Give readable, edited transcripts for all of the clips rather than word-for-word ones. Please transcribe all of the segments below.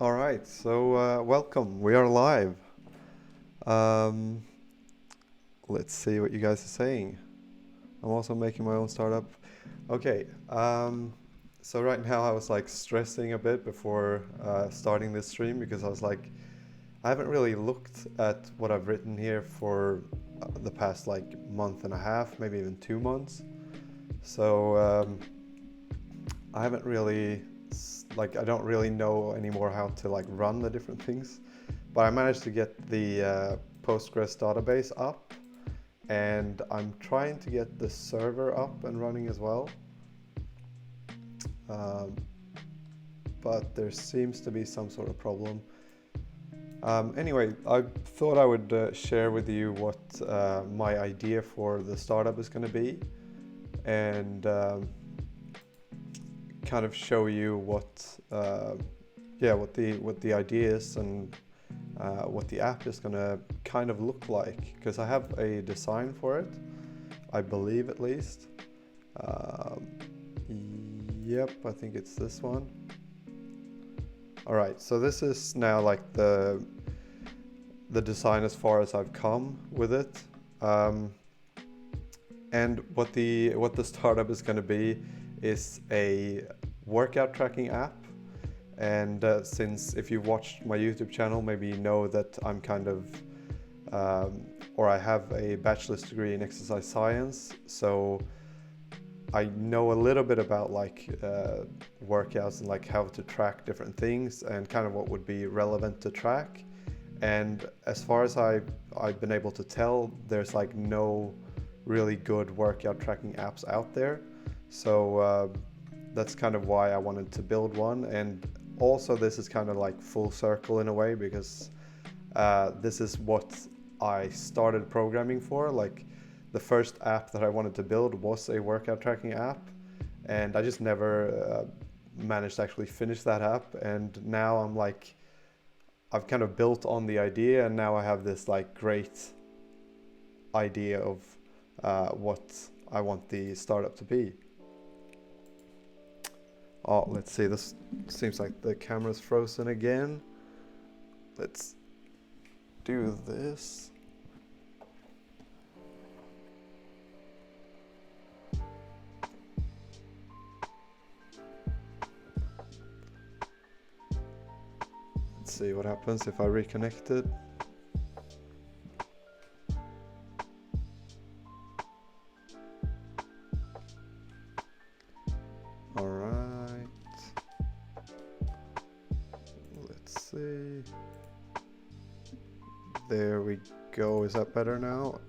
All right, so welcome. We are live. Um, let's see what you guys are saying. I'm also making my own startup. Okay, so right now I was like stressing a bit before starting this stream because I was like, I haven't really looked at what I've written here for the past like month and a half, maybe even 2 months. So I haven't really I don't really know anymore how to like run the different things, but I managed to get the Postgres database up, and I'm trying to get the server up and running as well. Um, but there seems to be some sort of problem. Anyway, I thought I would share with you what my idea for the startup is going to be, and kind of show you what the idea is and what the app is going to kind of look like, because I have a design for it, I believe, at least. Yep, I think it's this one. All right, so this is now like the design as far as I've come with it. And what the startup is going to be is a workout tracking app. And since if you've watched my YouTube channel, maybe you know that I'm kind of, or I have a bachelor's degree in exercise science. So I know a little bit about like workouts and like how to track different things and kind of what would be relevant to track. And as far as I've been able to tell, there's like no really good workout tracking apps out there. So that's kind of why I wanted to build one. And also this is kind of like full circle in a way, because this is what I started programming for. Like the first app that I wanted to build was a workout tracking app, and I just never managed to actually finish that app. And now I'm like, I've kind of built on the idea, and now I have this like great idea of what I want the startup to be. Oh, let's see, this seems like the camera's frozen again. Let's do this. Let's see what happens if I reconnect it. All right. Let's see. There we go. Is that better now?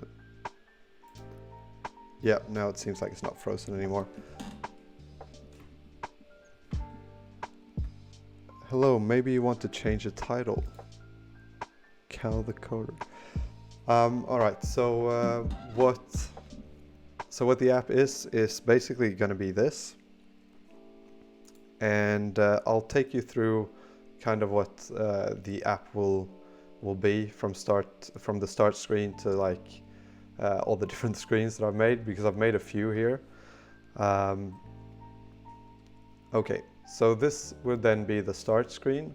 Yeah, now it seems like it's not frozen anymore. Hello, maybe you want to change the title. Cal the Coder. All right, so what the app is basically going to be this, and I'll take you through kind of what the app will be from the start screen to like all the different screens that I've made, because I've made a few here. Okay, so this would then be the start screen.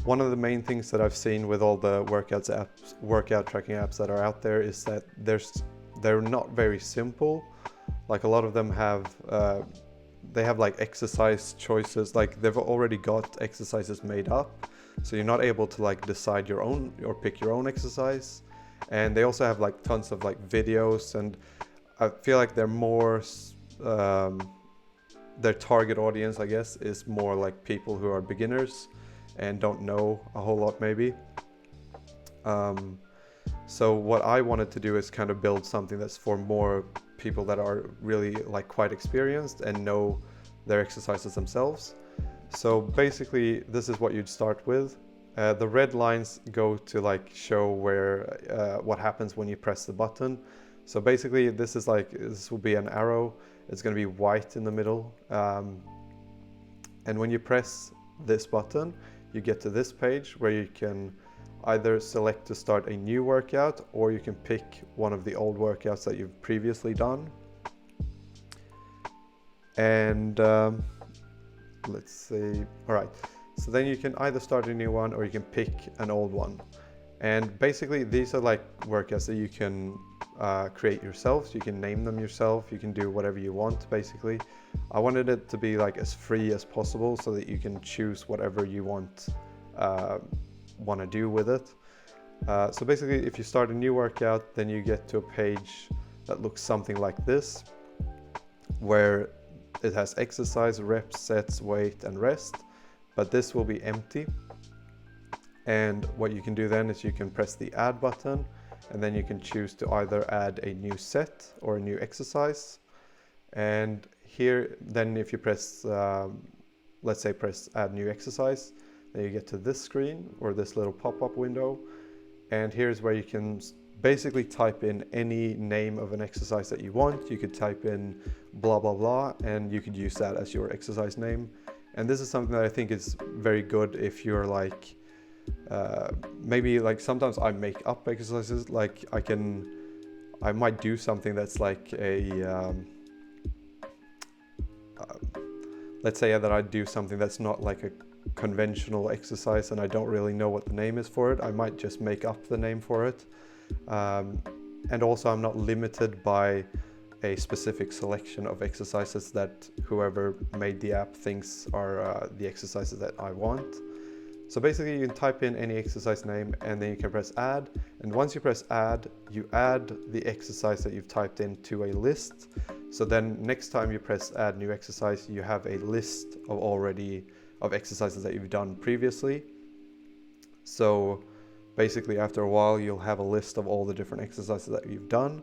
One of the main things that I've seen with all the workout tracking apps that are out there is that they're not very simple. Like a lot of them have they have like exercise choices, like they've already got exercises made up, so you're not able to like decide your own or pick your own exercise. And they also have like tons of like videos, and I feel like they're more their target audience, I guess, is more like people who are beginners and don't know a whole lot maybe. So what I wanted to do is kind of build something that's for more people that are really like quite experienced and know their exercises themselves. So basically this is what you'd start with. The red lines go to like show where what happens when you press the button. So basically this will be an arrow. It's going to be white in the middle, and when you press this button you get to this page where you can either select to start a new workout, or you can pick one of the old workouts that you've previously done. And let's see. All right, So then you can either start a new one or you can pick an old one. And basically these are like workouts that you can create yourself. So you can name them yourself, you can do whatever you want basically. I wanted it to be like as free as possible so that you can choose whatever you want to do with it. So basically if you start a new workout, then you get to a page that looks something like this, where it has exercise, reps, sets, weight and rest, but this will be empty. And what you can do then is you can press the add button, and then you can choose to either add a new set or a new exercise. And here then if you press, let's say press add new exercise, then you get to this screen or this little pop-up window. And here's where you can basically type in any name of an exercise that you want. You could type in blah blah blah and you could use that as your exercise name. And this is something that I think is very good if you're like maybe like sometimes I make up exercises, like I might do something that's like a let's say that I do something that's not like a conventional exercise and I don't really know what the name is for it. I might just make up the name for it. And also I'm not limited by a specific selection of exercises that whoever made the app thinks are the exercises that I want. So basically you can type in any exercise name and then you can press add. And once you press add, you add the exercise that you've typed in to a list. So then next time you press add new exercise, you have a list of exercises that you've done previously. So basically after a while you'll have a list of all the different exercises that you've done.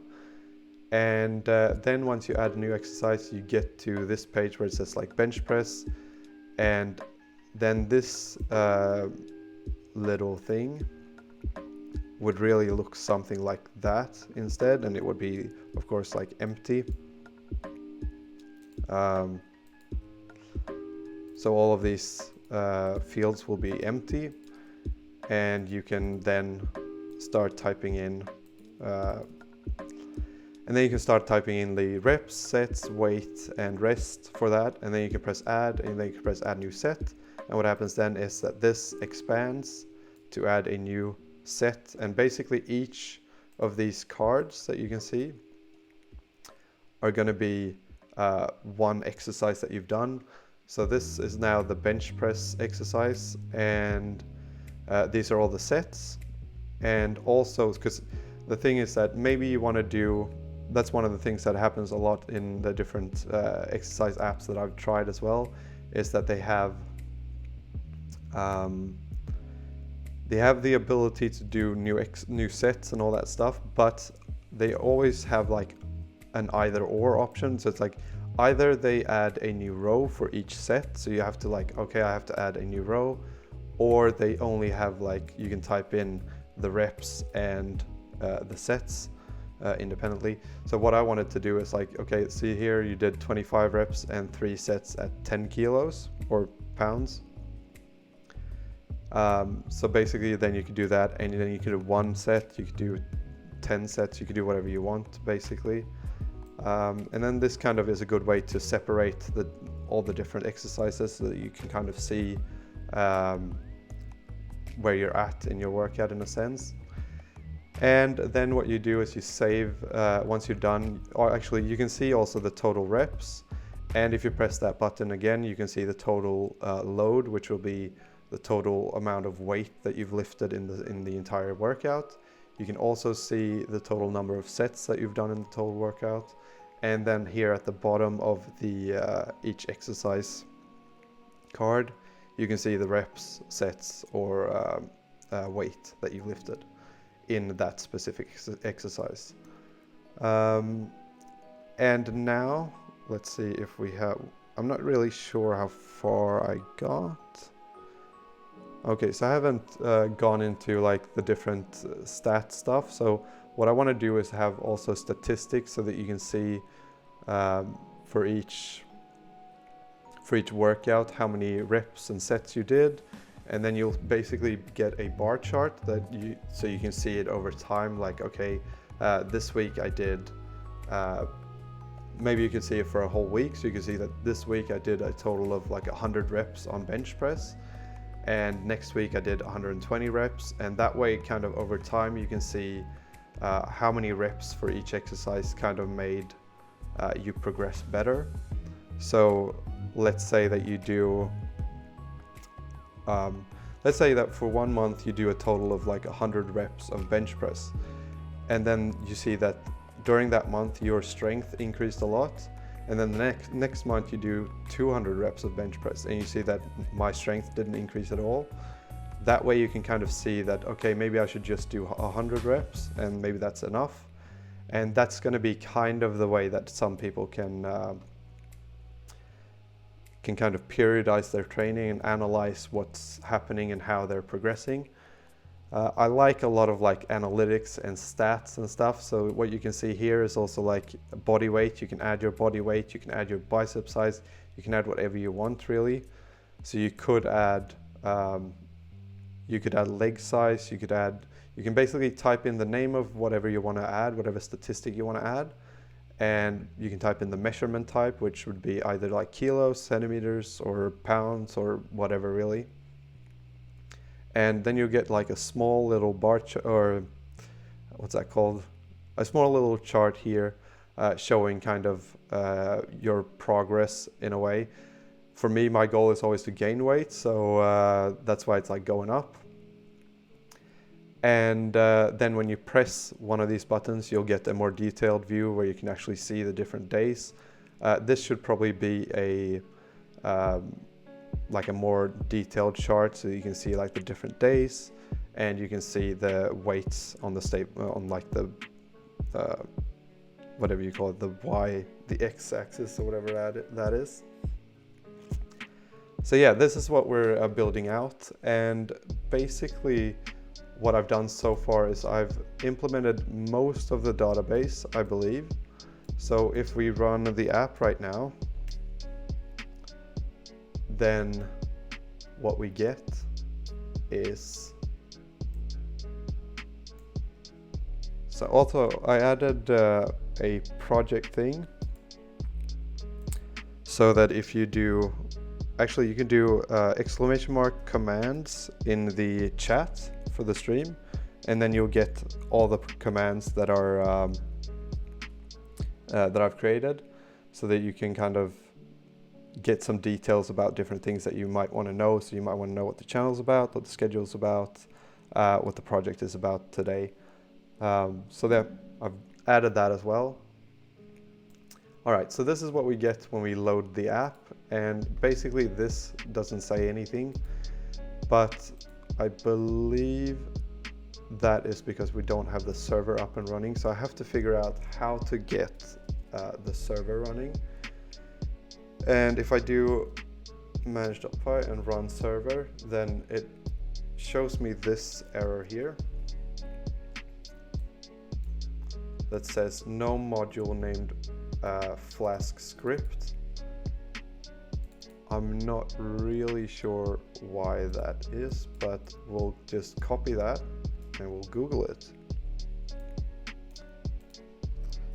And then once you add a new exercise, you get to this page where it says like bench press, and then this little thing would really look something like that instead, and it would be of course like empty. So all of these fields will be empty, and you can then start typing in and then you can start typing in the reps, sets, weight and rest for that, and then you can press add, and then you can press add new set. And what happens then is that this expands to add a new set, and basically each of these cards that you can see are going to be one exercise that you've done. So this is now the bench press exercise, and these are all the sets. And also, because the thing is that maybe you want to do, that's one of the things that happens a lot in the different exercise apps that I've tried as well, is that they have the ability to do new sets and all that stuff, but they always have like an either or option. So it's like either they add a new row for each set, so you have to like, okay, I have to add a new row, or they only have like, you can type in the reps and the sets independently. So what I wanted to do is like, okay, see here you did 25 reps and 3 sets at 10 kilos or pounds. So basically then you could do that, and then you could do 1 set, you could do 10 sets, you could do whatever you want basically. And then this kind of is a good way to separate all the different exercises so that you can kind of see where you're at in your workout in a sense. And then what you do is you save once you're done, or actually you can see also the total reps, and if you press that button again you can see the total load, which will be the total amount of weight that you've lifted in the entire workout. You can also see the total number of sets that you've done in the total workout, and then here at the bottom of the each exercise card you can see the reps, sets or weight that you've lifted in that specific exercise. And now let's see if we have, I'm not really sure how far I got. Okay, so I haven't gone into like the different stat stuff. So what I want to do is have also statistics so that you can see for each workout how many reps and sets you did. And then you'll basically get a bar chart so you can see it over time, like, okay, this week I did, maybe you can see it for a whole week, so you can see that this week I did a total of like 100 reps on bench press. and next week I did 120 reps, and that way kind of over time you can see how many reps for each exercise kind of made you progress better. So let's say that you do let's say that for 1 month you do a total of like 100 reps of bench press, and then you see that during that month your strength increased a lot, and then the next month you do 200 reps of bench press and you see that my strength didn't increase at all. That way you can kind of see that, okay, maybe I should just do 100 reps and maybe that's enough. And that's going to be kind of the way that some people can kind of periodize their training and analyze what's happening and how they're progressing. I like a lot of like analytics and stats and stuff. So what you can see here is also like body weight. You can add your body weight, you can add your bicep size, you can add whatever you want really. So you could add leg size, you can basically type in the name of whatever you want to add, whatever statistic you want to add, and you can type in the measurement type, which would be either like kilos, centimeters, or pounds, or whatever really. And then you get like a small little bar or what's that called? A small little chart here showing kind of your progress in a way. For me, my goal is always to gain weight, so that's why it's like going up. And then when you press one of these buttons, you'll get a more detailed view where you can actually see the different days. This should probably be a like a more detailed chart, so you can see like the different days, and you can see the weights on the on like the whatever you call it, the x-axis or whatever that is. So yeah, this is what we're building out, and basically what I've done so far is I've implemented most of the database, I believe. So if we run the app right now, then what we get is, so also I added a project thing so that if you do, actually you can do exclamation mark commands in the chat for the stream, and then you'll get all the commands that are that I've created, so that you can kind of get some details about different things that you might want to know. So you might want to know what the channel's about, what the schedule's about, what the project is about today. So there, I've added that as well. All right, so this is what we get when we load the app, and basically this doesn't say anything, but I believe that is because we don't have the server up and running. So I have to figure out how to get the server running. And if I do manage.py and run server, then it shows me this error here that says no module named Flask script. I'm not really sure why that is, but we'll just copy that and we'll Google it.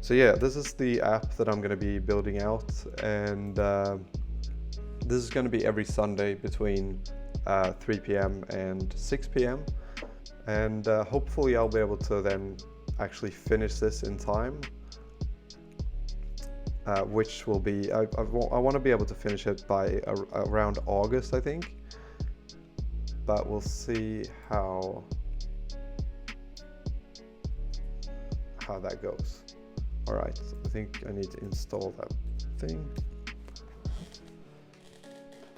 So yeah, this is the app that I'm going to be building out, and this is going to be every Sunday between 3 p.m. and 6 p.m. And hopefully I'll be able to then actually finish this in time, which will be, I want to be able to finish it by around August, I think, but we'll see how that goes. All right, I think I need to install that thing.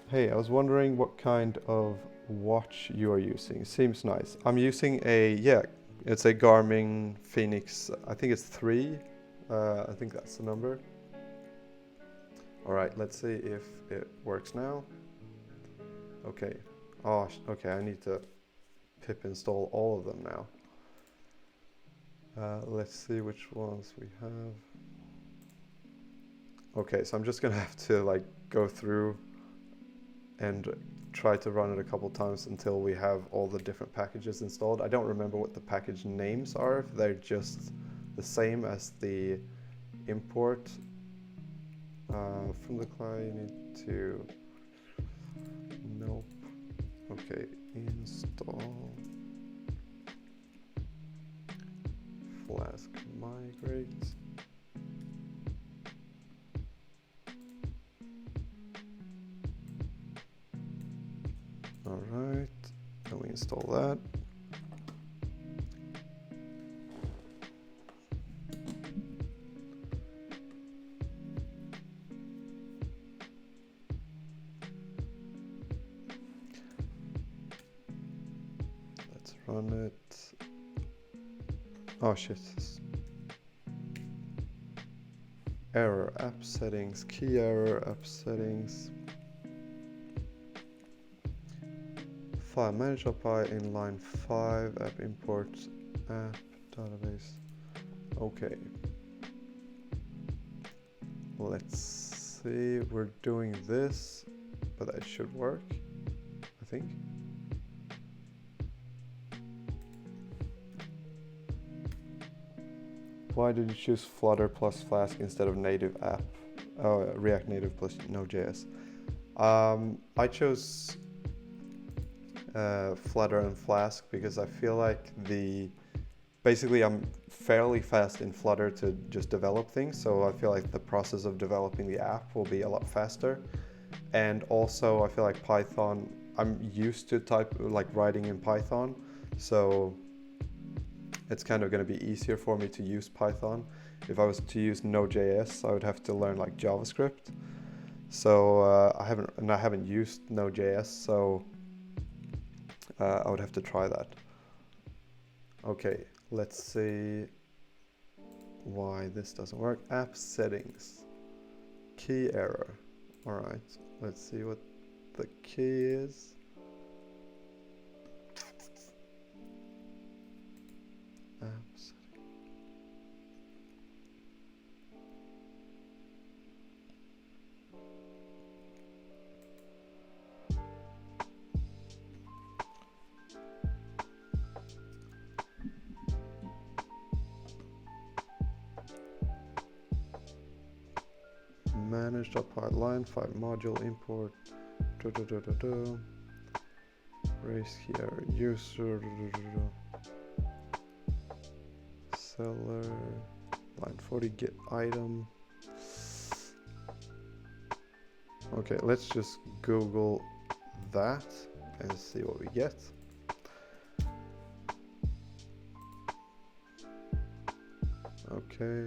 Hey, I was wondering what kind of watch you are using. Seems nice. I'm using it's a Garmin Fenix, I think it's 3. I think that's the number. All right, let's see if it works now. Okay. Oh, okay, I need to pip install all of them now. Let's see which ones we have. Okay, so I'm just gonna have to like go through and try to run it a couple times until we have all the different packages installed. I don't remember what the package names are, if they're just the same as the import from the client. You need to, nope. Okay, install Flask migrate. All right, and we install that. Let's run it. Oh shit. Error, app settings, key error, app settings. File manager.py in line 5, app import, app database. Okay. Let's see, we're doing this, but that should work, I think. Why did you choose Flutter plus Flask instead of native app? React Native plus Node.js. I chose Flutter and Flask because I feel like basically I'm fairly fast in Flutter to just develop things, so I feel like the process of developing the app will be a lot faster. And also I feel like Python, I'm used to writing in Python, so it's kind of going to be easier for me to use Python. If I was to use Node.js, I would have to learn like JavaScript. So I haven't used Node.js, so I would have to try that. Okay, let's see why this doesn't work. App settings, key error. All right, let's see what the key is. App settings. Manage.py line 5 module import. Raise here user. Seller line 40 get item. Okay, let's just Google that and see what we get. Okay,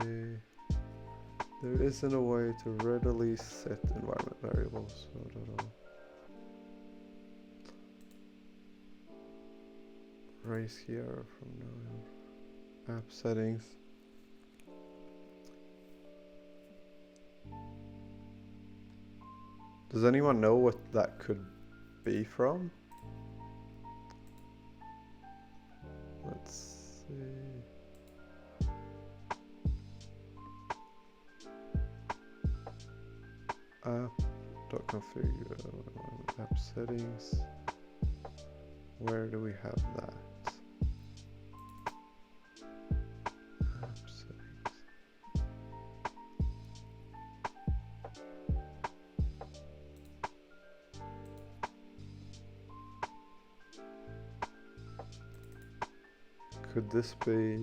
there isn't a way to readily set environment variables. Raise here from now. App settings. Does anyone know what that could be from? Let's see. App.configure app settings. Where do we have that? App settings. Could this be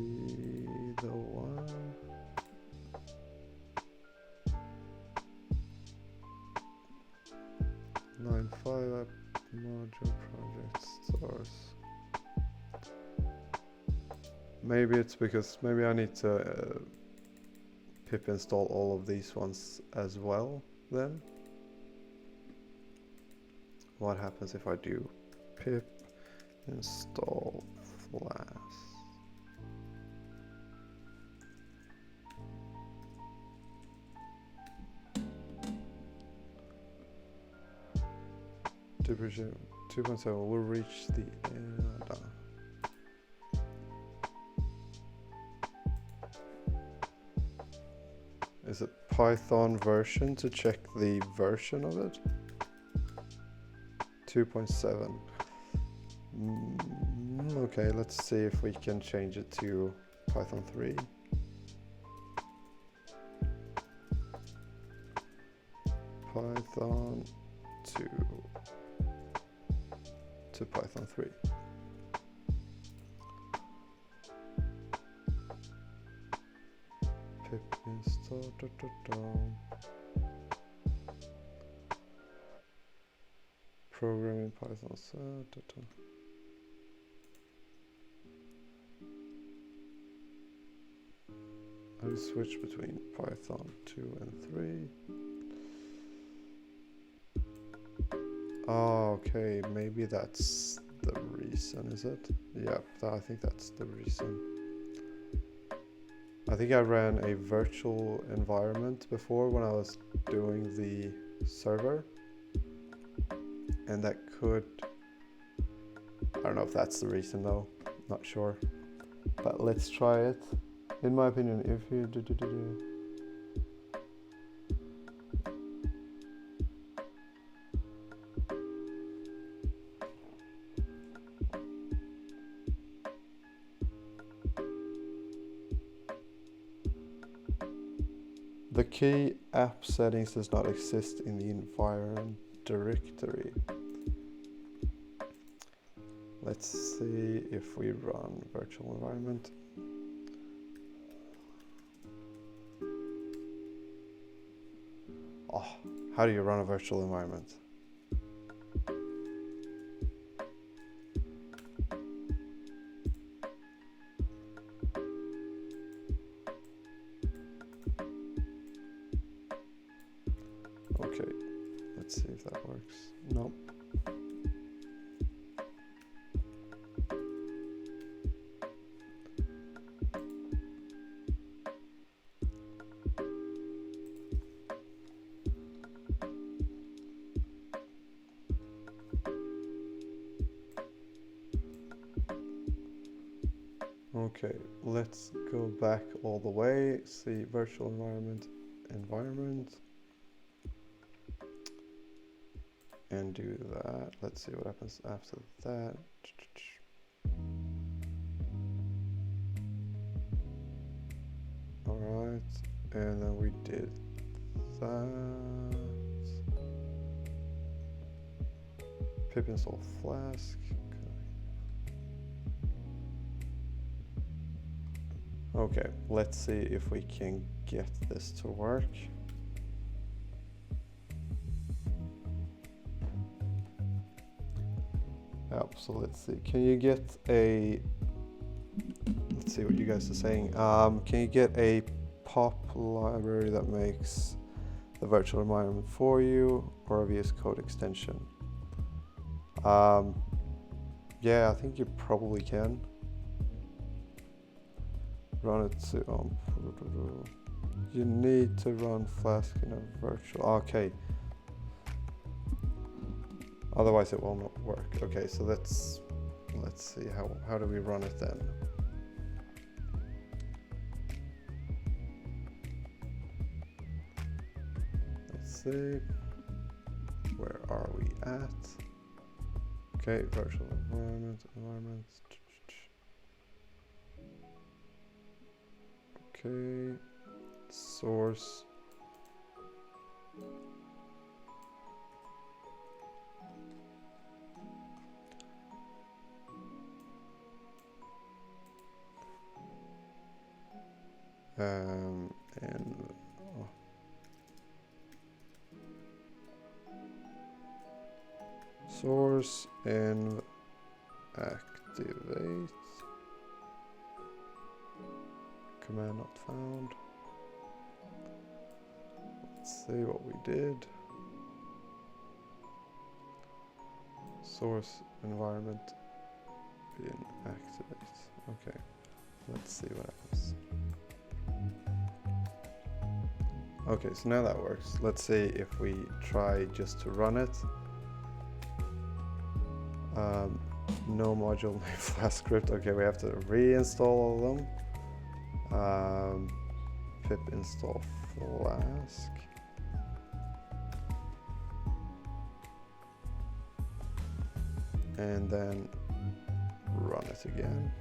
the one? Line 5 app module project stars. Maybe it's because maybe I need to pip install all of these ones as well then. What happens if I do pip install Flask? Version 2.7 will reach the end. Is it Python version to check the version of it? 2.7. Okay, let's see if we can change it to Python 3. Python 2. to Python 3. Pip install programming Python. I switch between Python 2 and 3. Oh, okay, maybe that's the reason, is it? Yeah, I think that's the reason. I think I ran a virtual environment before when I was doing the server, and that could, I don't know if that's the reason though, not sure, but let's try it. In my opinion, if you the key app settings does not exist in the environment directory. Let's see if we run virtual environment. Oh, how do you run a virtual environment? Okay, let's see if that works. Nope. Okay, let's go back all the way, see virtual environment, and do that. Let's see what happens after that. All right, and then we did that. Pip install Flask. Okay, let's see if we can get this to work. Yeah, so let's see. Can you get a, let's see what you guys are saying. Can you get a pop library that makes the virtual environment for you, or a VS Code extension? Yeah, I think you probably can. Run it to, you need to run Flask in a virtual, okay. Otherwise it will not work. Okay, so let's see, how do we run it then? Let's see, where are we at? Okay, virtual environment. Okay, source. And source and activate. Command not found. Let's see what we did. Source environment in activate. Okay, let's see what happens. Okay, so now that works. Let's see if we try just to run it. No module name Flask script. Okay, we have to reinstall all of them. Pip install Flask. And then run it again.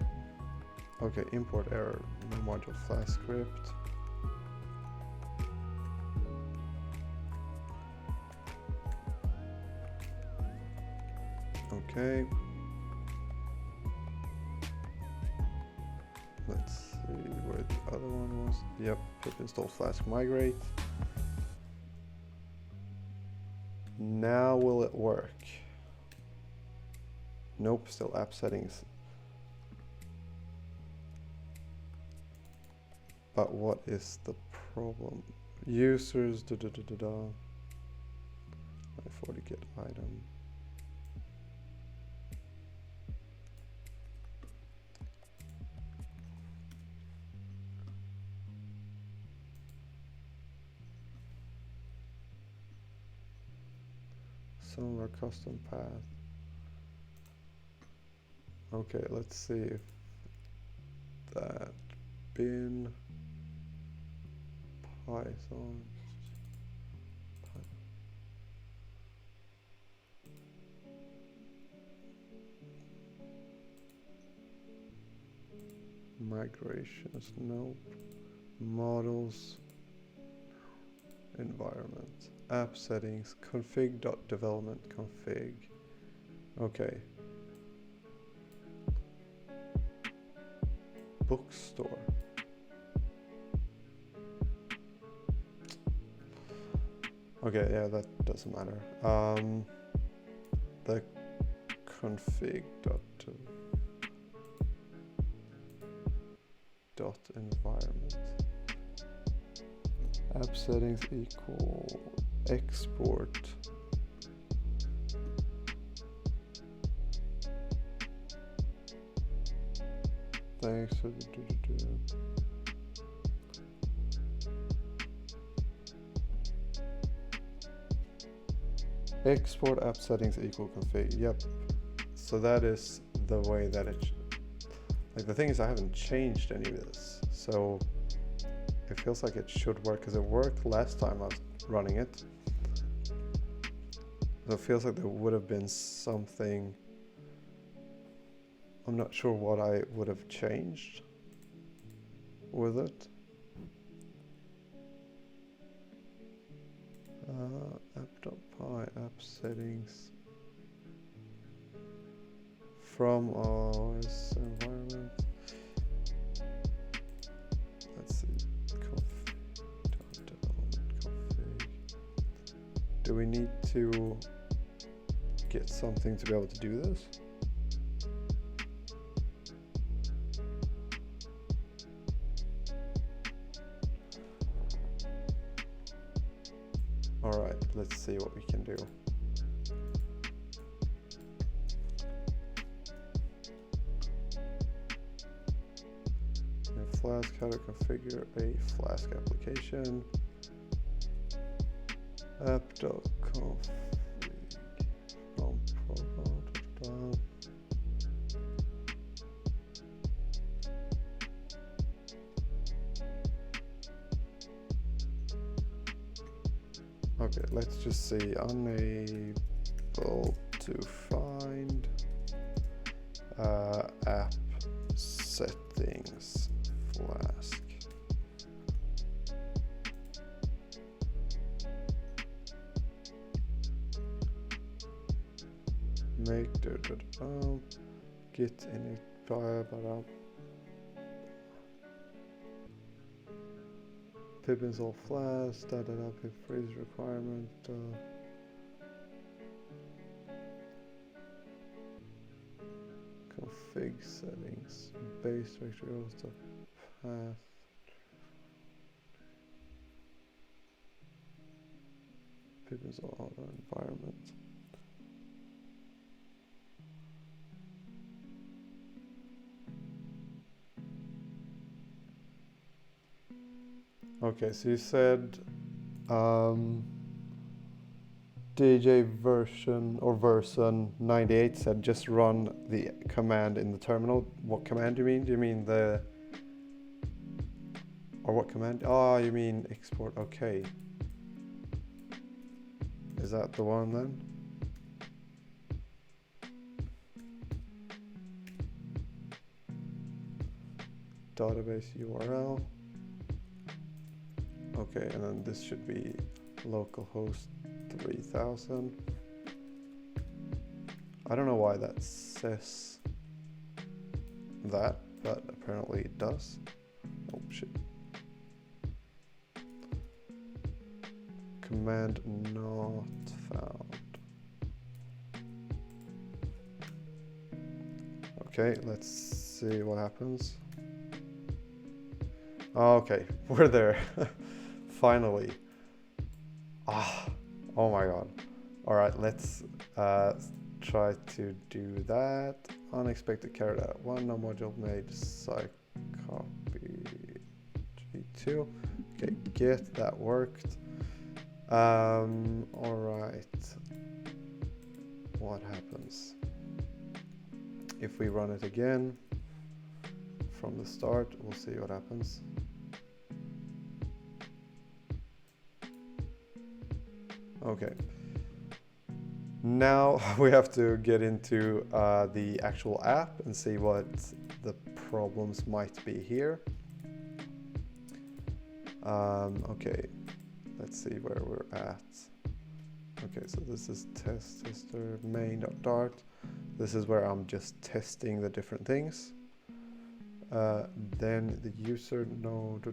Okay, import error, no module Flask script. Okay, other one was, yep, pip install flask migrate. Now will it work? Nope, still app settings. But what is the problem? Users, da da da da da. I40 get item. Somewhere custom path. Okay, let's see if that bin Python migrations, nope. Models, environment, app settings, config.development config. Okay. Bookstore. Okay, yeah, that doesn't matter. The config.environment. App settings equal export. Thanks for the export app settings equal config. Yep. So that is the way that it like the thing is I haven't changed any of this. So it feels like it should work because it worked last time I was running it. So it feels like there would have been something. I'm not sure what I would have changed with it. App.py, app settings from OS environment. Let's see, config.development config. Do we need to get something to be able to do this? All right, let's see what we can do. In Flask, how to configure a Flask application. App.config from profile. Okay, let's just see, unable to find app settings Flask. Make get init pip install Flask, pip freeze requirement. Config settings, base directory goes to path. Pip install auto environment. Okay, so you said DJ version 98 said just run the command in the terminal. What command do you mean? Do you mean the, or what command? Oh, you mean export, okay. Is that the one then? Database URL. Okay, and then this should be localhost 3000. I don't know why that says that, but apparently it does. Oh shit. command not found. Okay, let's see what happens. Okay, we're there. Finally. Oh my god. Alright, let's try to do that. Unexpected carried out. One no module made site copy G2. Okay, get that worked. Alright. What happens? If we run it again from the start, we'll see what happens. Okay. Now we have to get into the actual app and see what the problems might be here. Okay, let's see where we're at. Okay, so this is tester main.dart. This is where I'm just testing the different things. Then the user node.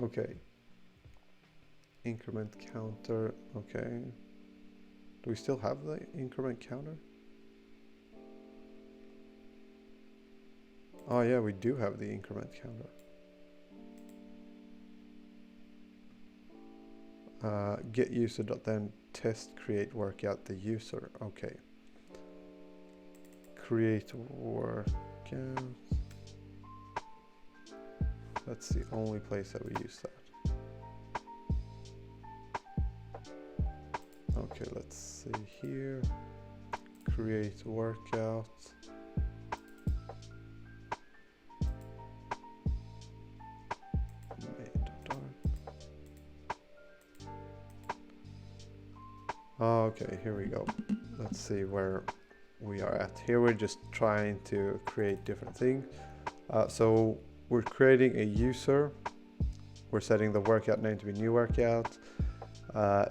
Okay. Increment counter. Okay. Do we still have the increment counter? Oh yeah, we do have the increment counter. Get user dot then test create workout the user. Okay. Create workout. That's the only place that we use that. Okay, let's see here. Create workout. Okay, here we go. Let's see where we are at. Here we're just trying to create different things. So we're creating a user. We're setting the workout name to be new workout.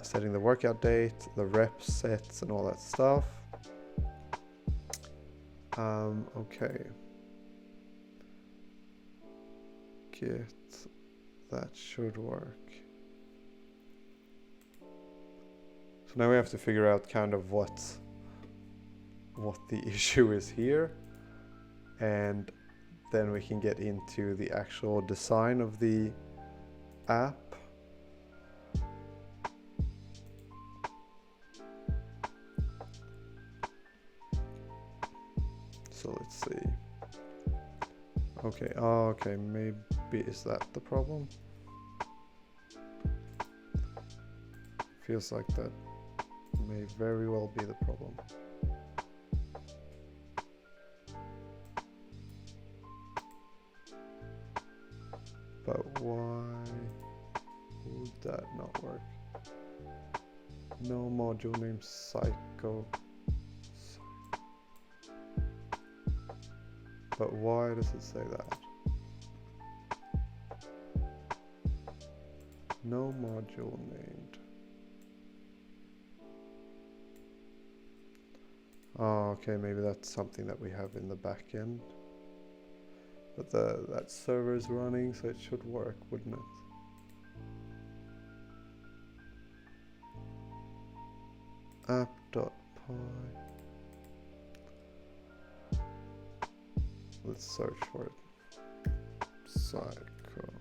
Setting the workout date, the rep sets and all that stuff. Okay. Get, that should work. So now we have to figure out kind of what the issue is here, and then we can get into the actual design of the app. So let's see. Okay, okay, maybe is that the problem? Feels like that may very well be the problem. But why would that not work? No module name psycho. But why does it say that? No module named. Oh, okay, maybe that's something that we have in the backend. But that server is running, so it should work, wouldn't it? App.py. Let's search for it. Psycho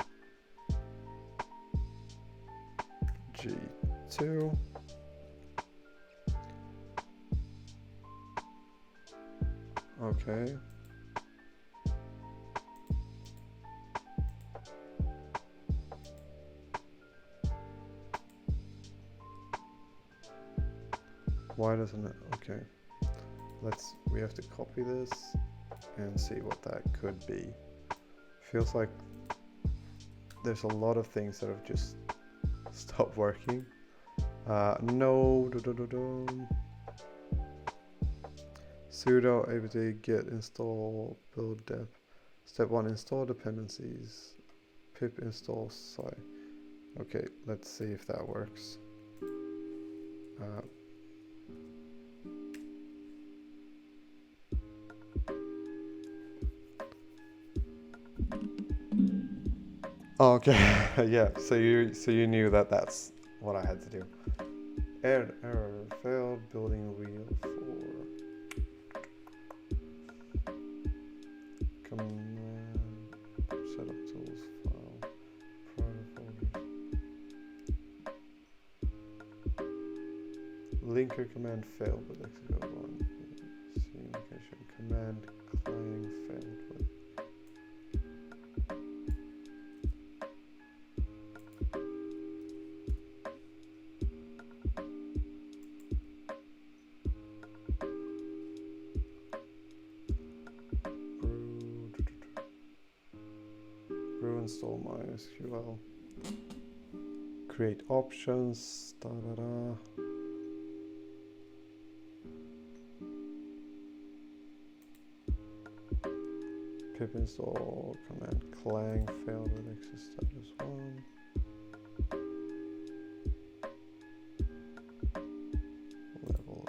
G2. Okay. Why doesn't it? Okay. We have to copy this and see what that could be. Feels like there's a lot of things that have just stopped working. No. Sudo apt get install build dep. Step 1, install dependencies. Pip install site. Okay, let's see if that works. Oh, okay. Yeah. So you knew that that's what I had to do. Error failed building wheel for command setup tools file private folders. Linker command failed with execute one. Communication command clang failed with. Brew install MySQL. Create options. Da da da. Pip install command clang failed with access status 1. Level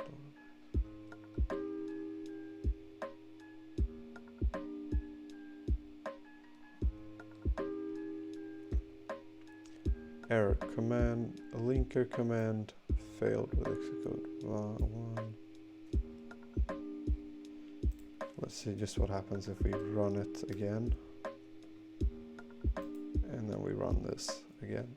error command linker command failed with execute 1. Let's see just what happens if we run it again. And then we run this again.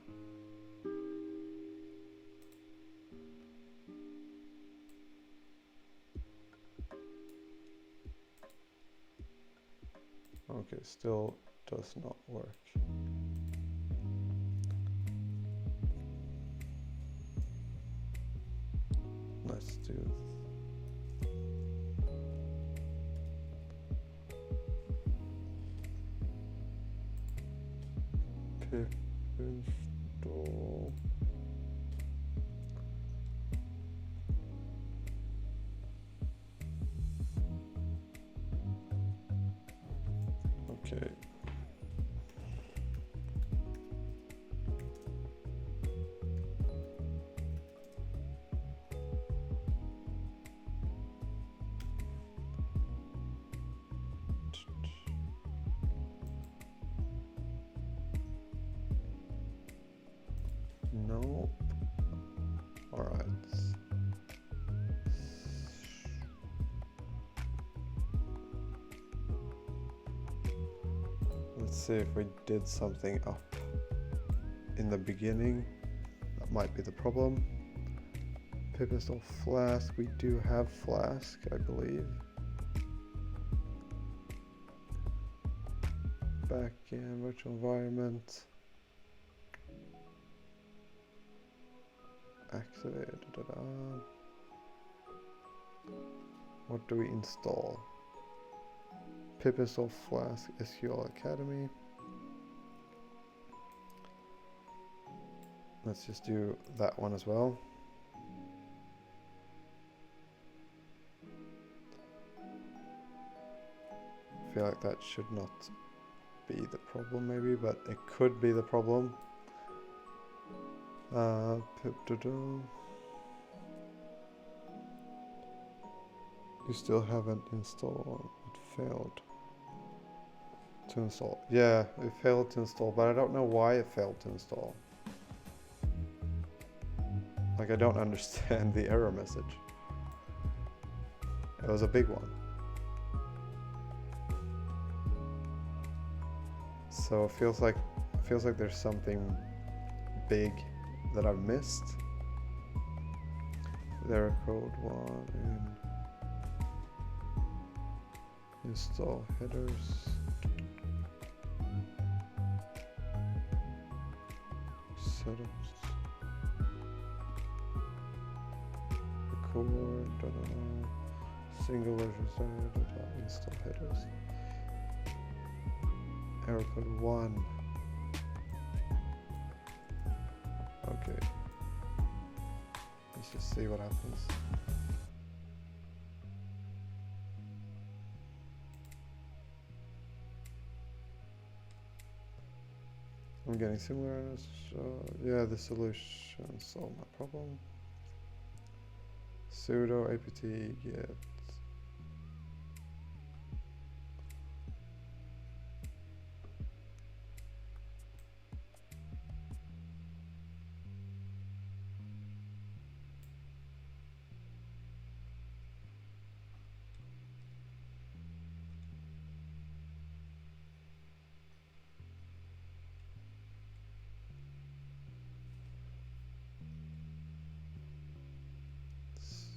Okay, still does not work. Let's do pip install. Okay. Nope. All right. Let's see if we did something up in the beginning. That might be the problem. Pip install Flask. We do have Flask, I believe. Backend virtual environment. Activate. What do we install? Pip install Flask SQL Academy. Let's just do that one as well. I feel like that should not be the problem maybe, but it could be the problem. You still haven't installed. It failed to install. Yeah, it failed to install, but I don't know why it failed to install. Like, I don't understand the error message. It was a big one. So it feels like there's something big that I've missed. There code 1 and install headers. Setups. Record. Single version started. Install headers. Error code 1. Okay. Let's just see what happens. I'm getting similar errors. Yeah, the solution solved my problem. Sudo apt get.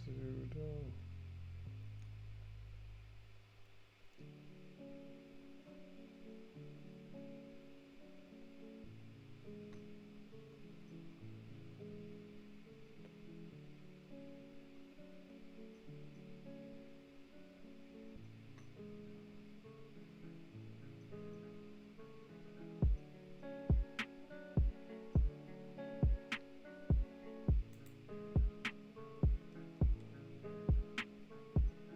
sudo.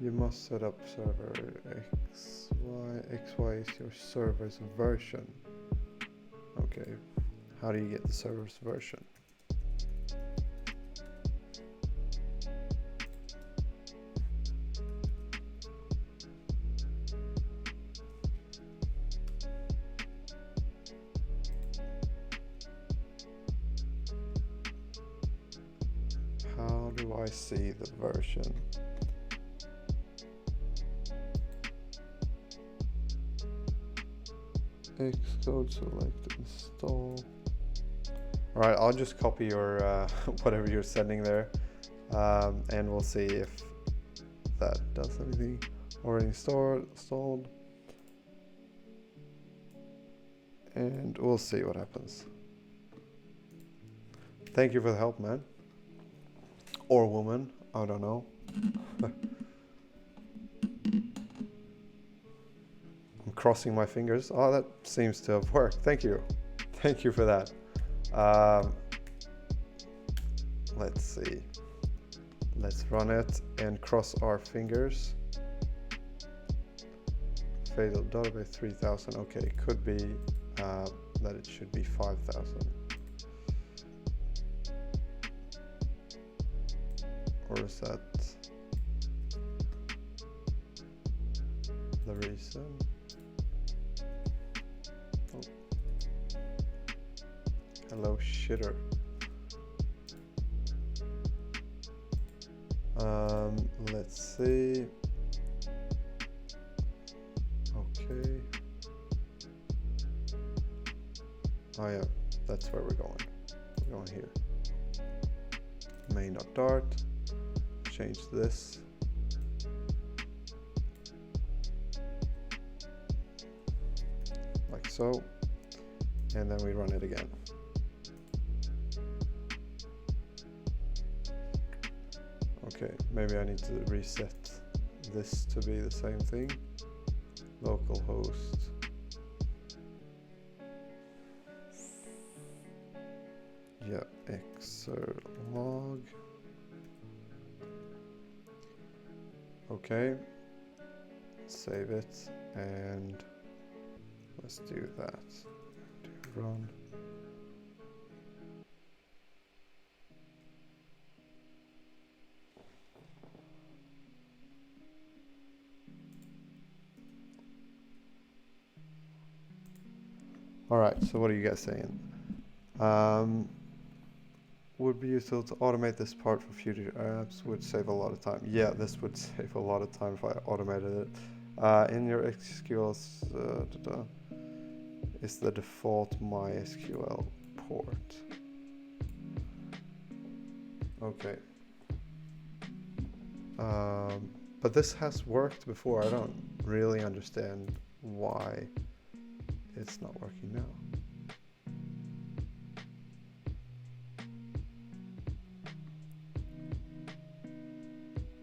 You must set up server XY is your server's version. Okay, how do you get the server's version? How do I see the version? Xcode select install. All right, I'll just copy your whatever you're sending there, and we'll see if that does anything. Already installed, and we'll see what happens. Thank you for the help, man. Or woman, I don't know. I'm crossing my fingers. Oh, that seems to have worked. Thank you. Thank you for that. Let's see. Let's run it and cross our fingers. Fatal database 3000. Okay, could be that it should be 5000. Or is that the reason? Oh. Hello, shitter. Let's see. Okay. Oh yeah, that's where we're going. We're going here. Main.dart. Change this. Like so. And then we run it again. Okay, maybe I need to reset this to be the same thing. Localhost. Yeah, xlog. Okay, save it, and let's do that. Do run. All right, so what are you guys saying? Would be useful to automate this part for future apps, would save a lot of time. Yeah, this would save a lot of time if I automated it. In your SQL, is the default MySQL port. Okay. But this has worked before. I don't really understand why it's not working now.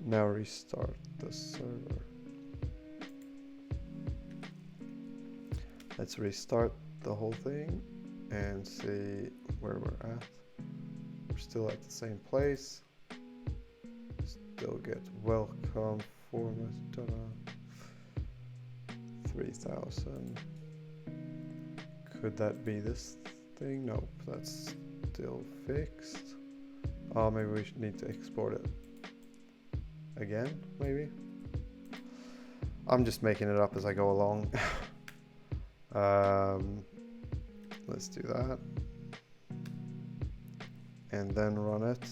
Now restart the server. Let's restart the whole thing and see where we're at. We're still at the same place. Still get welcome format 3000. Could that be this thing? Nope, that's still fixed. Oh, maybe we need to export it again, maybe. I'm just making it up as I go along. Let's do that. And then run it.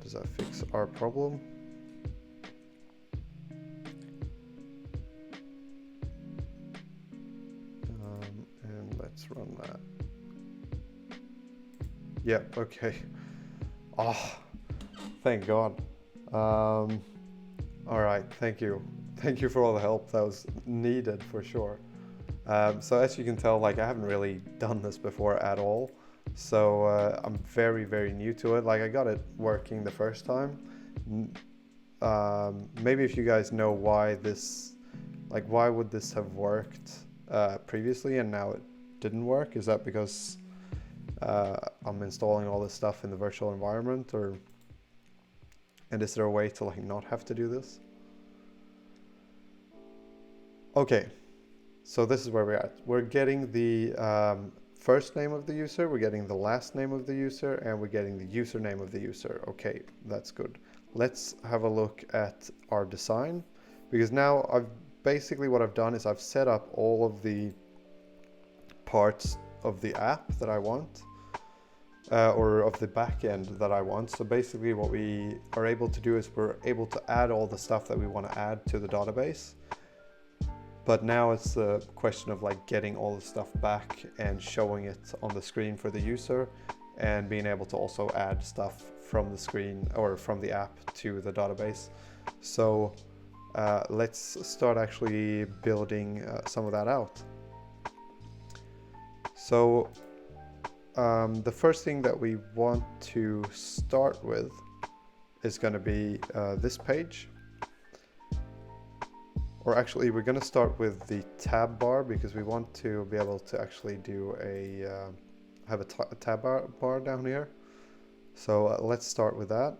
Does that fix our problem? And let's run that. Yeah, okay. Oh, Thank God. All right, thank you. Thank you for all the help. That was needed for sure. So as you can tell, like I haven't really done this before at all. So I'm very, very new to it. Like I got it working the first time. Maybe if you guys know why this, like why would this have worked previously and now it didn't work? Is that because I'm installing all this stuff in the virtual environment, or and is there a way to like not have to do this? Okay, so this is where we're at. We're getting the first name of the user, we're getting the last name of the user, and we're getting the username of the user. Okay, that's good. Let's have a look at our design, because now basically what I've done is I've set up all of the parts of the app that I want, or of the backend that I want. So basically what we are able to do is we're able to add all the stuff that we want to add to the database. But now it's a question of like getting all the stuff back and showing it on the screen for the user, and being able to also add stuff from the screen or from the app to the database. So let's start actually building some of that out. So the first thing that we want to start with is going to be this page. Or actually, we're going to start with the tab bar, because we want to be able to actually do have a tab bar down here. So let's start with that.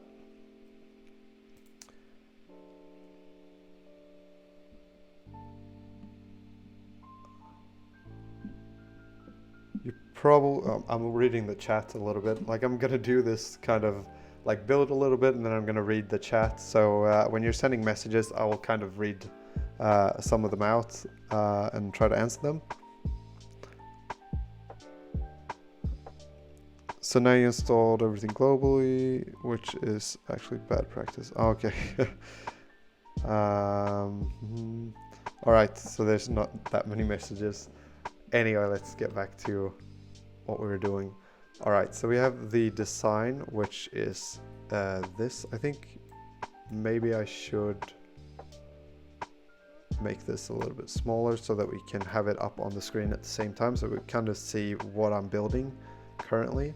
You probably, I'm reading the chat a little bit. Like I'm going to do this kind of like build a little bit, and then I'm going to read the chat. So when you're sending messages, I will kind of read some of them out and try to answer them. So now you installed everything globally, which is actually bad practice. Okay. All right, so there's not that many messages. Anyway, let's get back to what we were doing. All right, so we have the design, which is this. I think maybe I should make this a little bit smaller so that we can have it up on the screen at the same time, so we kind of see what I'm building currently.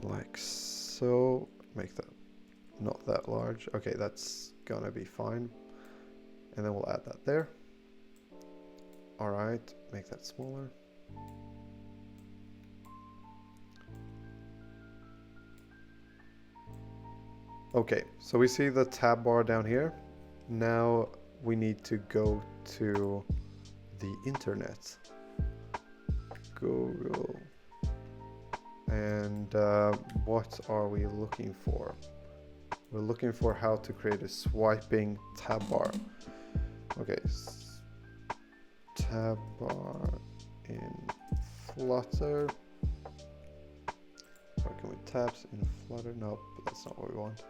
Like so. Make that not that large. Okay, that's gonna be fine. And then we'll add that there. All right, make that smaller. Okay, so we see the tab bar down here. Now we need to go to the internet. Google. And what are we looking for? We're looking for how to create a swiping tab bar. Okay, tab bar in Flutter. Working with tabs in Flutter. Nope, that's not what we want.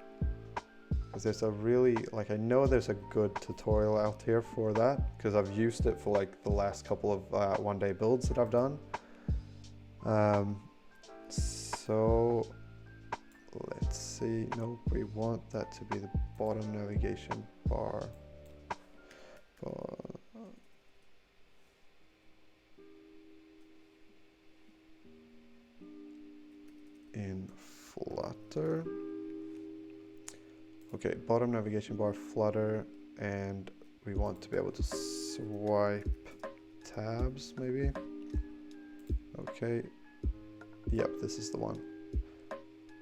Because there's a really, like I know there's a good tutorial out here for that, because I've used it for like the last couple of one-day builds that I've done. So let's see. Nope, we want that to be the bottom navigation bar. In Flutter. Okay, bottom navigation bar, Flutter, and we want to be able to swipe tabs maybe. Okay, yep, this is the one.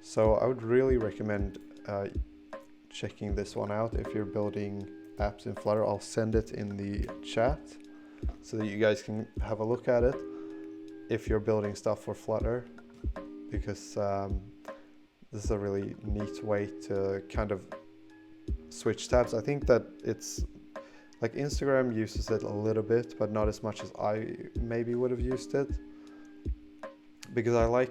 So I would really recommend checking this one out if you're building apps in Flutter. I'll send it in the chat so that you guys can have a look at it if you're building stuff for Flutter, because this is a really neat way to kind of switch tabs. I think that it's like Instagram uses it a little bit, but not as much as I maybe would have used it, because I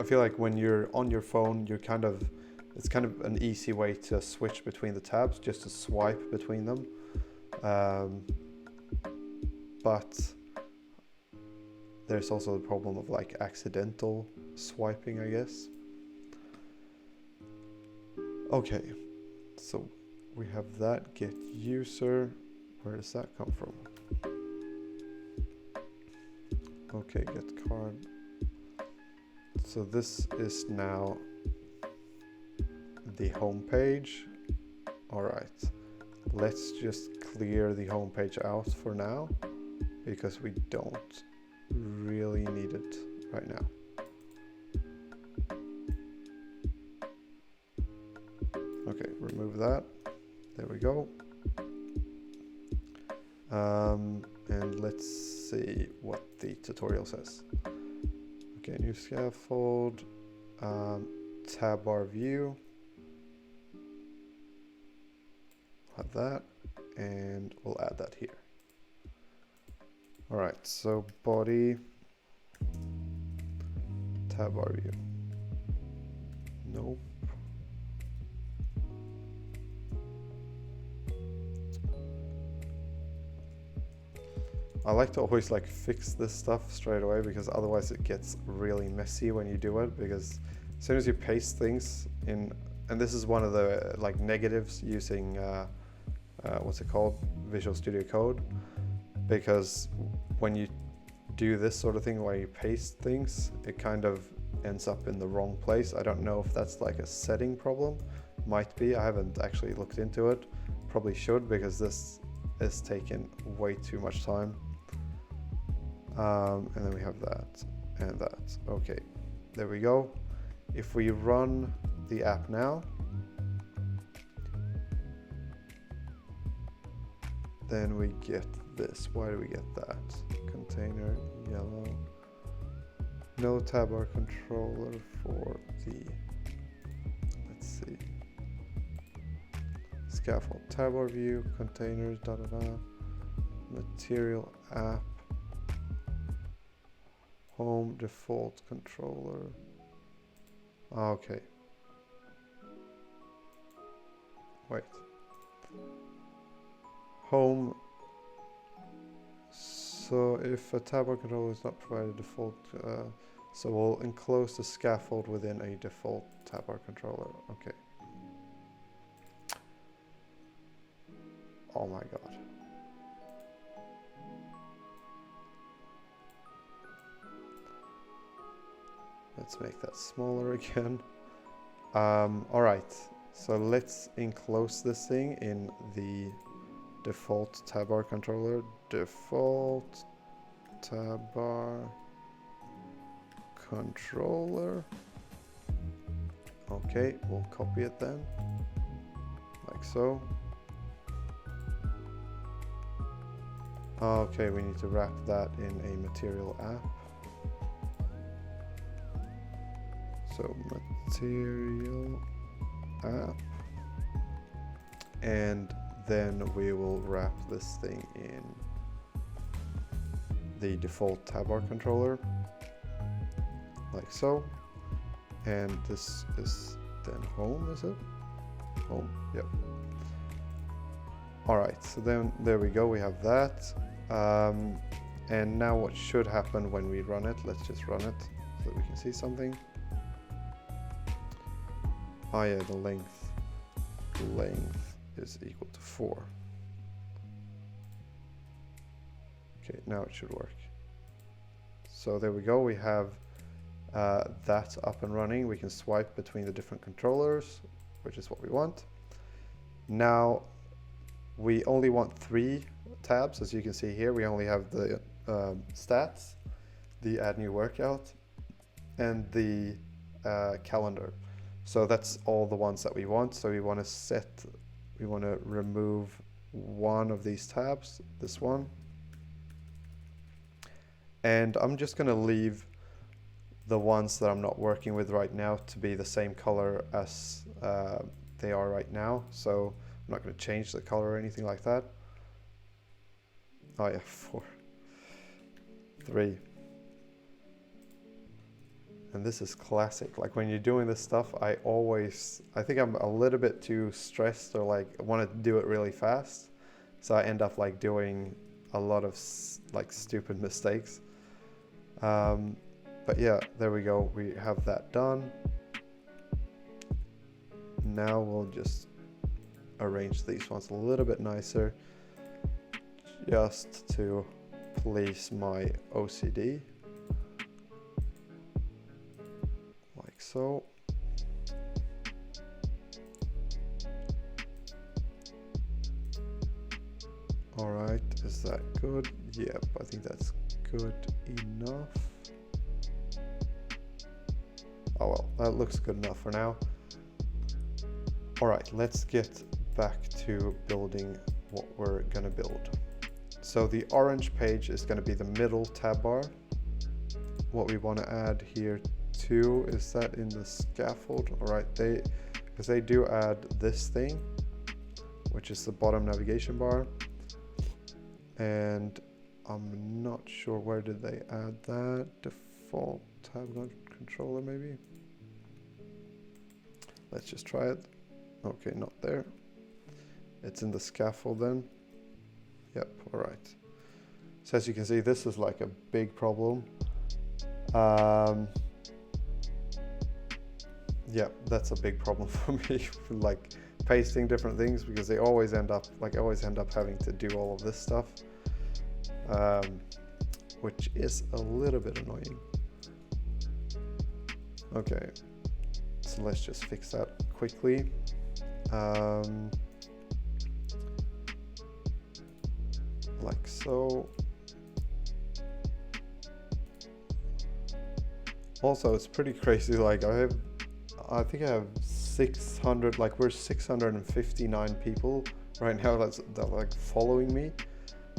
feel like when you're on your phone, it's kind of an easy way to switch between the tabs, just to swipe between them. But there's also the problem of like accidental swiping, I guess. Okay, so we have that get user. Where does that come from? Okay, get card. So this is now the home page. All right, let's just clear the home page out for now because we don't really need it right now. Okay, remove that. There we go. And let's see what the tutorial says. Okay, new scaffold, tab bar view. Have that, and we'll add that here. All right, so body, tab bar view. Nope. I like to always like fix this stuff straight away because otherwise it gets really messy when you do it, because as soon as you paste things in, and this is one of the like negatives using what's it called, Visual Studio Code, because when you do this sort of thing where you paste things, it kind of ends up in the wrong place. I don't know if that's like a setting problem, might be. I haven't actually looked into it, probably should, because this is taking way too much time. And then we have that and that. Okay, there we go. If we run the app now, then we get this. Why do we get that? Container, yellow. No tab bar controller for the, let's see, scaffold, tab bar view, containers, material app, home default controller. Okay. Wait. Home. So if a tab bar controller is not provided default, so we'll enclose the scaffold within a default tab bar controller. Okay. Oh my god. Let's make that smaller again. All right, so let's enclose this thing in the default tab bar controller. Default tab bar controller. Okay, we'll copy it then, like so. Okay, we need to wrap that in a material app. So material app, and then we will wrap this thing in the default tab bar controller, like so. And this is then home, is it? Home, yep. All right, so then there we go, we have that. And now what should happen when we run it, let's just run it so that we can see something. Oh yeah, the length is equal to 4. Okay, now it should work. So there we go, we have that up and running. We can swipe between the different controllers, which is what we want. Now we only want 3 tabs, as you can see here. We only have the stats, the add new workout, and the calendar. So that's all the ones that we want. So we want to remove one of these tabs, this one. And I'm just going to leave the ones that I'm not working with right now to be the same color as they are right now. So I'm not going to change the color or anything like that. Oh yeah, 4, 3. And this is classic. Like when you're doing this stuff, I think I'm a little bit too stressed or like want to do it really fast. So I end up like doing a lot of like stupid mistakes. But yeah, there we go. We have that done. Now we'll just arrange these ones a little bit nicer, just to please my OCD, like so. All right, is that good? Yep, I think that's good enough. Oh well, that looks good enough for now. All right, let's get back to building what we're gonna build. So the orange page is gonna be the middle tab bar. What we wanna add here too is that in the scaffold. All right, because they do add this thing, which is the bottom navigation bar. And I'm not sure, where did they add that? Default tab controller maybe? Let's just try it. Okay, not there. It's in the scaffold then. Yep, all right. So as you can see, this is like a big problem. Yeah, that's a big problem for me, like pasting different things, because they always end up, like I always end up having to do all of this stuff, which is a little bit annoying. Okay, so let's just fix that quickly. Like so. Also, it's pretty crazy, like I think I have 600, like we're 659 people right now that like following me,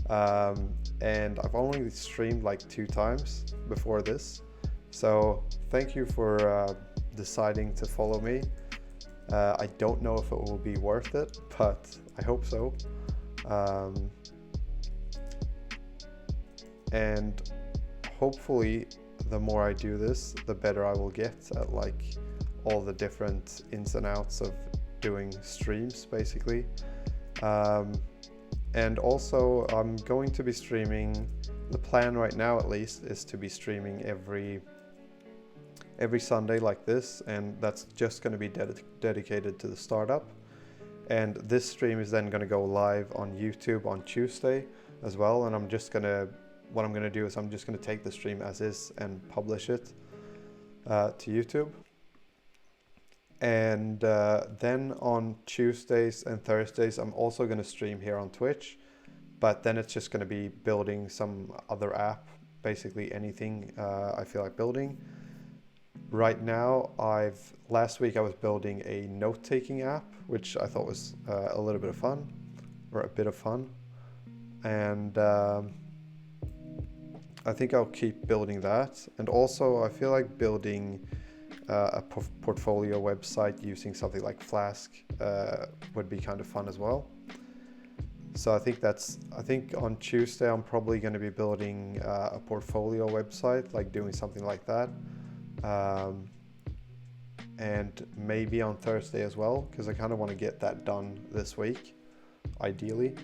and I've only streamed like 2 times before this, so thank you for deciding to follow me. I don't know if it will be worth it, but I hope so. And hopefully the more I do this, the better I will get at like all the different ins and outs of doing streams basically. And also I'm going to be streaming, the plan right now at least is to be streaming every Sunday like this, and that's just going to be dedicated to the startup. And this stream is then going to go live on YouTube on Tuesday as well, and what I'm going to do is I'm just going to take the stream as is and publish it to YouTube. And then on Tuesdays and Thursdays I'm also going to stream here on Twitch, but then it's just going to be building some other app, basically anything I feel like building. Right now, last week I was building a note-taking app, which I thought was a little bit of fun, or a bit of fun. And I think I'll keep building that. And also I feel like building a portfolio website using something like Flask would be kind of fun as well. So I think on Tuesday I'm probably going to be building a portfolio website, like doing something like that. And maybe on Thursday as well, because I kind of want to get that done this week, ideally.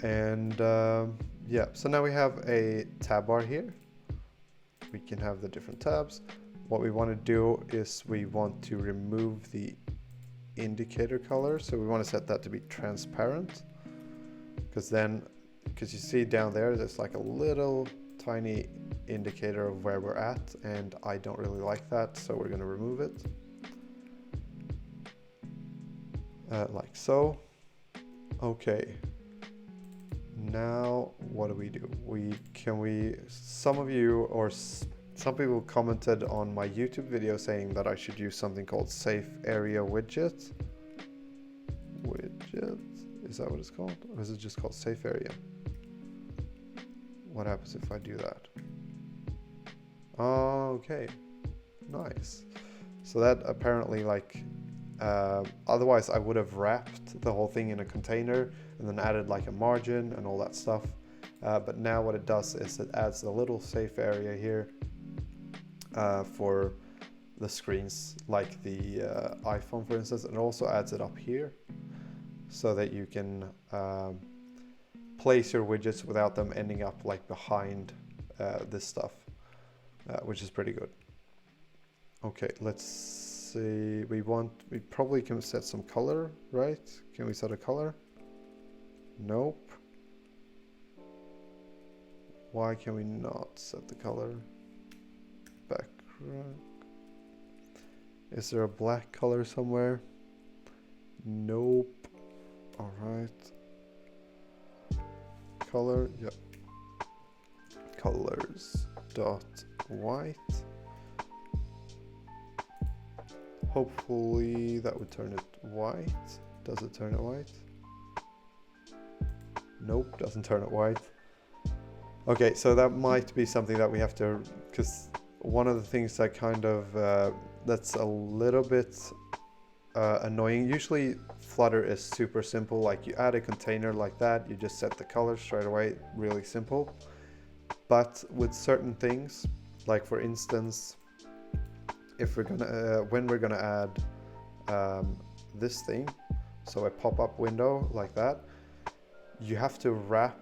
And yeah, so now we have a tab bar here. We can have the different tabs. What we want to do is we want to remove the indicator color. So we want to set that to be transparent, because you see down there's like a little tiny indicator of where we're at, and I don't really like that, so we're going to remove it. Like so. Okay. Now what do? Some people commented on my YouTube video saying that I should use something called Safe Area Widget. Is that what it's called? Or is it just called Safe Area? What happens if I do that? Okay, nice. So that apparently otherwise I would have wrapped the whole thing in a container and then added like a margin and all that stuff. But now what it does is it adds a little safe area here for the screens, like the iPhone for instance, and also adds it up here. so that you can place your widgets without them ending up like behind this stuff, which is pretty good. Okay, let's see. We probably can set some color, right? Can we set a color? Nope. Why can we not set the color? Background. Is there a black color somewhere? Nope. All right. Color, yep. Colors dot white. Hopefully that would turn it white. Does it turn it white? Nope, doesn't turn it white. Okay, so that might be something that we have to, because one of the things that kind of, that's a little bit annoying. Usually Flutter is super simple, like you add a container like that, you just set the color straight away, really simple. But with certain things, like for instance, if we're gonna, when we're gonna add this thing, so a pop-up window like that, you have to wrap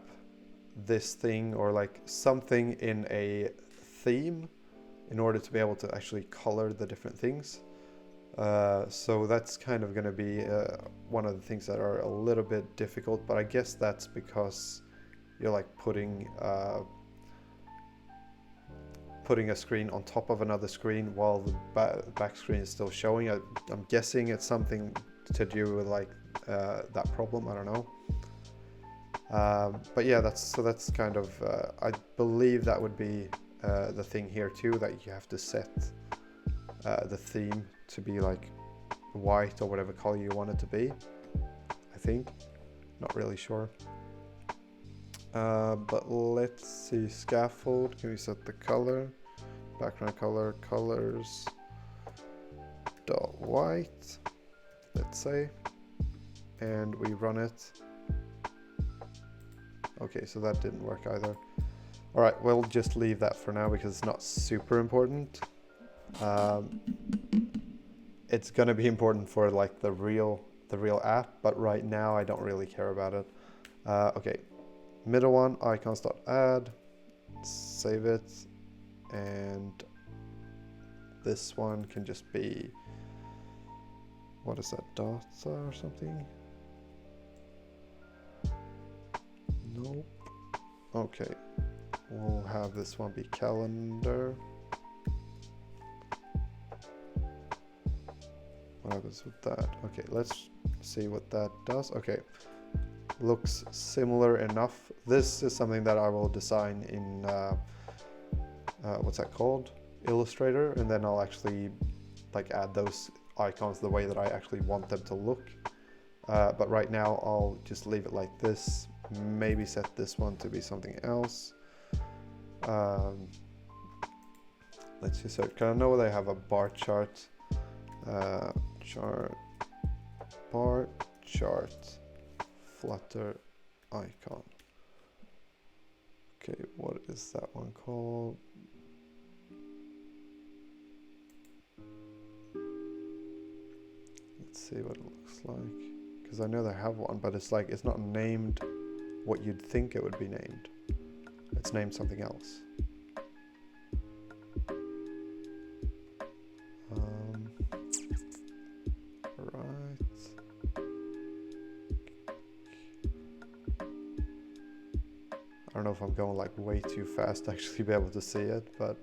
this thing or like something in a theme in order to be able to actually color the different things. So that's kind of going to be one of the things that are a little bit difficult, but I guess that's because you're like putting a screen on top of another screen while the back screen is still showing. I'm guessing it's something to do with like that problem. I don't know. But yeah, that's kind of, I believe that would be the thing here too, that you have to set the theme to be like white or whatever color you want it to be. I think, not really sure. But let's see, scaffold, can we set the color, background color, colors dot white, let's say, and we run it. Okay, so that didn't work either. All right, we'll just leave that for now because it's not super important. It's gonna be important for like the real app, but right now I don't really care about it. Okay, middle one, icons.add, save it, and this one can just be, what is that, data or something? Nope. Okay, we'll have this one be calendar. What happens with that? Okay, let's see what that does. Okay, looks similar enough. This is something that I will design in what's that called? Illustrator, and then I'll actually like add those icons the way that I actually want them to look. But right now I'll just leave it like this. Maybe set this one to be something else. Let's just search. I know they have a bar chart. Bar chart Flutter icon. Okay, what is that one called? Let's see what it looks like, because I know they have one, but it's like it's not named what you'd think it would be named. It's named something else. I don't know if I'm going like way too fast to actually be able to see it, but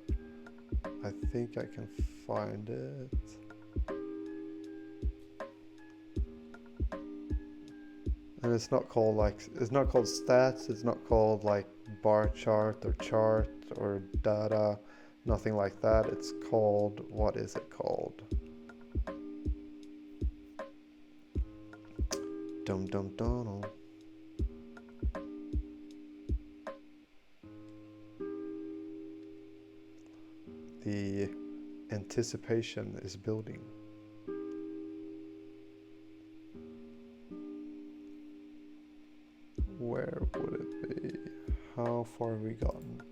I think I can find it. And it's not called like, it's not called stats, it's not called like bar chart or data, nothing like that. It's called, what is it called? Dum dum dum. The anticipation is building. Where would it be? How far have we gotten?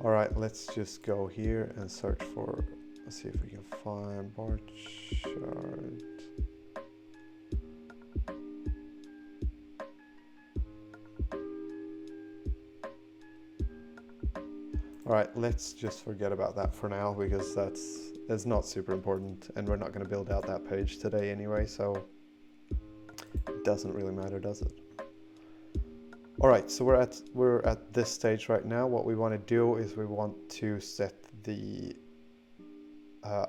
All right, let's just go here and search for, let's see if we can define bar chart. All right, let's just forget about that for now because that's not super important, and we're not going to build out that page today anyway, so it doesn't really matter, does it? All right, so we're at this stage right now. What we want to do is we want to set the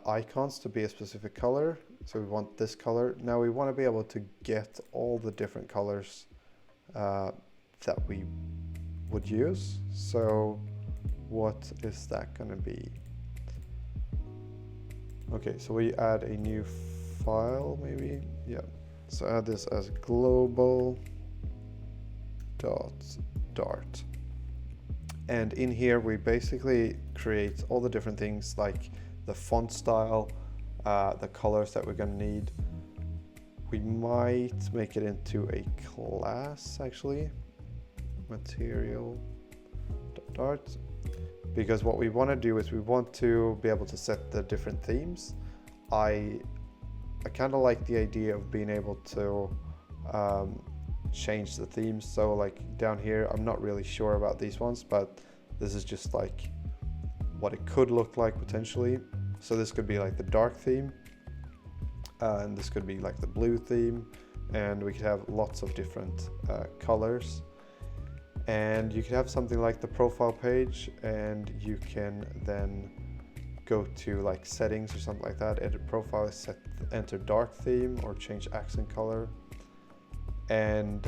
icons to be a specific color. So we want this color. Now we want to be able to get all the different colors that we would use. So what is that going to be? Okay, so we add a new file maybe. Yeah, so add this as global.dart, and in here we basically create all the different things like the font style, the colors that we're going to need. We might make it into a class actually, material.dart, because what we want to do is we want to be able to set the different themes. I kind of like the idea of being able to change the themes. So like down here, I'm not really sure about these ones, but this is just like what it could look like potentially. So this could be like the dark theme, and this could be like the blue theme, and we could have lots of different colors. And you could have something like the profile page, and you can then go to like settings or something like that, edit profile, enter dark theme or change accent color. And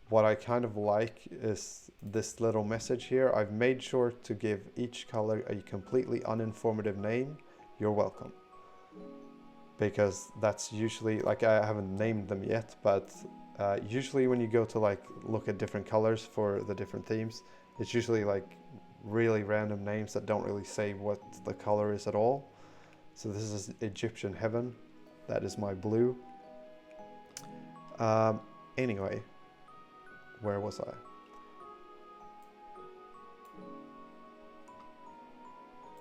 what I kind of like is this little message here. I've made sure to give each color a completely uninformative name. You're welcome. Because that's usually, like, I haven't named them yet, but usually when you go to like look at different colors for the different themes, it's usually like really random names that don't really say what the color is at all. So this is Egyptian heaven. That is my blue. Anyway, where was I?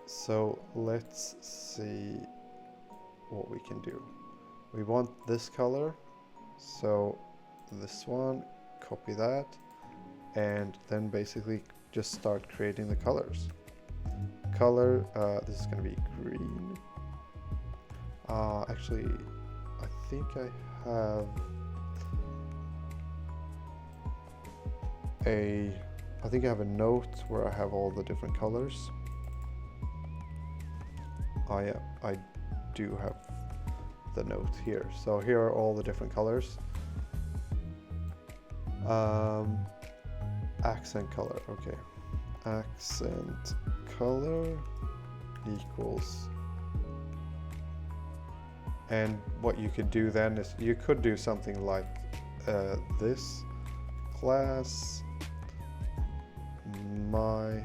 So let's see what we can do. We want this color, so this one, copy that, and then basically just start creating the colors. Color, this is going to be green. Actually, I think I have a note where I have all the different colors. Oh yeah, I do have the note here. So here are all the different colors. Accent color, okay. Accent color equals, and what you could do then is you could do something like this, class my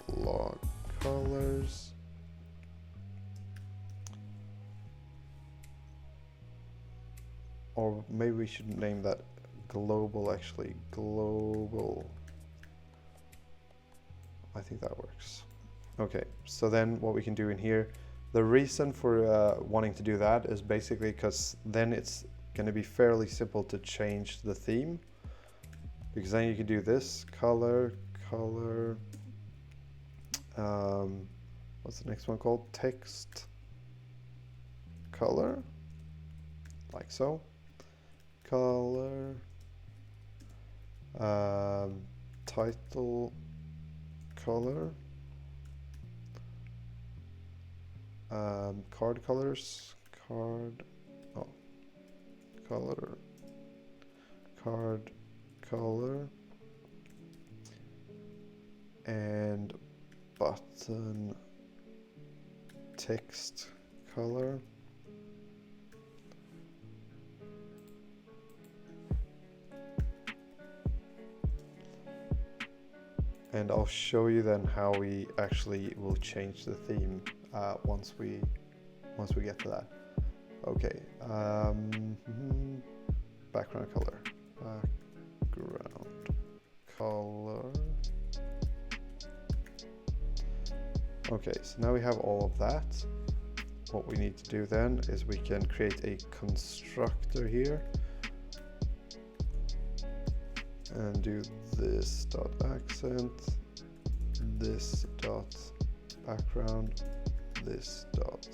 log colors, or maybe we should name that global, actually global. I think that works. Okay, so then what we can do in here, the reason for wanting to do that is basically because then it's going to be fairly simple to change the theme, because then you can do this color, what's the next one called? Text color, like so. Color, title color, card colors, card color, and button text color. And I'll show you then how we actually will change the theme once we get to that. Okay, background color, Okay, so now we have all of that. What we need to do then is we can create a constructor here and do this dot accent, this dot background, this dot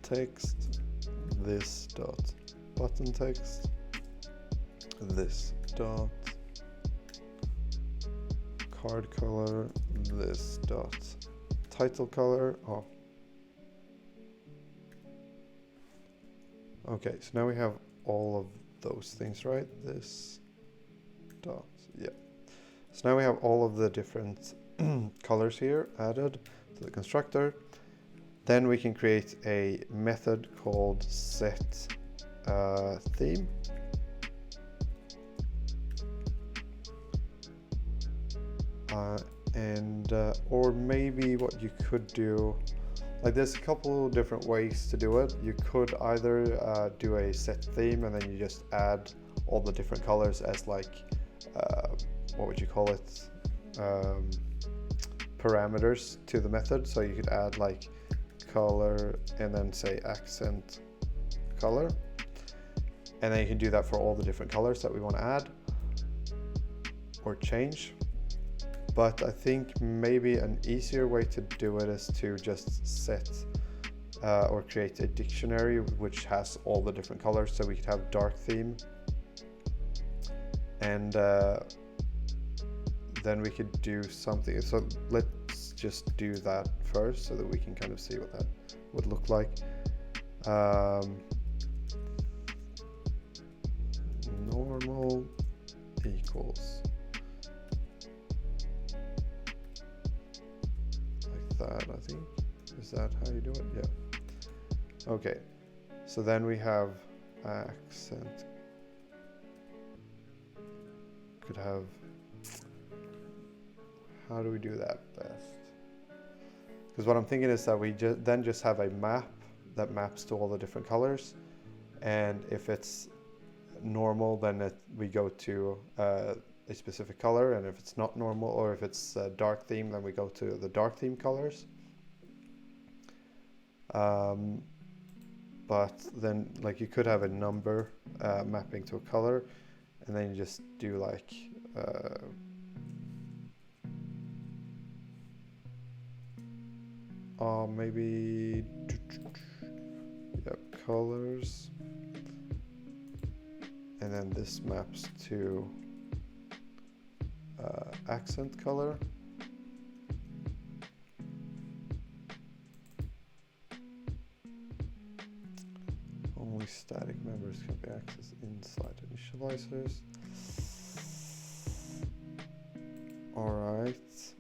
text, this dot button text, this dot card color, this dot title color. Oh, okay, so now we have all of those things, right? This dot, yeah. So now we have all of the different colors here added to the constructor. Then we can create a method called set theme. Or maybe what you could do, like there's a couple different ways to do it. You could either do a set theme and then you just add all the different colors as like, what would you call it? Parameters to the method. So you could add like color and then say accent color. And then you can do that for all the different colors that we want to add or change. But I think maybe an easier way to do it is to just set or create a dictionary which has all the different colors. So we could have dark theme, and then we could do something. So let's just do that first so that we can kind of see what that would look like. Normal equals that, I think. Is that how you do it? Yeah. Okay. So then we have accent. Could have. How do we do that best? Because what I'm thinking is that we then just have a map that maps to all the different colors, and if it's normal, then we go to a specific color, and if it's not normal, or if it's a dark theme, then we go to the dark theme colors. But then like you could have a number mapping to a color, and then you just do like maybe colors, and then this maps to accent color. Only static members can be accessed inside initializers. Alright.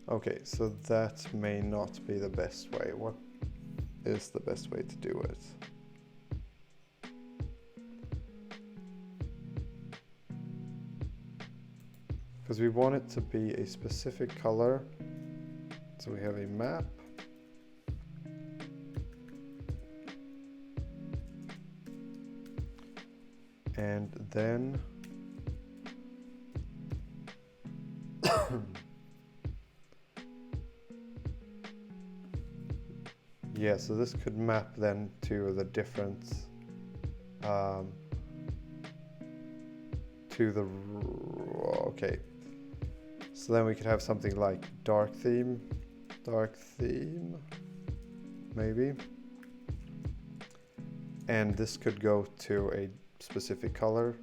Okay, so that may not be the best way. What is the best way to do it? Because we want it to be a specific color. So we have a map. And then yeah, so this could map then to the different okay. So then we could have something like dark theme, maybe. And this could go to a specific color.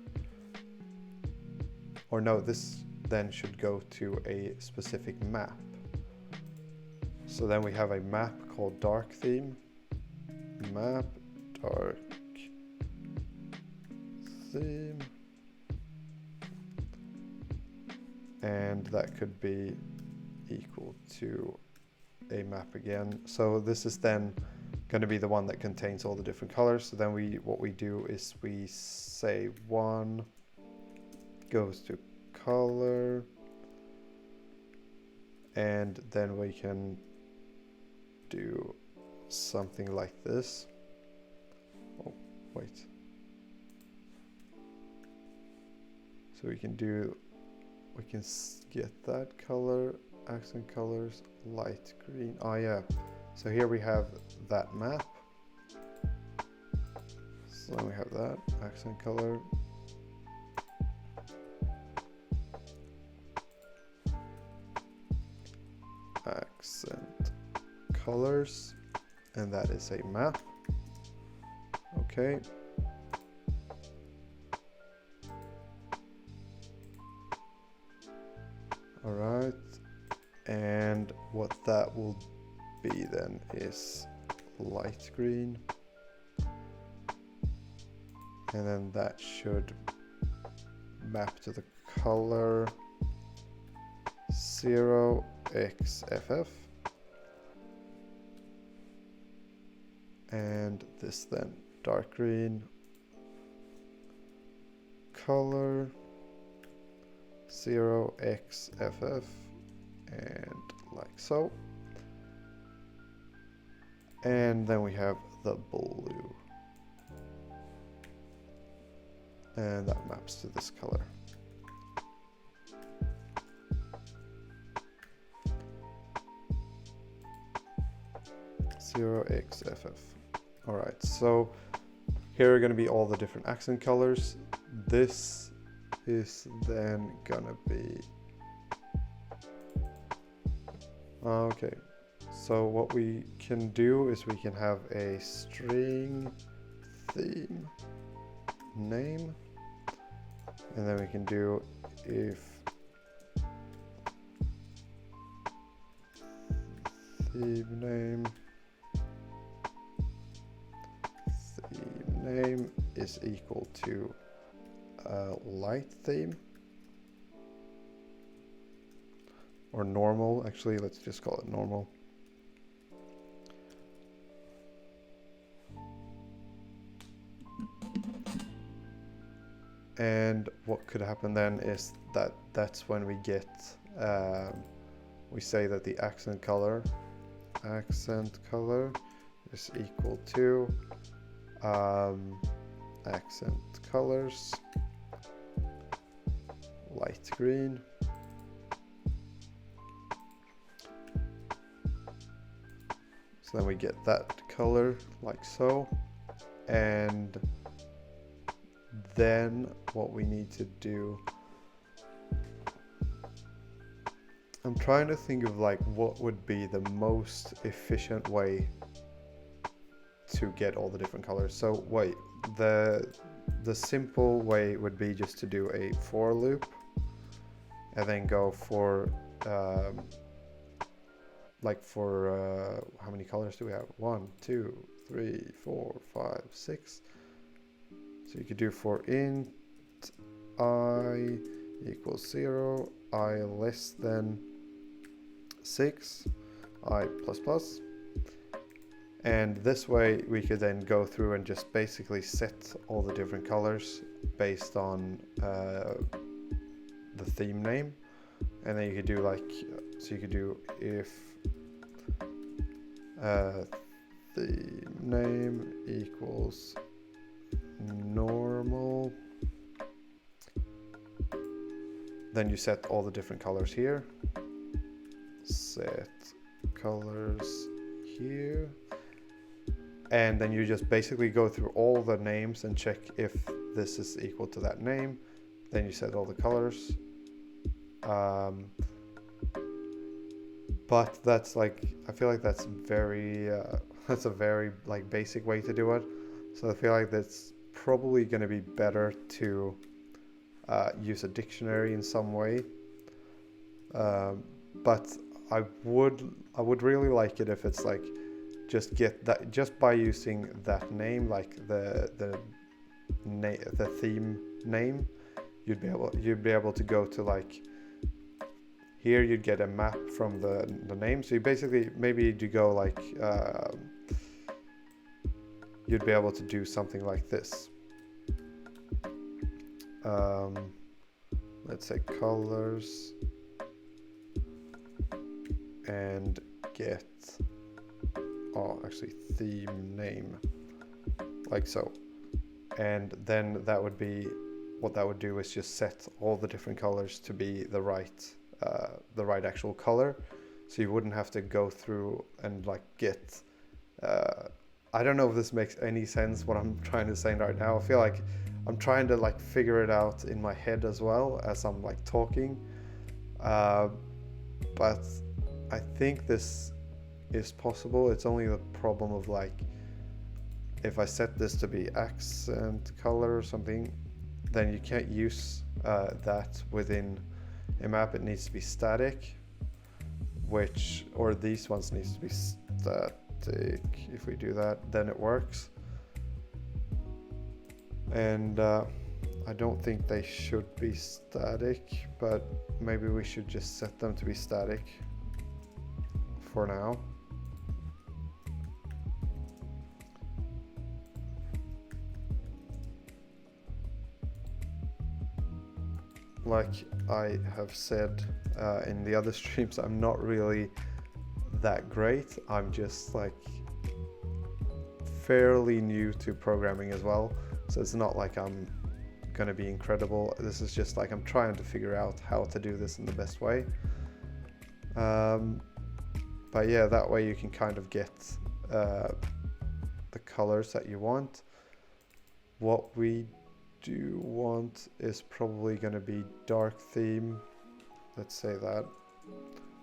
Or no, this then should go to a specific map. So then we have a map called dark theme, map dark theme. And that could be equal to a map again. So this is then going to be the one that contains all the different colors. So then what we do is we say one goes to color, and then we can do something like this. Oh, wait. So we can get that color, accent colors, light green. Oh yeah, so here we have that map. So then we have that accent color. Accent colors, and that is a map. Okay. All right. And what that will be then is light green. And then that should map to the color 0xFF. And this then dark green color 0xFF, and like so. And then we have the blue, and that maps to this color. (0xFF). All right, so here are going to be all the different accent colors. This is then gonna be okay. So what we can do is we can have a string theme name, and then we can do if theme name is equal to light theme, or normal. Actually, let's just call it normal. And what could happen then is that that's when we get we say that the accent color is equal to accent colors light green, so then we get that color like so. And then what we need to do, I'm trying to think of like what would be the most efficient way to get all the different colors. So wait, the simple way would be just to do a for loop and then go for how many colors do we have? 1, 2, 3, 4, 5, 6. So you could do for int I equals 0, I less than 6, I plus plus. And this way we could then go through and just basically set all the different colors based on the theme name. And then you could do like, so you could do if theme name equals normal, then you set all the different colors here, set colors here, and then you just basically go through all the names and check if this is equal to that name. Then you set all the colors. But that's like, I feel like that's very that's a very like basic way to do it. So I feel like that's probably going to be better to use a dictionary in some way. But I would really like it if it's like just get that just by using that name, like the theme name, you'd be able to go to like here you'd get a map from the name. So you basically maybe you go like you'd be able to do something like this. Let's say colors and get actually theme name like so, and then that would be what that would do is just set all the different colors to be the right actual color, so you wouldn't have to go through and like get I don't know if this makes any sense what I'm trying to say right now. I feel like I'm trying to like figure it out in my head as well as I'm like talking, but I think this is possible. It's only the problem of like, if I set this to be accent color or something, then you can't use that within a map. It needs to be static, or these ones needs to be static. If we do that, then it works. And I don't think they should be static, but maybe we should just set them to be static for now. Like I have said in the other streams, I'm not really that great. I'm just like fairly new to programming as well, so it's not like I'm gonna be incredible. This is just like I'm trying to figure out how to do this in the best way. But yeah, that way you can kind of get the colors that you want. What we do want is probably going to be dark theme. Let's say that.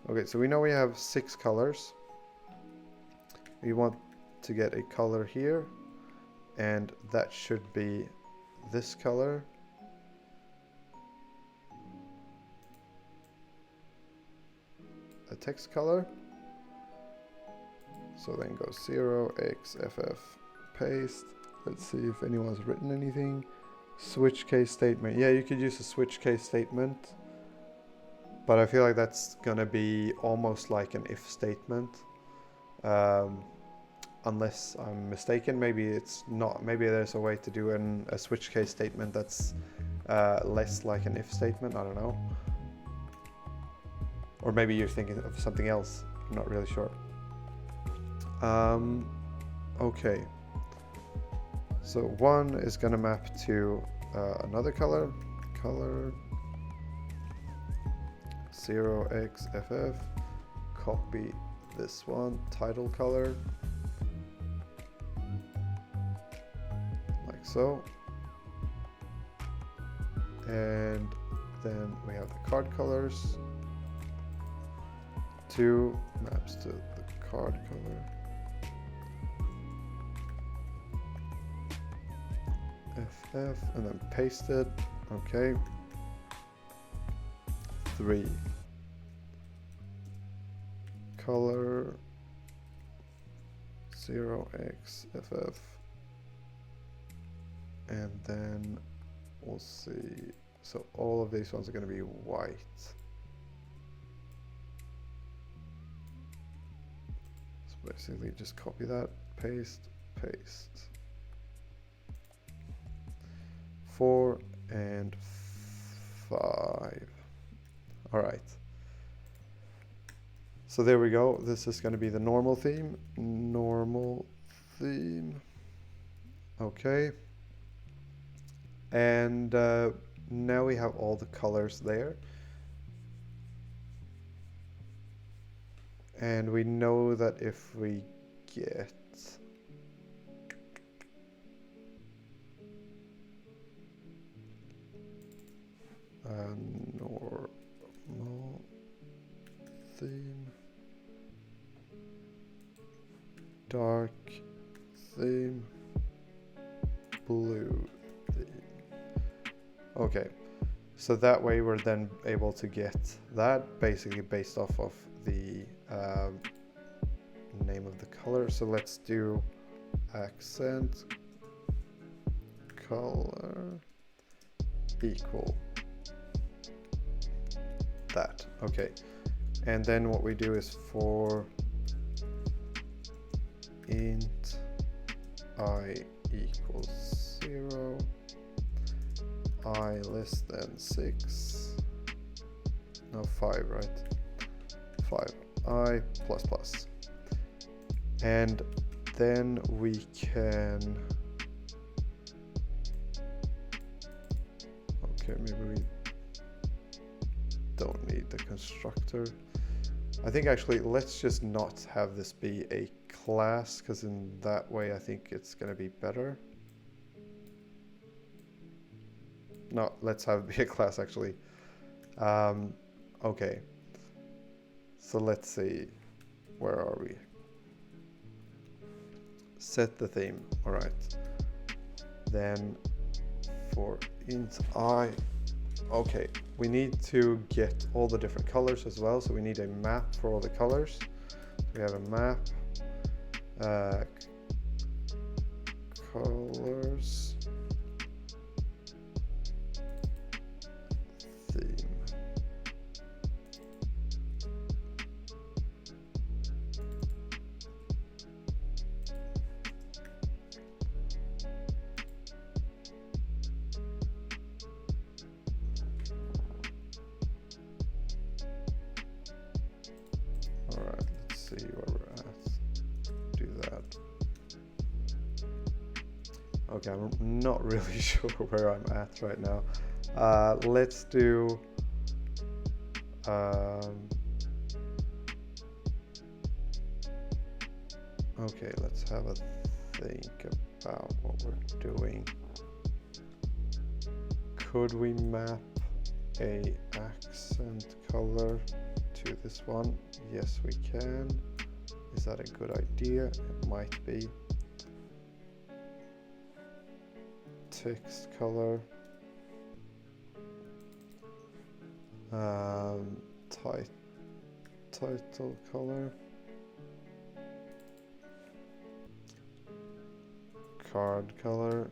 Okay, so we know we have 6 colors. We want to get a color here, and that should be this color. A text color. So then go 0xff paste. Let's see if anyone's written anything. Switch case statement. Yeah, you could use a switch case statement, but I feel like that's gonna be almost like an if statement, unless I'm mistaken. Maybe it's not. Maybe there's a way to do a switch case statement that's less like an if statement. I don't know. Or maybe you're thinking of something else. I'm not really sure. Okay. So one is going to map to another color 0xff, copy this one, title color, like so, and then we have the card colors. 2 maps to the card color. FF, and then paste it. Okay. 3 color 0xff, and then we'll see. So all of these ones are going to be white. So basically just copy that, paste, paste. 4 and 5. All right. So there we go. This is going to be the normal theme. Normal theme. Okay. And now we have all the colors there. And we know that if we get normal theme, dark theme, blue theme. Okay, so that way we're then able to get that basically based off of the name of the color. So let's do accent color equal that. Okay, and then what we do is for int I equals 0, I less than 6, no 5, right? 5, I plus plus, and then we can Okay, maybe we don't need the constructor. I think actually let's just not have this be a class, because in that way I think it's going to be better. No, let's have it be a class actually. Okay, so let's see, where are we? Set the theme. All right, then for int I, okay, we need to get all the different colors as well, so we need a map for all the colors. We have a map, colors, theme. All right, let's see where we're at. Do that. Okay, I'm not really sure where I'm at right now. Let's do okay, let's have a think about what we're doing. Could we map a accent color to this one? Yes, we can. Is that a good idea? It might be. Text color. Title color. Card color.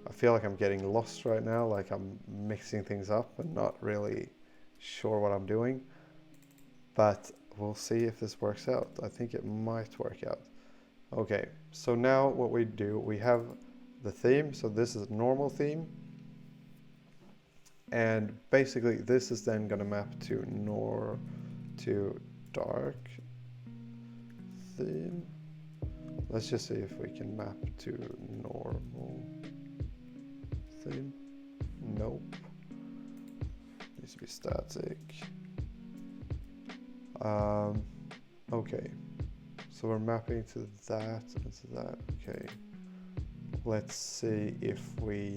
I feel like I'm getting lost right now, like I'm mixing things up and not really sure what I'm doing. But we'll see if this works out. I think it might work out. Okay, so now what we do, we have the theme. So this is a normal theme. And basically this is then going to map to dark theme. Let's just see if we can map to normal theme. Nope. Needs to be static. Okay. So we're mapping to that and to that. Okay. Let's see if we...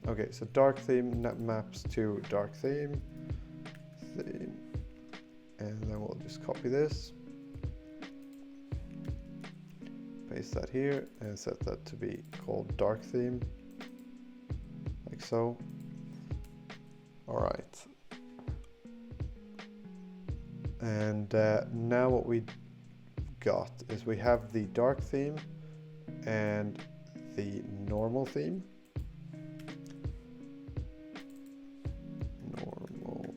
Okay, so dark theme maps to dark theme. And then we'll just copy this. Paste that here and set that to be called dark theme. Like so. All right. And now what we got is we have the dark theme and the normal theme. Normal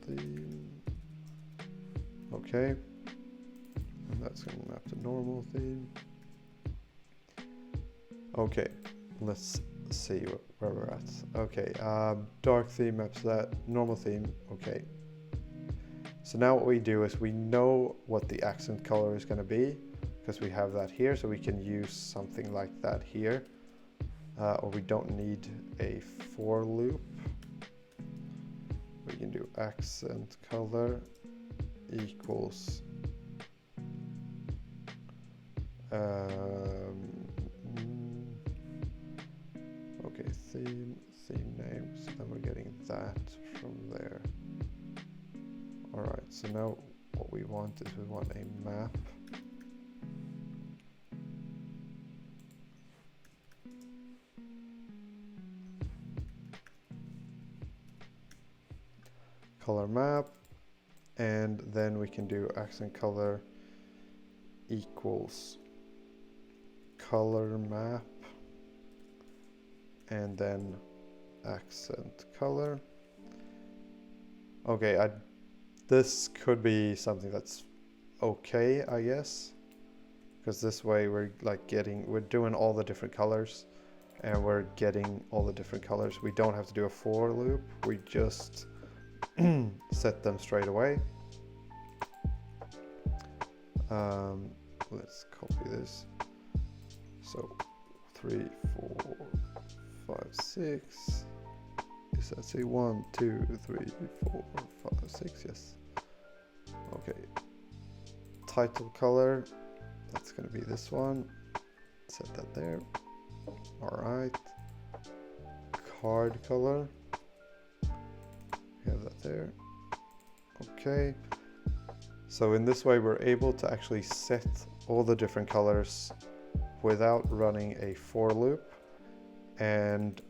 theme. Okay. And that's going to map to normal theme. Okay. Let's see where we're at. Okay. Dark theme maps that. Normal theme. Okay. So now what we do is we know what the accent color is going to be because we have that here, so we can use something like that here, or we don't need a for loop. We can do accent color equals okay, theme name, so then we're getting that from there. All right, so now what we want is we want a map. Color map, and then we can do accent color equals color map, and then accent color. Okay, this could be something that's okay, I guess, because this way we're doing all the different colors and we're getting all the different colors. We don't have to do a for loop, we just set them straight away. Let's copy this. So 3, 4, 5, 6, Is that say 1, 2, 3, 4, 5, 6? Yes. Okay. Title color. That's going to be this one. Set that there. All right. Card color. We have that there. Okay. So in this way, we're able to actually set all the different colors without running a for loop and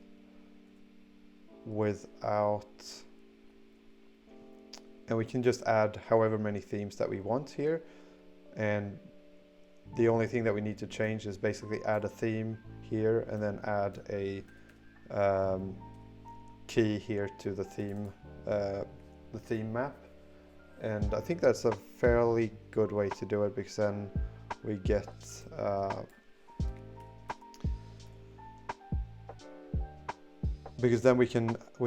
we can just add however many themes that we want here, and the only thing that we need to change is basically add a theme here and then add a key here to the theme map. And I think that's a fairly good way to do it, because then we get because then we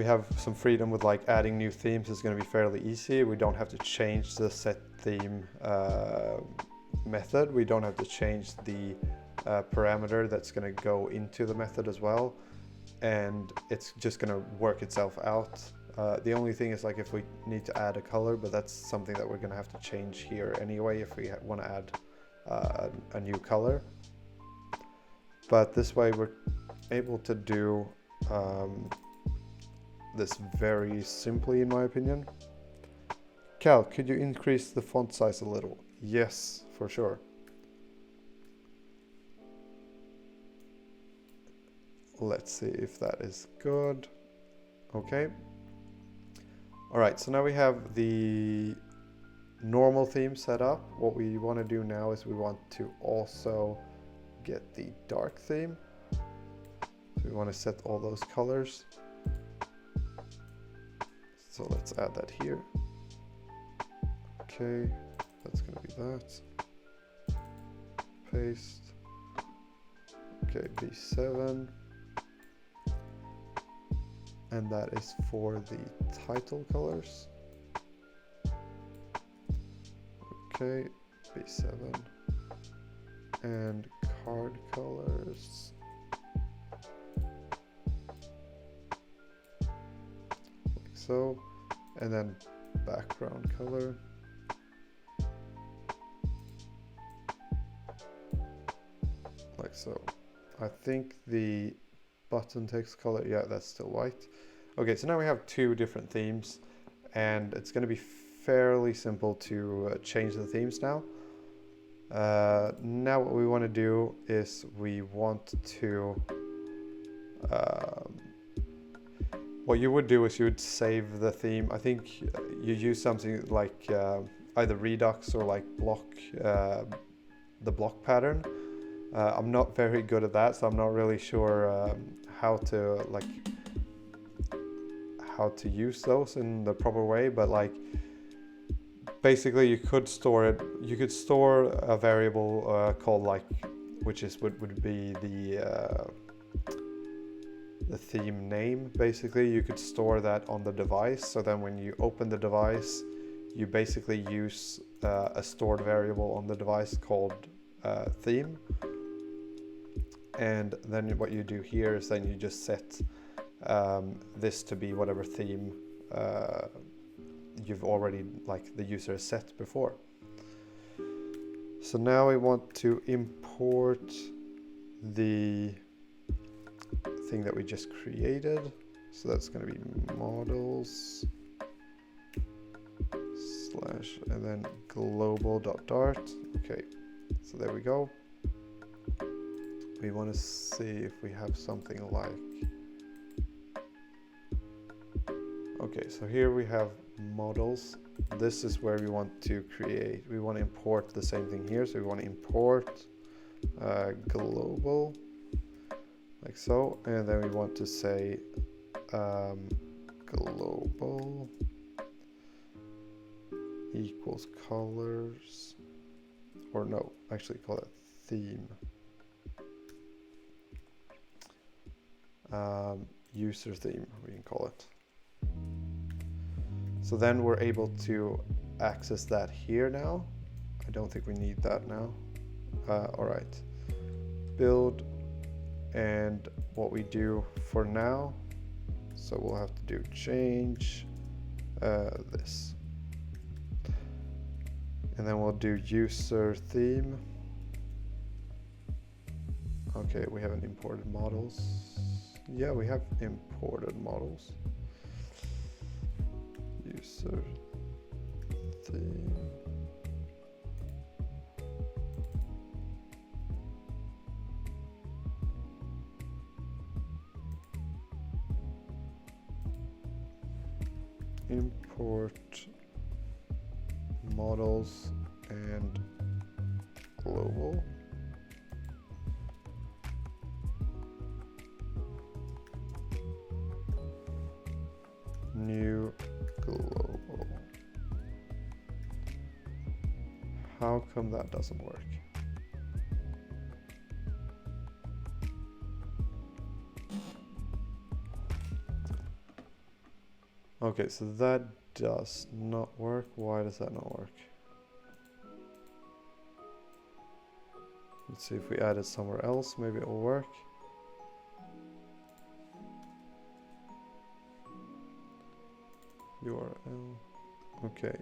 have some freedom with like adding new themes. Is going to be fairly easy. We don't have to change the set theme method. We don't have to change the parameter that's going to go into the method as well, and it's just going to work itself out. The only thing is like if we need to add a color, but that's something that we're going to have to change here anyway if we want to add a new color. But this way we're able to do this very simply, in my opinion. Cal, could you increase the font size a little? Yes, for sure. Let's see if that is good. Okay. All right, so now we have the normal theme set up. What we want to do now is we want to also get the dark theme. So we want to set all those colors. So let's add that here. Okay, that's going to be that. Paste. Okay, B7. And that is for the title colors. Okay, B7. And card colors. Like so. And then background color. Like so. I think the button text color, yeah, that's still white. Okay, so now we have two different themes, and it's going to be fairly simple to change the themes now. Now what we want to do is we want to what you would do is you would save the theme. I think you use something like either Redux or like the block pattern. I'm not very good at that, so I'm not really sure how to use those in the proper way, but like basically you could store it. You could store a variable called like, which is would be the theme name. Basically, you could store that on the device. So then when you open the device, you basically use a stored variable on the device called theme. And then what you do here is then you just set this to be whatever theme you've already, like the user has set before. So now we want to import the thing that we just created. So that's going to be models / and then global.dart. Okay, so there we go. We want to see if we have something like, okay, so here we have models. This is where we want to create, we want to import the same thing here. So we want to import global, like so, and then we want to say global equals colors, or no, actually call it theme. User theme, we can call it. So then we're able to access that here now. I don't think we need that now. All right, build, and what we do for now, So we'll have to do change this. And then we'll do user theme. Okay, we haven't imported models. Yeah, we have imported models. User theme. Import models and global. New global. How come that doesn't work? Okay, so that does not work. Why does that not work? Let's see if we add it somewhere else, maybe it will work. URL. Okay.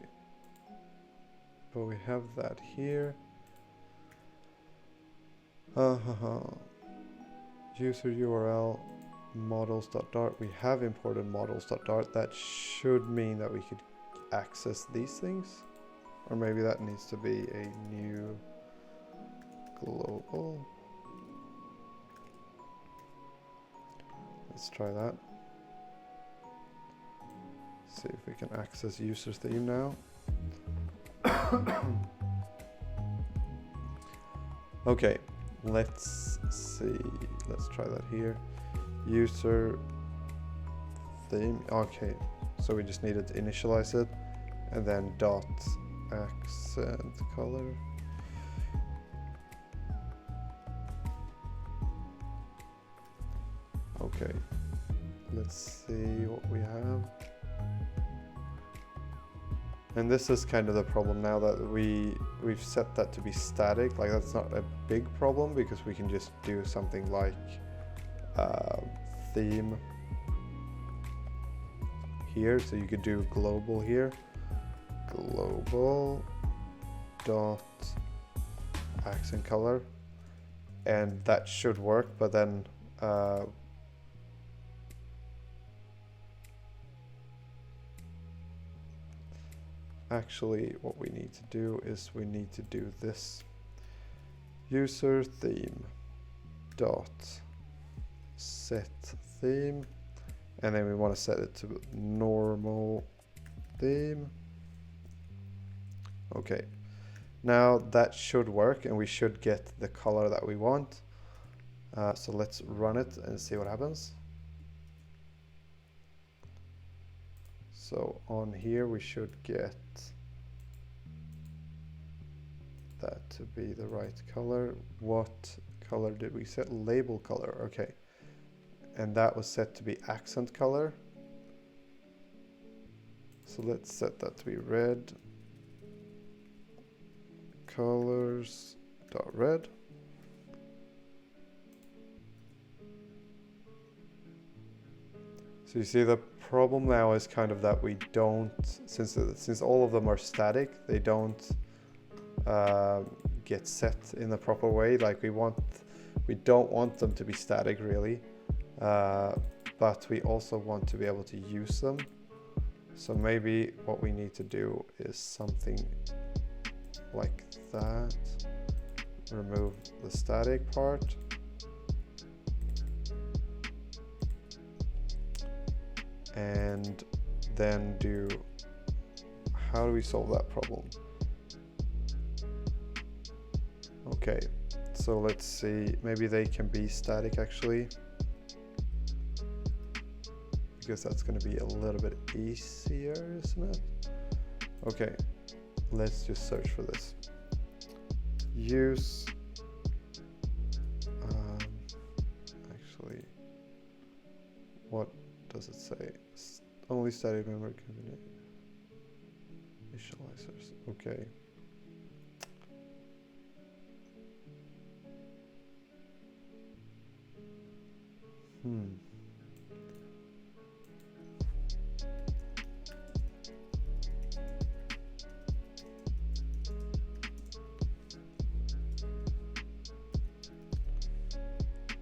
But we have that here. User URL models.dart. We have imported models.dart. That should mean that we could access these things. Or maybe that needs to be a new global. Let's try that. See if we can access user theme now. Okay, let's see. Let's try that here. User theme. Okay, so we just needed to initialize it and then dot accent color. Okay, let's see what we have. And this is kind of the problem now that we've set that to be static. Like, that's not a big problem because we can just do something like theme here. So you could do global here, global dot accent color, and that should work. But then actually what we need to do is we need to do this. User theme dot set theme, and then we want to set it to normal theme. Okay, now that should work and we should get the color that we want. So let's run it and see what happens. So on here we should get that to be the right color. What color did we set? Label color, okay. And that was set to be accent color. So let's set that to be red. Colors dot red. So you see the problem now is kind of that we don't, since all of them are static, they don't get set in the proper way. Like we don't want them to be static really, but we also want to be able to use them. So maybe what we need to do is something like that. Remove the static part. And then do, how do we solve that problem? Okay, so let's see, maybe they can be static actually, because that's going to be a little bit easier, isn't it? Okay, let's just search for this. Use, actually, what does it say? Only static member initializers. Okay.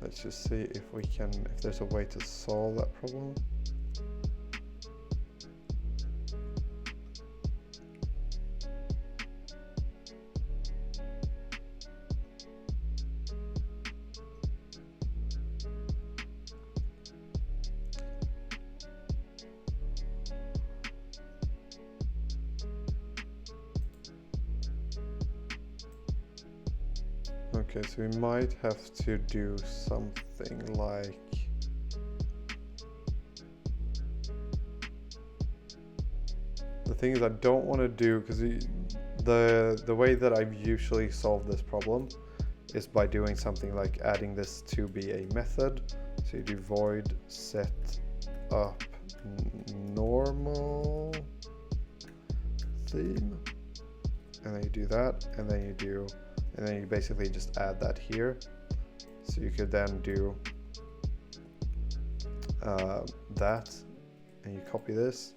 Let's just see if there's a way to solve that problem. Okay, so we might have to do something like the thing is I don't want to do, because the way that I've usually solved this problem is by doing something like adding this to be a method. So you do void set up normal theme, and then you do that, and then you basically just add that here. So you could then do that, and you copy this,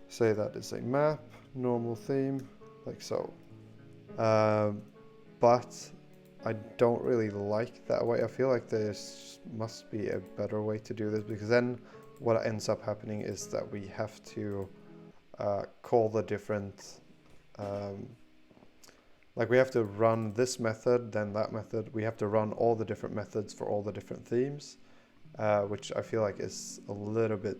say that is a map normal theme, like so. But I don't really like that way. I feel like there must be a better way to do this, because then what ends up happening is that we have to call the different like we have to run this method, then that method. We have to run all the different methods for all the different themes, which I feel like is a little bit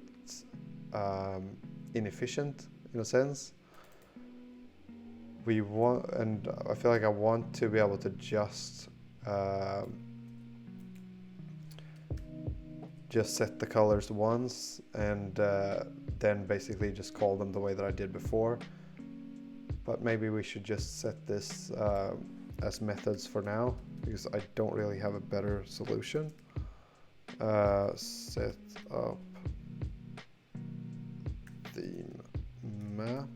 inefficient in a sense. And I feel like I want to be able to just set the colors once, and then basically just call them the way that I did before. But maybe we should just set this as methods for now, because I don't really have a better solution. Set up theme map.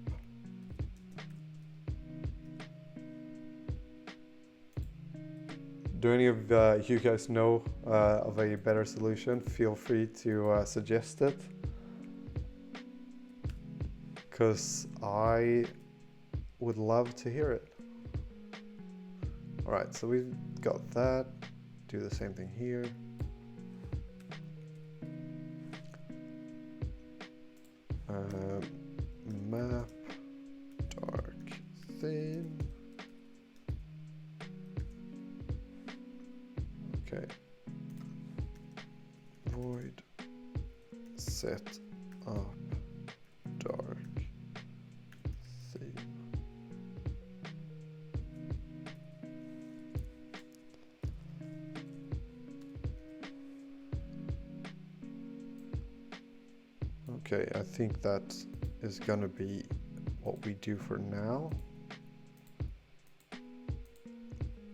Do any of you guys know of a better solution? Feel free to suggest it, because I would love to hear it. Alright, so we've got that. Do the same thing here. Map, dark theme. Okay. Void set up dark theme. Okay, I think that is gonna be what we do for now.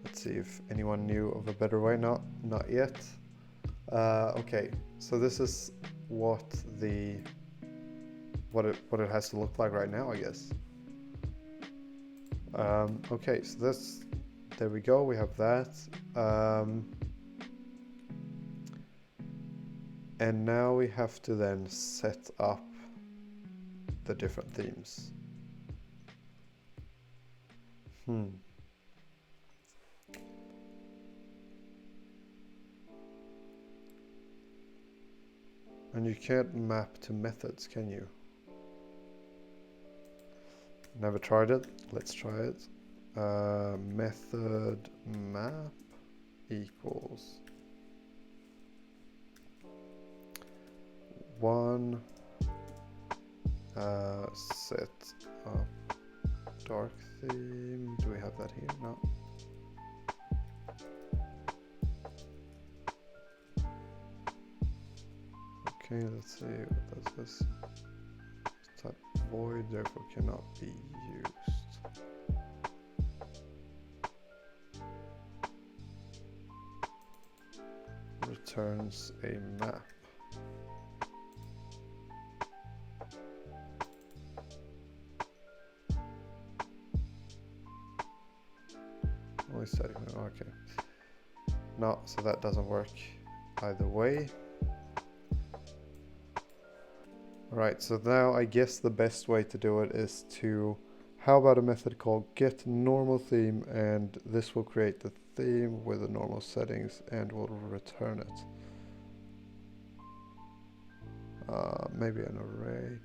Let's see if anyone knew of a better way. Not yet. Okay, so this is what it has to look like right now, I guess. Okay, so there we go. We have that. And now we have to then set up the different themes. And you can't map to methods, can you? Never tried it. Let's try it. Method map equals one set up dark theme. Do we have that here? No. Okay, let's see, what does this? Type void, therefore cannot be used. Returns a map. Only static, okay. No, so that doesn't work either way. Alright, so now I guess the best way to do it is how about a method called get normal theme, and this will create the theme with the normal settings and we'll return it. Maybe an array.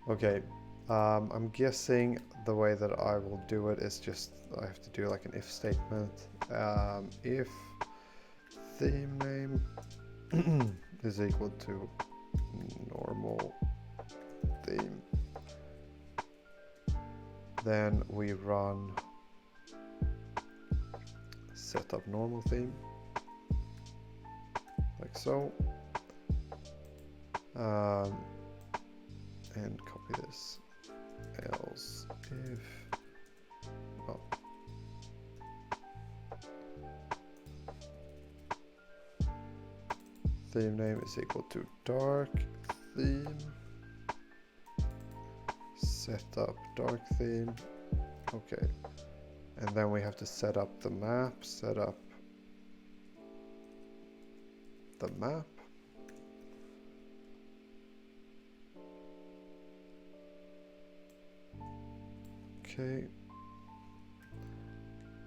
Okay, I'm guessing the way that I will do it is just I have to do like an if statement. If theme name is equal to normal theme, then we run setup normal theme, like so, and copy this. Else if theme name is equal to dark theme, setup dark theme. Okay, and then we have to set up the map, set up the map. Okay,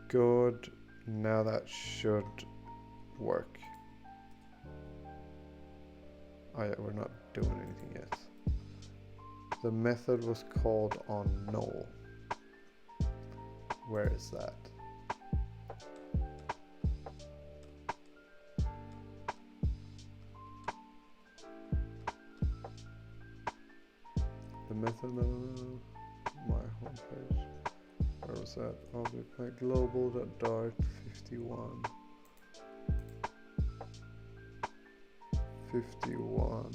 good. Now that should work. Oh yeah, we're not doing anything yet. The method was called on null. Where is that? The method, my homepage. Where was that? Object pack global.dart 51. 51.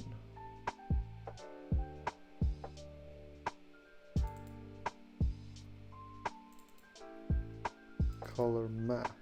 Color map.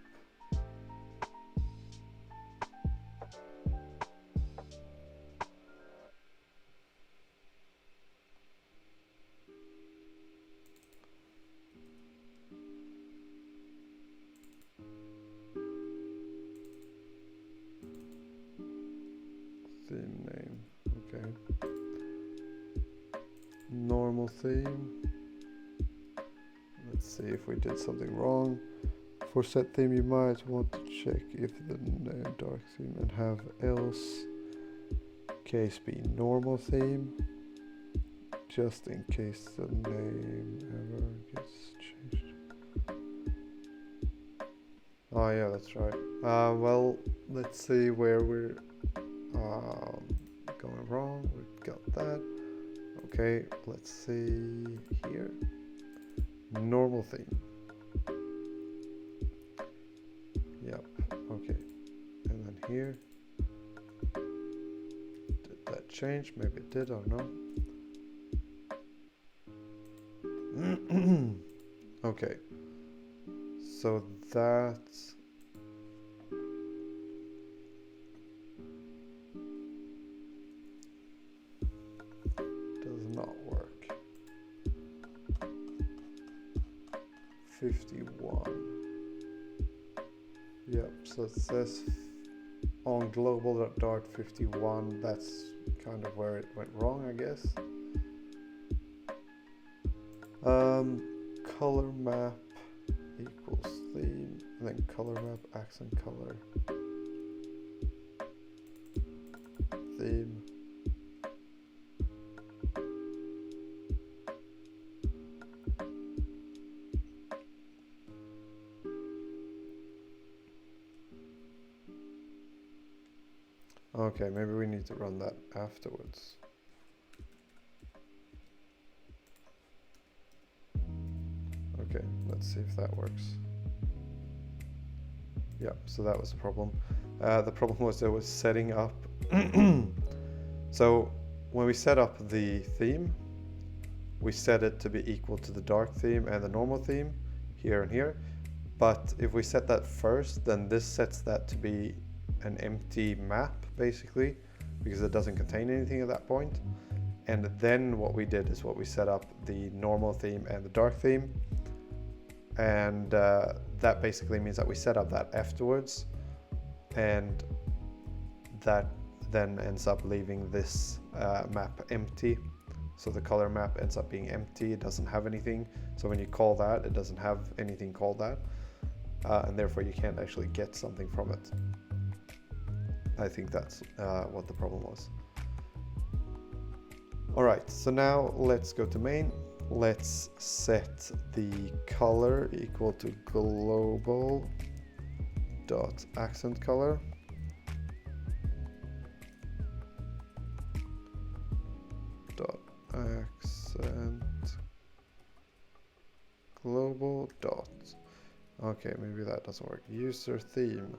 Theme name, okay. Normal theme. Let's see if we did something wrong. For set theme, you might want to check if the name dark theme and have else case be normal theme, just in case the name ever gets changed. Oh yeah, that's right. Well, let's see where we're going wrong. We've got that. Okay, let's see here. Normal theme. Yep, okay. And then here. Did that change? Maybe it did, I don't know. Okay. So that does not work. 51. Yep, so it says on global.dart 51, that's kind of where it went wrong, I guess. Color map equals theme, and then color map accent color theme. Okay, maybe we need to run that afterwards. Okay, let's see if that works. Yeah, so that was the problem. The problem was there was setting up. So when we set up the theme, we set it to be equal to the dark theme and the normal theme here and here. But if we set that first, then this sets that to be an empty map basically, because it doesn't contain anything at that point. And then what we did is what we set up the normal theme and the dark theme. And that basically means that we set up that afterwards, and that then ends up leaving this map empty. So the color map ends up being empty, it doesn't have anything. So when you call that, it doesn't have anything called that. and therefore you can't actually get something from it. I think that's what the problem was. Alright, so now let's go to main. Let's set the color equal to global dot accent color. Dot accent global dot. Okay, maybe that doesn't work. User theme,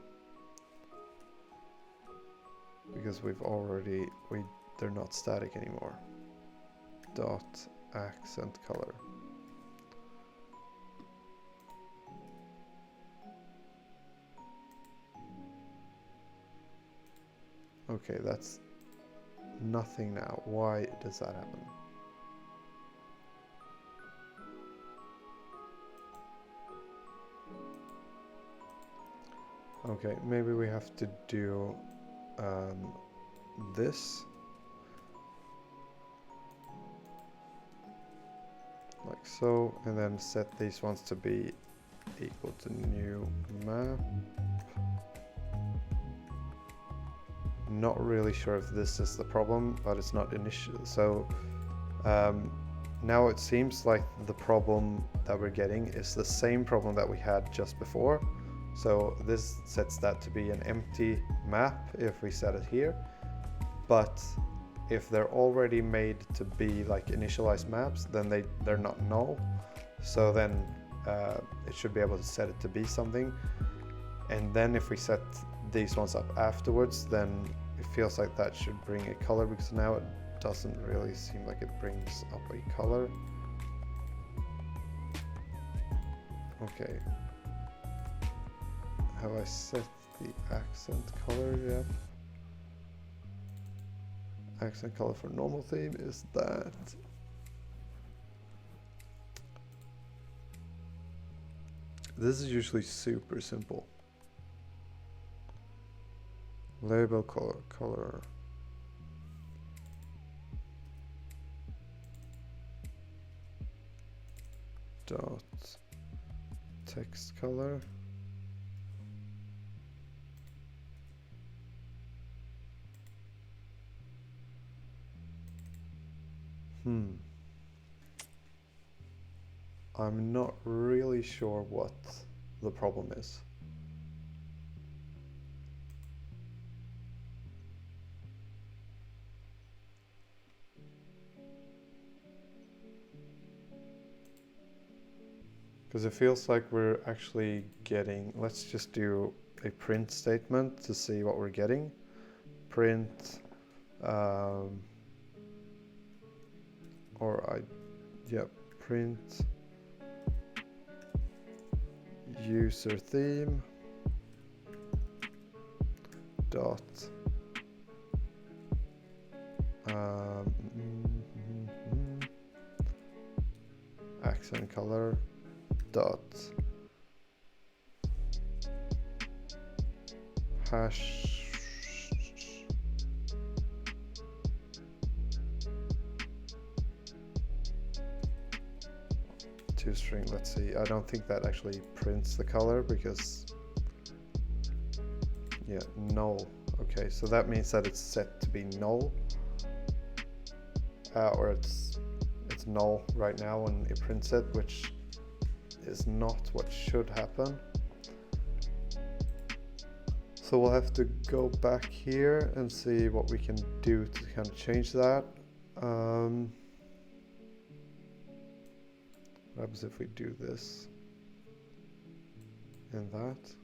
because they're not static anymore. Dot accent color. Okay, that's nothing now. Why does that happen? Okay, maybe we have to do this. Like so, and then set these ones to be equal to new map. Not really sure if this is the problem, but it's not initial. So now it seems like the problem that we're getting is the same problem that we had just before. So this sets that to be an empty map if we set it here, but if they're already made to be like initialized maps, then they're not null. So then it should be able to set it to be something. And then if we set these ones up afterwards, then it feels like that should bring a color, because now it doesn't really seem like it brings up a color. Okay. Have I set the accent color yet? Accent color for normal theme is that. This is usually super simple. Label color. Dot text color. I'm not really sure what the problem is. Because it feels like we're actually getting, let's just do a print statement to see what we're getting. Print, print user theme dot accent color dot hash string. Let's see, I don't think that actually prints the color because null. Okay, so that means that it's set to be null, or it's null right now when it prints it, which is not what should happen. So we'll have to go back here and see what we can do to kind of change that. What happens if we do this and that?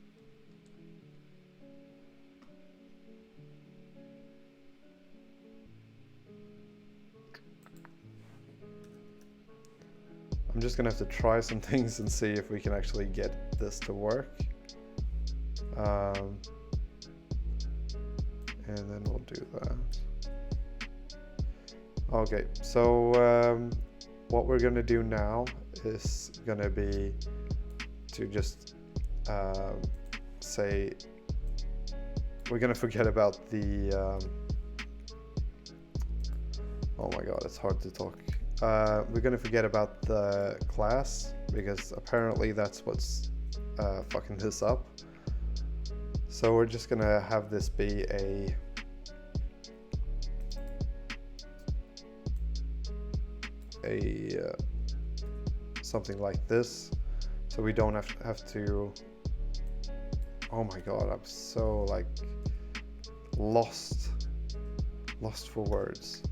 I'm just gonna have to try some things and see if we can actually get this to work. And then we'll do that. Okay, so what we're gonna do now is gonna be to just say we're gonna forget about the oh my god, it's hard to talk. We're gonna forget about the class, because apparently that's what's fucking this up. So we're just gonna have this be a something like this, so we don't have to. Oh my god, I'm so like lost for words.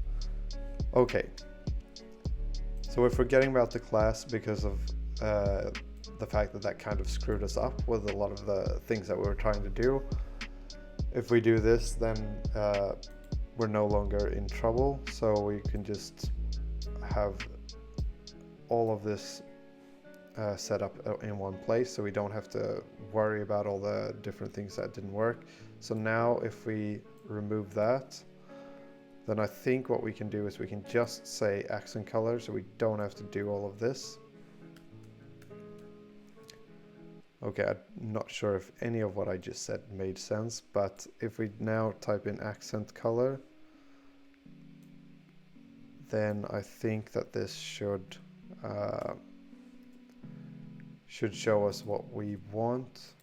Okay, so we're forgetting about the class because of the fact that kind of screwed us up with a lot of the things that we were trying to do. If we do this, then we're no longer in trouble, so we can just have all of this set up in one place, so we don't have to worry about all the different things that didn't work. So now if we remove that, then I think what we can do is we can just say accent color, so we don't have to do all of this. Okay, I'm not sure if any of what I just said made sense, but if we now type in accent color, then I think that this should show us what we want.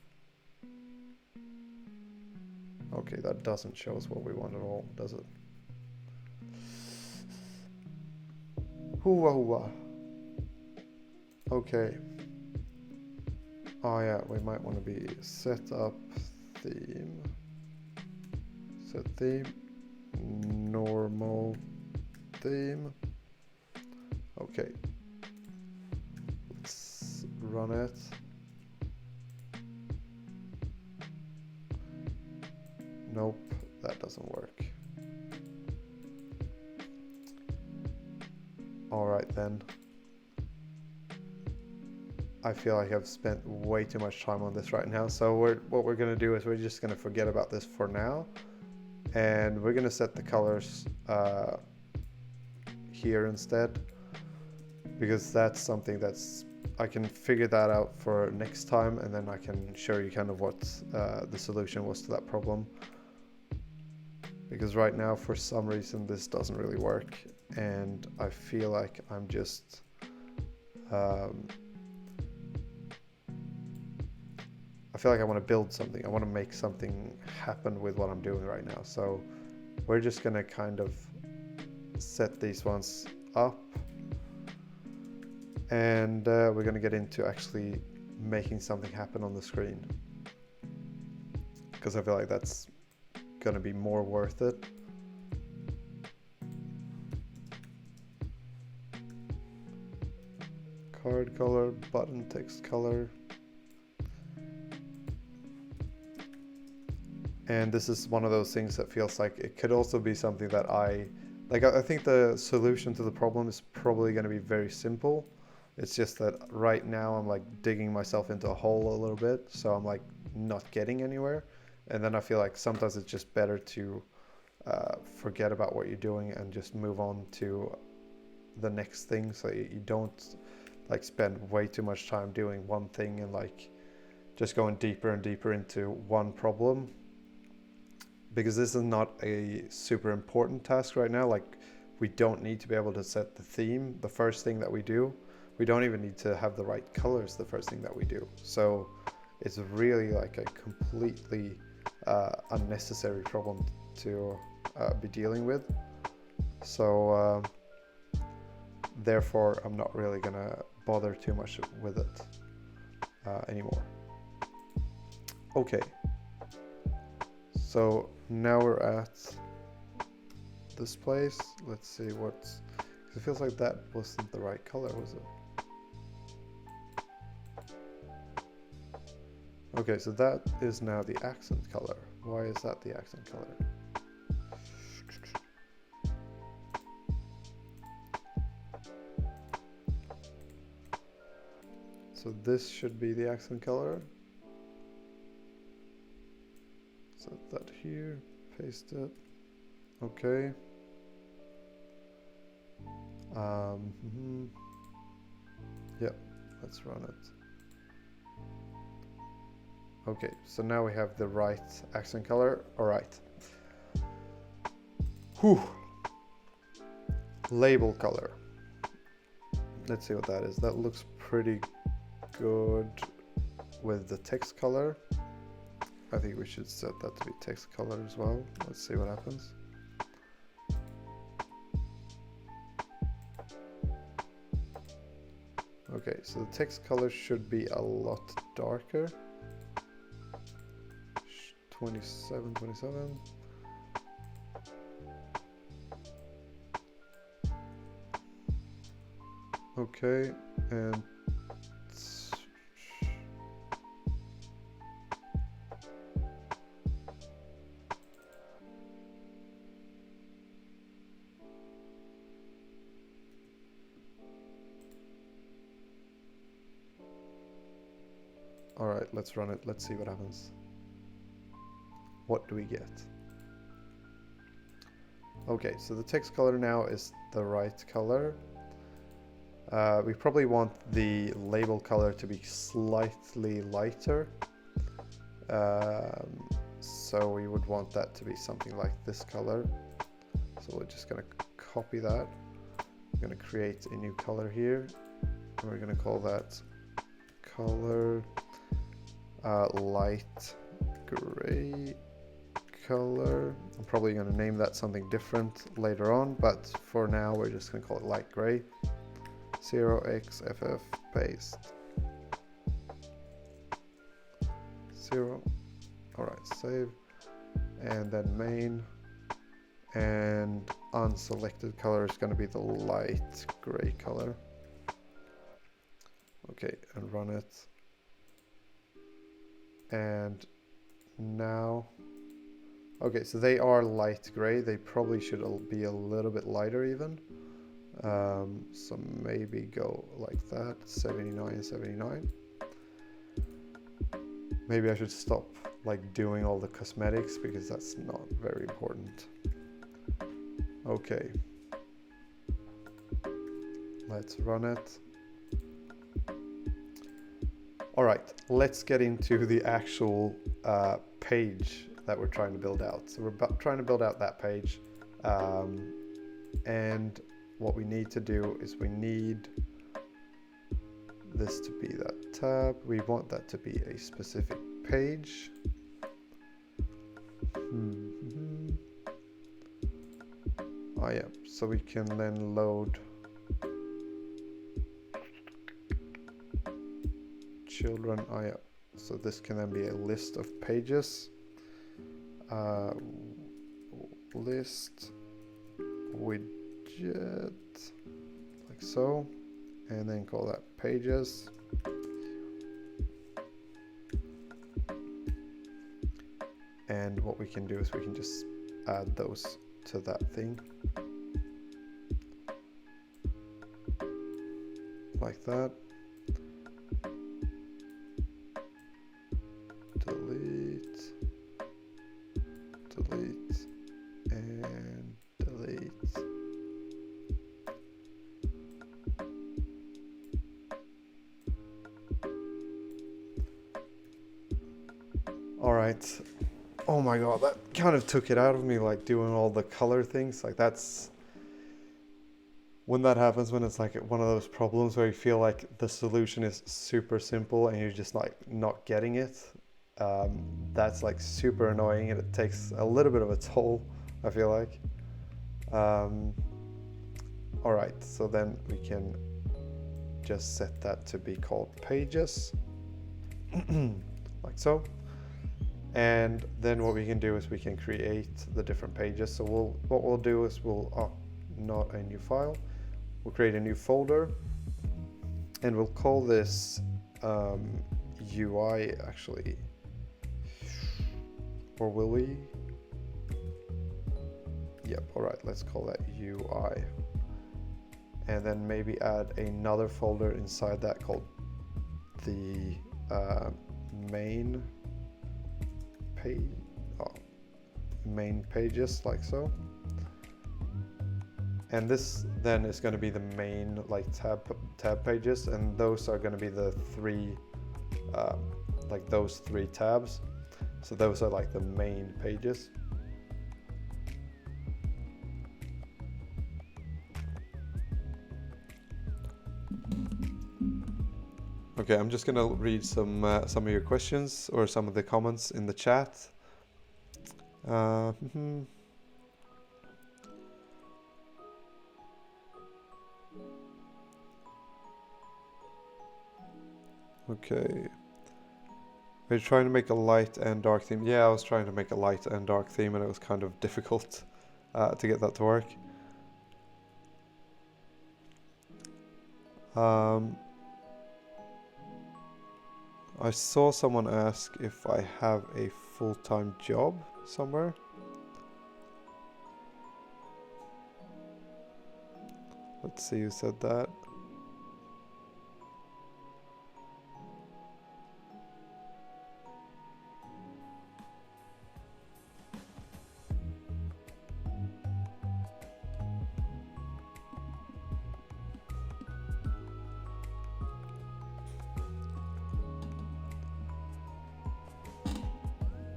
Okay, that doesn't show us what we want at all, does it? Hooah. Okay. Oh yeah, we might want to be set up theme, set theme, normal theme. Okay, let's run it. Nope, that doesn't work. All right then. I feel like I've spent way too much time on this right now. So what we're going to do is we're just going to forget about this for now. And we're going to set the colors here instead. Because that's something I can figure that out for next time. And then I can show you kind of what the solution was to that problem. Because right now, for some reason, this doesn't really work. And I feel like I'm just... I feel like I want to build something. I want to make something happen with what I'm doing right now. So we're just going to kind of set these ones up. And we're going to get into actually making something happen on the screen. Because I feel like that's going to be more worth it. Card color, button text color. And this is one of those things that feels like it could also be something that I think the solution to the problem is probably going to be very simple. It's just that right now I'm like digging myself into a hole a little bit. So I'm like not getting anywhere. And then I feel like sometimes it's just better to forget about what you're doing and just move on to the next thing. So you don't like spend way too much time doing one thing and like just going deeper and deeper into one problem. Because this is not a super important task right now. Like we don't need to be able to set the theme the first thing that we do. We don't even need to have the right colors the first thing that we do. So it's really like a completely unnecessary problem to be dealing with. So therefore I'm not really gonna bother too much with it anymore. Okay. So now we're at this place. Let's see what's... It feels like that wasn't the right color, was it? Okay, so that is now the accent color. Why is that the accent color? So this should be the accent color. Set that here, paste it. Okay. Yep, let's run it. Okay, so now we have the right accent color. All right. Whew. Label color. Let's see what that is. That looks pretty good. with the text color. I think we should set that to be text color as well. Let's see what happens. Okay, so the text color should be a lot darker. 27. Okay, and all right, let's run it. Let's see what happens. What do we get? Okay, so the text color now is the right color. We probably want the label color to be slightly lighter. So we would want that to be something like this color. So we're just going to copy that. I'm going to create a new color here. And we're going to call that color light gray color. I'm probably going to name that something different later on, but for now we're just going to call it light gray. 0xff paste 0. Alright, save, and then main, and unselected color is going to be the light gray color. Okay, and run it. And now, okay, so they are light gray. They probably should be a little bit lighter even. So maybe go like that, 79, 79. Maybe I should stop like doing all the cosmetics because that's not very important. Okay, let's run it. All right, let's get into the actual page that we're trying to build out. So we're trying to build out that page, and what we need to do is we need this to be that tab. We want that to be a specific page. Oh yeah, so we can then load children. Oh yeah, so this can then be a list of pages. List widget, like so, and then call that pages. And what we can do is we can just add those to that thing, like that. Delete, delete, and delete. All right. Oh my god, that kind of took it out of me, like doing all the color things. Like that's when that happens, when it's like one of those problems where you feel like the solution is super simple and you're just like not getting it. That's like super annoying, and it takes a little bit of a toll, I feel like. All right, so then we can just set that to be called pages, like so. And then what we can do is we can create the different pages. So what we'll do is not a new file. We'll create a new folder, and we'll call this UI actually. Or will we? Yep, all right, let's call that UI. And then maybe add another folder inside that called the main page, main pages, like so. And this then is going to be the main like tab pages, and those are going to be the three like those three tabs. So those are like the main pages. Okay, I'm just gonna read some of your questions or some of the comments in the chat. Okay. Are you trying to make a light and dark theme? Yeah, I was trying to make a light and dark theme, and it was kind of difficult to get that to work. I saw someone ask if I have a full-time job somewhere. Let's see who said that.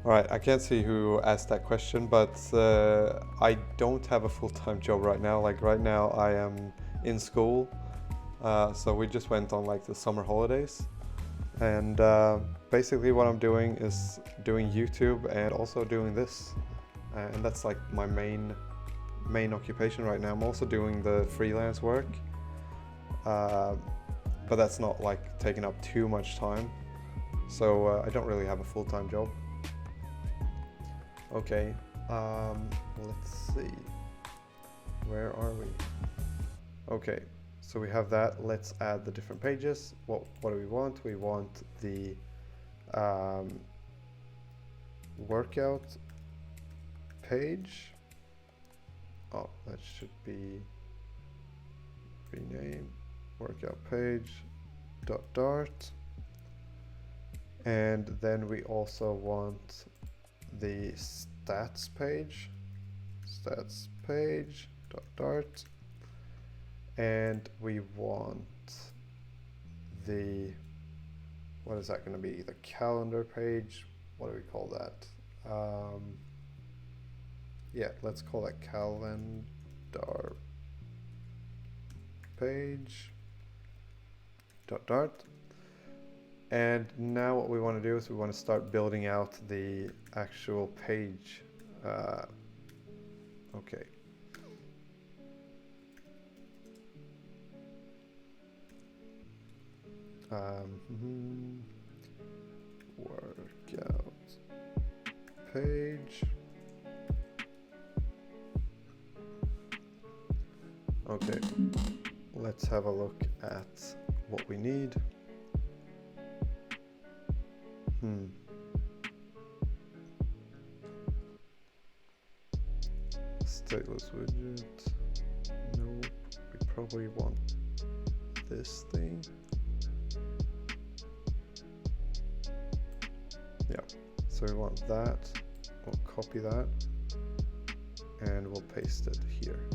Alright, I can't see who asked that question, but I don't have a full-time job right now. Like right now I am in school, so we just went on like the summer holidays. And basically what I'm doing is doing YouTube and also doing this. And that's like my main occupation right now. I'm also doing the freelance work, but that's not like taking up too much time. So I don't really have a full-time job. Okay, let's see. Where are we? Okay, so we have that. Let's add the different pages. What do we want? We want the workout page. Oh, that should be rename workout page .dart. And then we also want the stats page .dart, and we want the, what is that going to be, the calendar page? What do we call that? Yeah, let's call that calendar page .dart. And now what we want to do is we want to start building out the actual page. Okay. Workout page. Okay, let's have a look at what we need. Stateless widget. Nope. We probably want this thing. Yeah. So we want that. We'll copy that and we'll paste it here.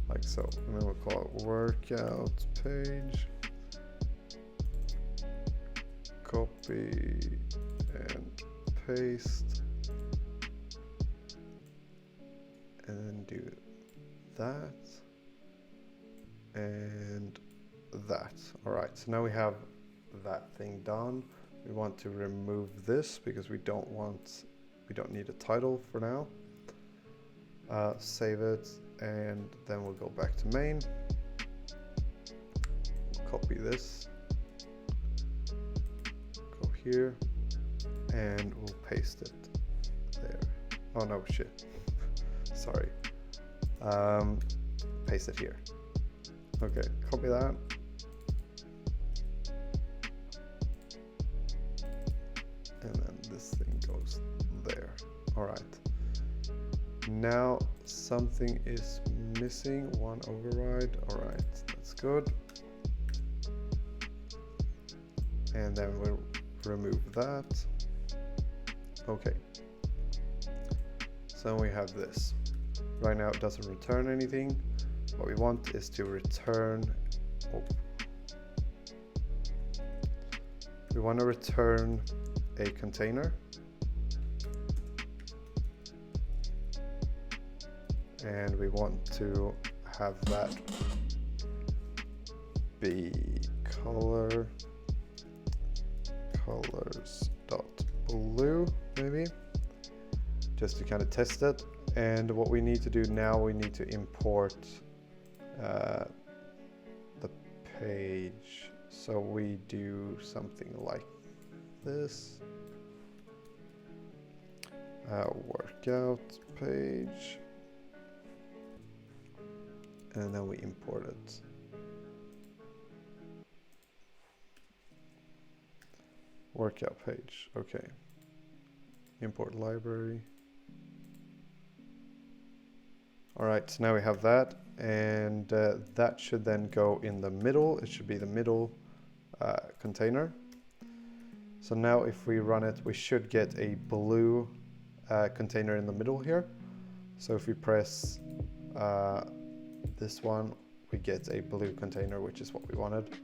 Like so. And then we'll call it workout page. Copy and paste. And then do that. And that. All right, so now we have that thing done. We want to remove this because we don't need a title for now. Save it, and then we'll go back to main. We'll copy this, go here, and we'll paste it there. Oh no, shit. Sorry. Paste it here. Okay, copy that. And then this thing goes there. All right. Now something is missing, one override. All right, that's good. And then we'll remove that. Okay. So we have this. Right now it doesn't return anything. What we want is to return, we want to return a container. and we want to have that be colors.blue, maybe, just to kind of test it. And what we need to do now, we need to import the page. So we do something like this. Workout page, and then we import it. Workout page, okay. Import library. All right, so now we have that, and that should then go in the middle. It should be the middle container. So now if we run it, we should get a blue container in the middle here. So if we press this one, we get a blue container, which is what we wanted.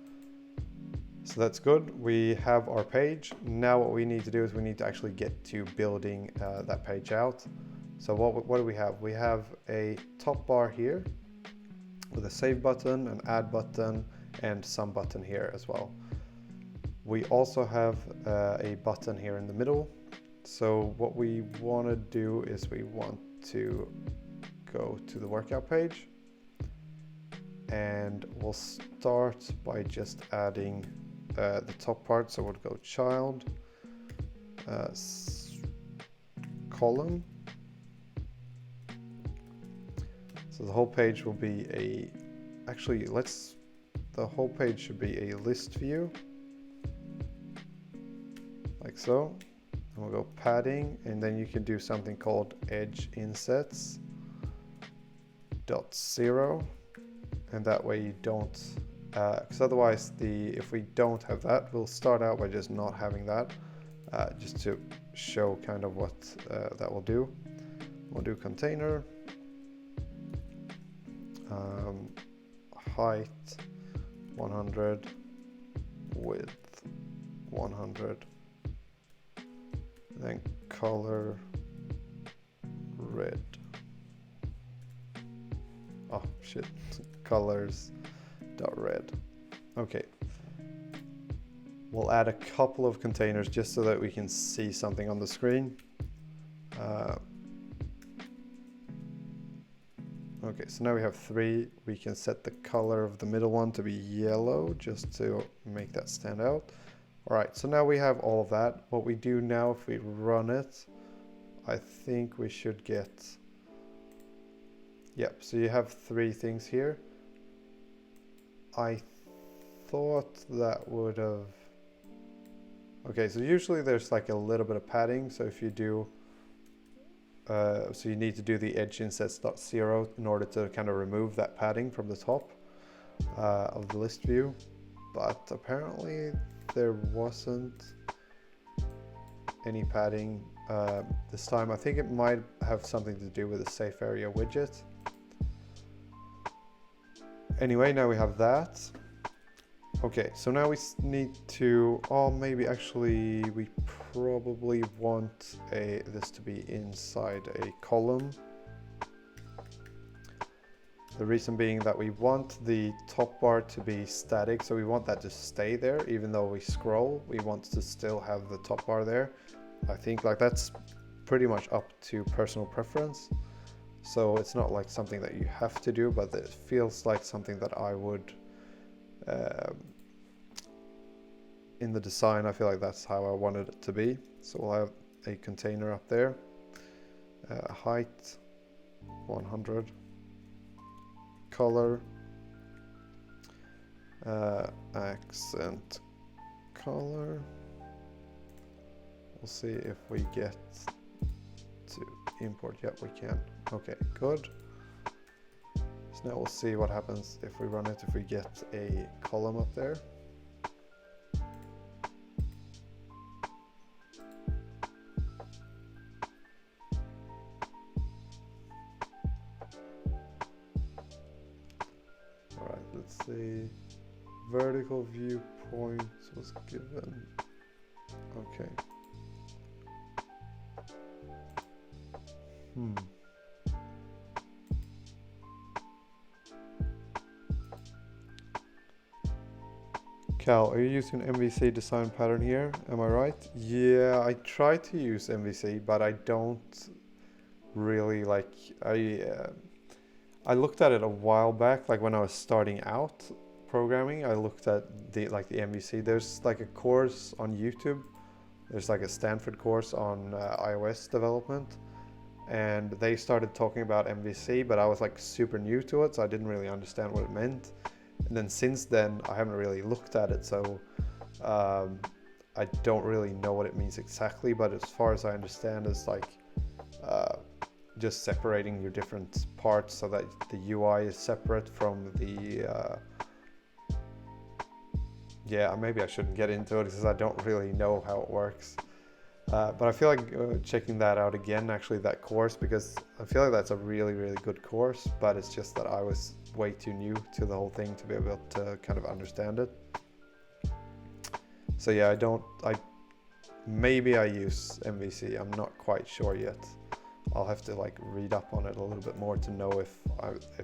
So that's good. We have our page. Now what we need to do is we need to actually get to building that page out. So what do we have? We have a top bar here with a save button, an add button, and some button here as well. We also have a button here in the middle. So what we want to do is we want to go to the workout page, and we'll start by just adding the top part. So we'll go child column. So the whole page will be the whole page should be a list view, like so. And we'll go padding, and then you can do something called edge insets .0, and that way you don't, because otherwise if we don't have that, we'll start out by just not having that, just to show kind of what that will do. We'll do container. Height 100, width 100, then color red. Oh shit, colors.red. Okay. We'll add a couple of containers just so that we can see something on the screen. Okay, so now we have 3. We can set the color of the middle one to be yellow just to make that stand out. All right, so now we have all of that. What we do now, if we run it, I think we should get, yep, so you have 3 things here. I thought that would have, okay, so usually there's like a little bit of padding. So if you do, so you need to do the edge insets.0 in order to kind of remove that padding from the top of the list view. But apparently there wasn't any padding this time. I think it might have something to do with the safe area widget. Anyway, now we have that. Okay, so now we need to, oh, maybe actually we probably want this to be inside a column. The reason being that we want the top bar to be static, so we want that to stay there. Even though we scroll, we want to still have the top bar there. I think like that's pretty much up to personal preference. So it's not like something that you have to do, but it feels like something that I would, in the design, I feel like that's how I wanted it to be. So we'll have a container up there, height 100, color, accent color. We'll see if we get to import. Yep, we can. Okay, good. So now we'll see what happens if we run it, if we get a column up there. All right, let's see. Vertical viewpoint was given. Okay. Cal, are you using MVC design pattern here? Am I right? Yeah, I try to use MVC, but I don't really like. I looked at it a while back, like when I was starting out programming. I looked at the MVC. There's like a course on YouTube. There's like a Stanford course on iOS development, and they started talking about MVC, but I was like super new to it, so I didn't really understand what it meant. And then since then, I haven't really looked at it, so I don't really know what it means exactly. But as far as I understand, it's like just separating your different parts so that the UI is separate from the yeah, maybe I shouldn't get into it because I don't really know how it works. But I feel like checking that out again, actually, that course, because I feel like that's a really, really good course, but it's just that I was way too new to the whole thing to be able to kind of understand it. So yeah, maybe I use MVC, I'm not quite sure yet. I'll have to like read up on it a little bit more to know if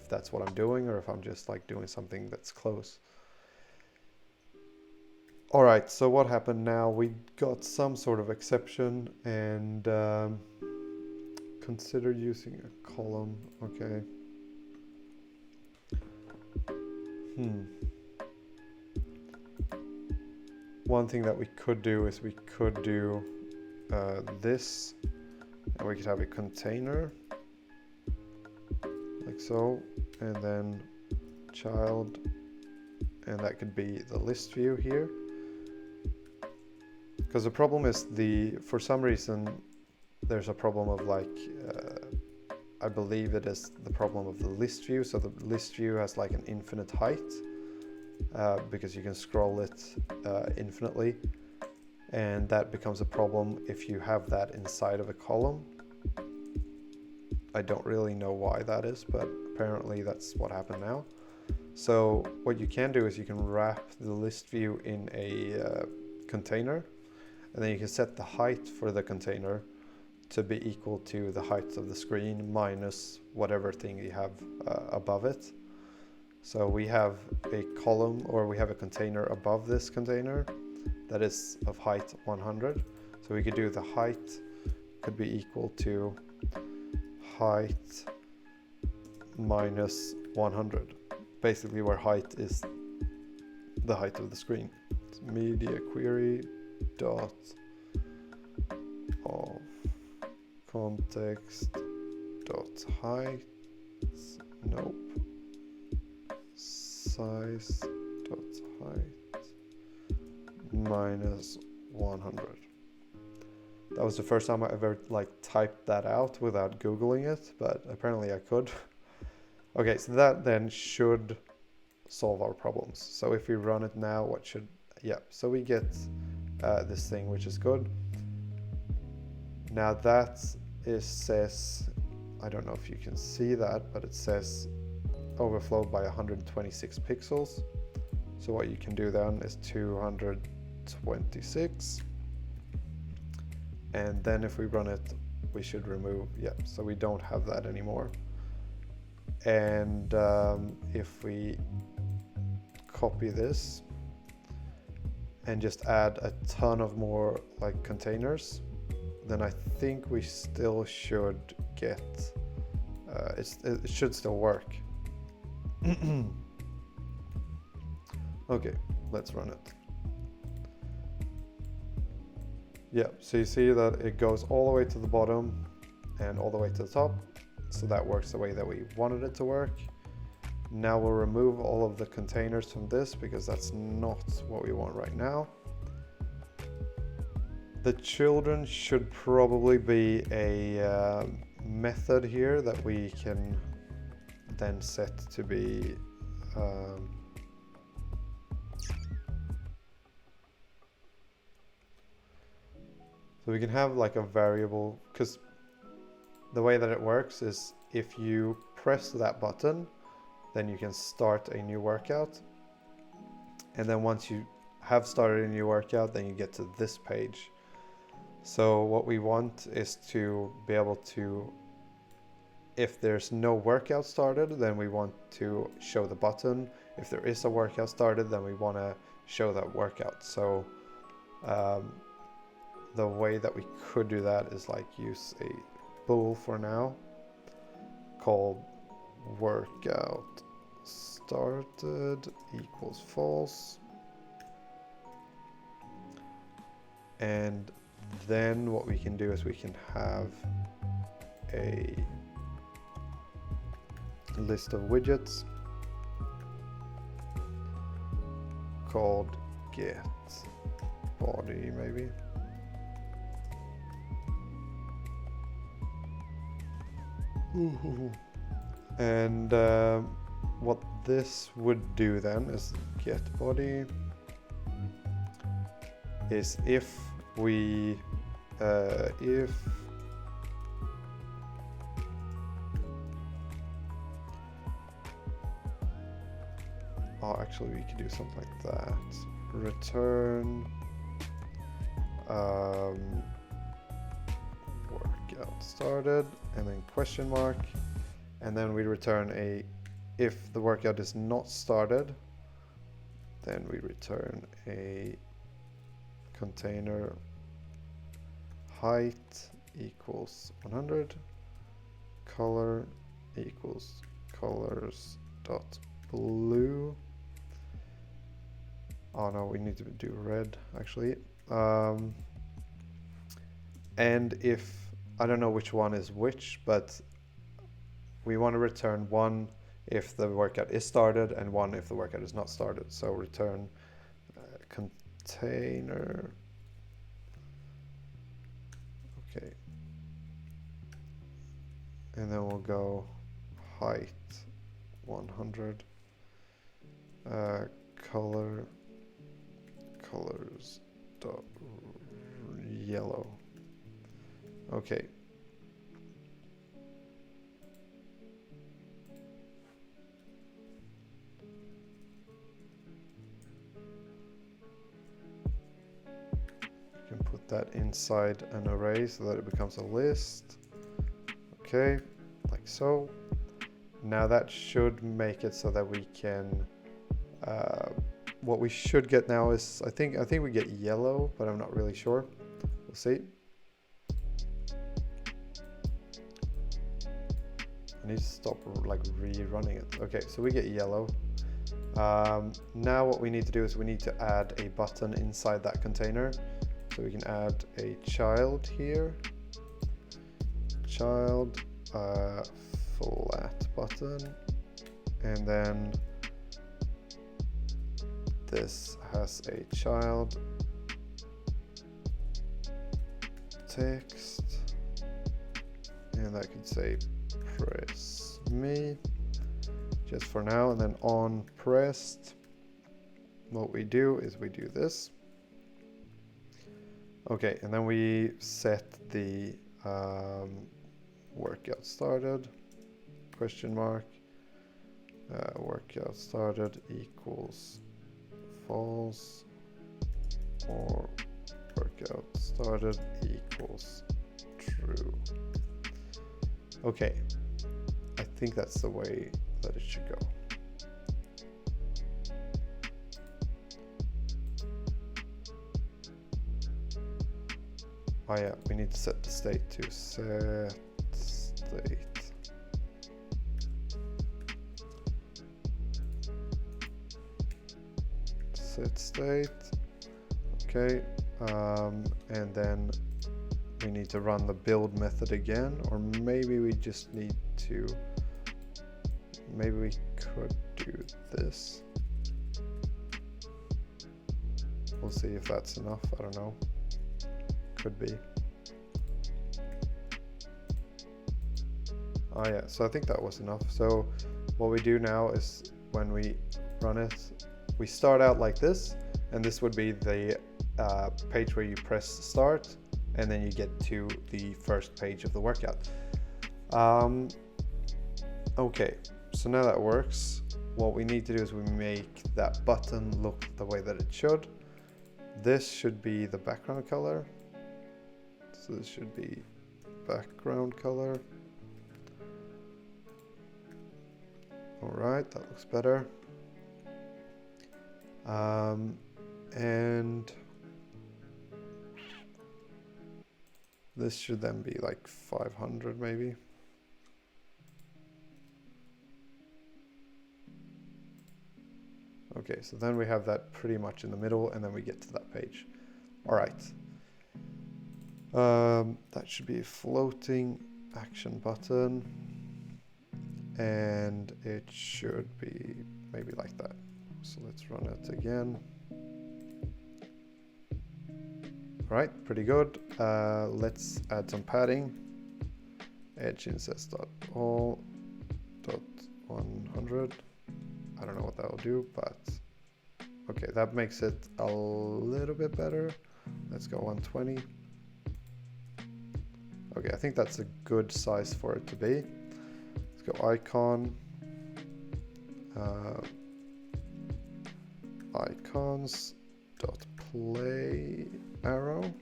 that's what I'm doing or if I'm just like doing something that's close. All right, so what happened now? We got some sort of exception and consider using a column. Okay. One thing that we could do is we could do this, and we could have a container like so, and then child, and that could be the list view here. Because the problem is for some reason, there's a problem of like, I believe it is the problem of the list view. So the list view has like an infinite height because you can scroll it infinitely. And that becomes a problem if you have that inside of a column. I don't really know why that is, but apparently that's what happened now. So what you can do is you can wrap the list view in a container. And then you can set the height for the container to be equal to the height of the screen minus whatever thing you have above it. So we have a column, or we have a container above this container that is of height 100. So we could do the height could be equal to height minus 100. Basically where height is the height of the screen. It's media query dot of context dot height, nope, size dot height minus 100. That was the first time I ever like typed that out without Googling it, but apparently I could. Okay, so that then should solve our problems. So if we run it now, so we get this thing, which is good. Now that says, I don't know if you can see that, but it says overflowed by 126 pixels. So what you can do then is 226. And then if we run it, we should remove, so we don't have that anymore. And if we copy this and just add a ton of more like containers, then I think we still should get, it should still work. Okay, let's run it. So you see that it goes all the way to the bottom and all the way to the top. So that works the way that we wanted it to work. Now we'll remove all of the containers from this because that's not what we want right now. The children should probably be a method here that we can then set to be so we can have like a variable, because the way that it works is if you press that button, then you can start a new workout. And then once you have started a new workout, then you get to this page. So what we want is to be able to, if there's no workout started, then we want to show the button. If there is a workout started, then we want to show that workout. So the way that we could do that is like use a bool for now called workout started equals false, and then what we can do is we can have a list of widgets called get body maybe. And what this would do then is get body is if we actually we could do something like that. Return workout started and then question mark, and then we return a, if the workout is not started, then we return a container height equals 100, color equals colors dot blue. Oh no, we need to do red actually. And if, I don't know which one is which, but we want to return one if the workout is started and one if the workout is not started. So return container. Okay. And then we'll go height 100, colors dot yellow. Okay. You can put that inside an array so that it becomes a list. Okay, like so. Now that should make it so that we can, what we should get now is, I think we get yellow, but I'm not really sure. We'll see. I need to stop like rerunning it. Okay, so we get yellow. Now what we need to do is we need to add a button inside that container. So we can add a child here. Child flat button, and then this has a child text, and I can say press me just for now, and then on pressed, what we do is we do this. Okay, and then we set the workout started question mark, workout started equals false, or workout started equals true. Okay, I think that's the way that it should go. Oh yeah, we need to set the state to set state. Set state. Okay, and then we need to run the build method again, or maybe we just need to, maybe we could do this. We'll see if that's enough, I don't know. Could be. Oh yeah, so I think that was enough. So what we do now is when we run it, we start out like this, and this would be the page where you press start, and then you get to the first page of the workout. Okay, so now that works, what we need to do is we make that button look the way that it should. This should be the background color. So this should be background color. All right, that looks better. And this should then be like 500 maybe. Okay, so then we have that pretty much in the middle, and then we get to that page. All right. That should be a floating action button, and it should be maybe like that. So let's run it again. All right, pretty good. Let's add some padding. Edge incest.all.100. I don't know what that will do, but okay, that makes it a little bit better. Let's go 120. Okay, I think that's a good size for it to be. Let's go icon, icons.play arrow.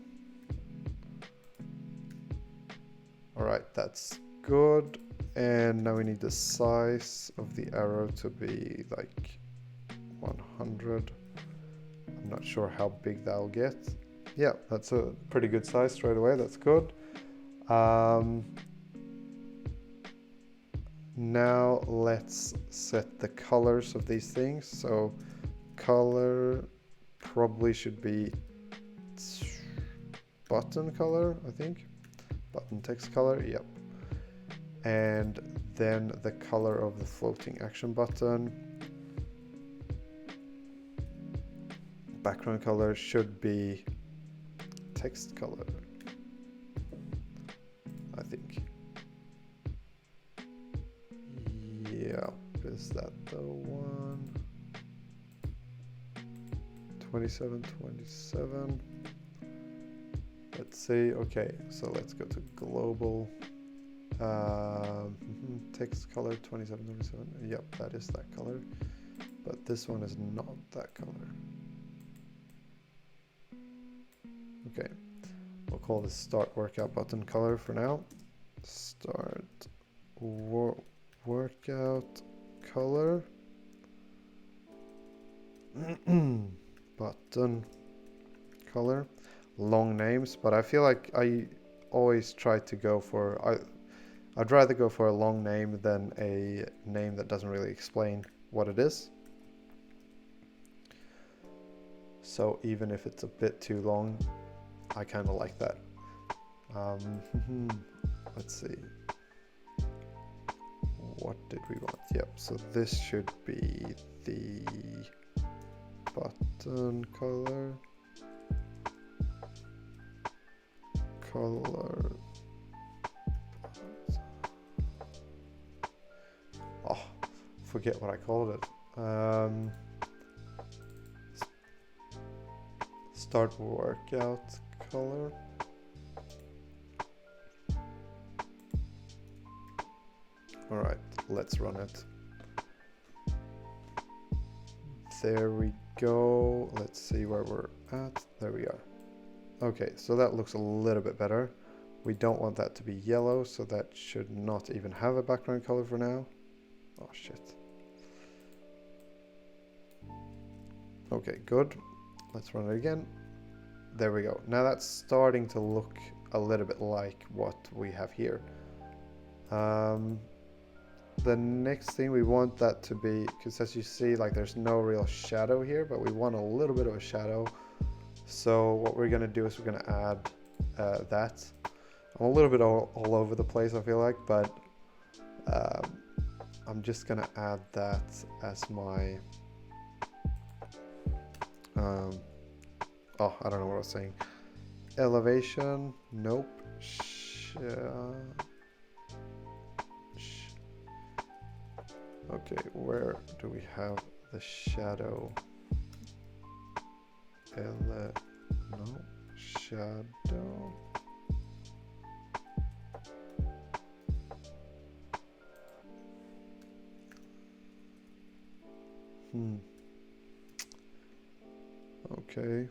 All right, that's good. And now we need the size of the arrow to be like 100. I'm not sure how big that'll get. Yeah, that's a pretty good size straight away. That's good. Now let's set the colors of these things. So color probably should be button color, I think. Button text color, yep. And then the color of the floating action button. Background color should be text color, I think. Yeah, is that the one? 2727. Let's see. Okay, so let's go to global. Text color 2727. Yep, that is that color. But this one is not that color. Okay, we'll call this start workout button color for now. Start workout color. Button color. Long names, but I feel like I always try to go for I'd rather go for a long name than a name that doesn't really explain what it is. So even if it's a bit too long, I kind of like that. Let's see. What did we want? Yep, so this should be the button color. Oh, forget what I called it. Start workout color. All right, let's run it. There we go. Let's see where we're at. There we are. Okay, so that looks a little bit better. We don't want that to be yellow, so that should not even have a background color for now. Oh shit. Okay, good. Let's run it again. There we go. Now that's starting to look a little bit like what we have here. The next thing we want that to be, because as you see, like there's no real shadow here, but we want a little bit of a shadow. So what we're going to do is we're going to add that. I'm a little bit all over the place, I feel like, but I'm just going to add that as my oh, I don't know what I was saying. Elevation, nope. Okay, where do we have the shadow? No, shadow. Okay.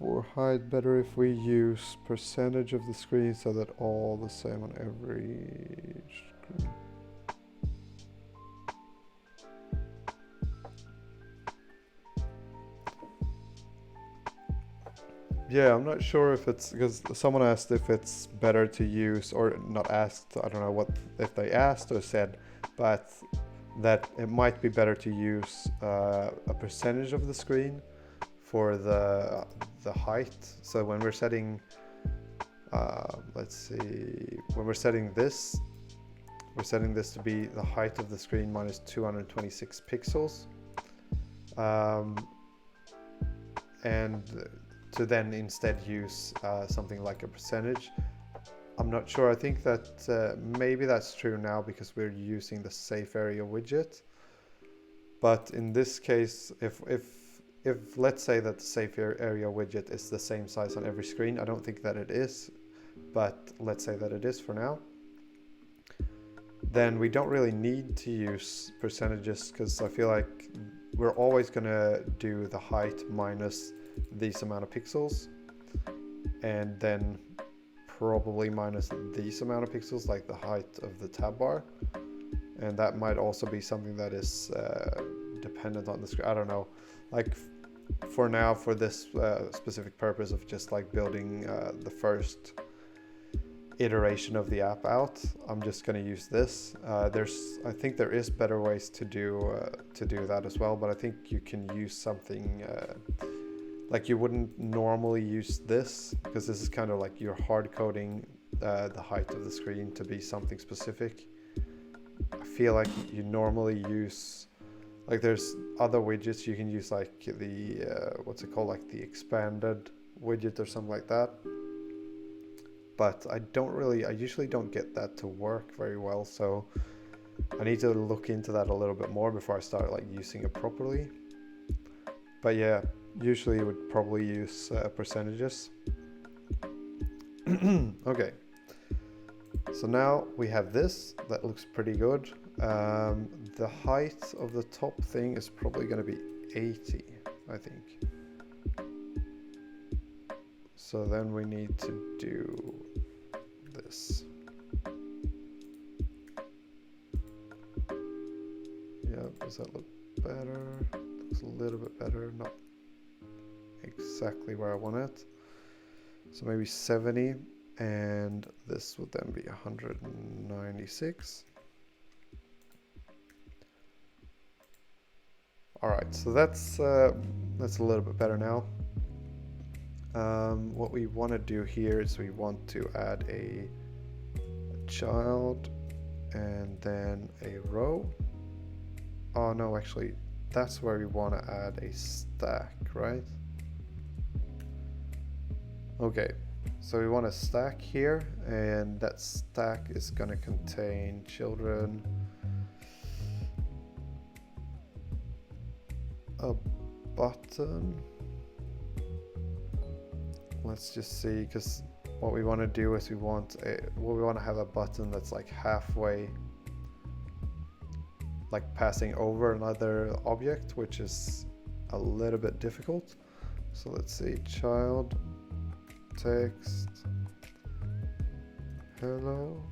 for height, better if we use percentage of the screen so that all the same on every screen. Yeah, I'm not sure if it's because someone asked if it's better to use, or not asked, I don't know what if they asked or said, but that it might be better to use a percentage of the screen for the height. So when we're setting, let's see, when we're setting this to be the height of the screen minus 226 pixels, and to then instead use something like a percentage. I'm not sure. I think that maybe that's true now because we're using the safe area widget. But in this case, if let's say that the safe area widget is the same size on every screen, I don't think that it is, but let's say that it is for now, then we don't really need to use percentages, because I feel like we're always going to do the height minus these amount of pixels, and then probably minus these amount of pixels, like the height of the tab bar. And that might also be something that is dependent on the screen. I don't know. Like for now, for this specific purpose of just like building the first iteration of the app out, I'm just going to use this. I think there is better ways to do that as well, but I think you can use something like you wouldn't normally use this, because this is kind of like you're hard coding the height of the screen to be something specific. I feel like you normally use, like there's other widgets you can use, like the what's it called, like the expanded widget or something like that. But I usually don't get that to work very well, so I need to look into that a little bit more before I start like using it properly. But yeah, usually you would probably use percentages. Okay, so now we have this that looks pretty good. The height of the top thing is probably going to be 80, I think. So then we need to do this. Yeah, does that look better? Looks a little bit better, not exactly where I want it. So maybe 70, and this would then be 196. All right, so that's a little bit better now. What we want to do here is we want to add a child and then a row. Oh no, actually that's where we want to add a stack, right? Okay, so we want a stack here, and that stack is going to contain children, a button. Let's just see, because what we want to do is we want to have a button that's like halfway, like passing over another object, which is a little bit difficult. So let's see, child text hello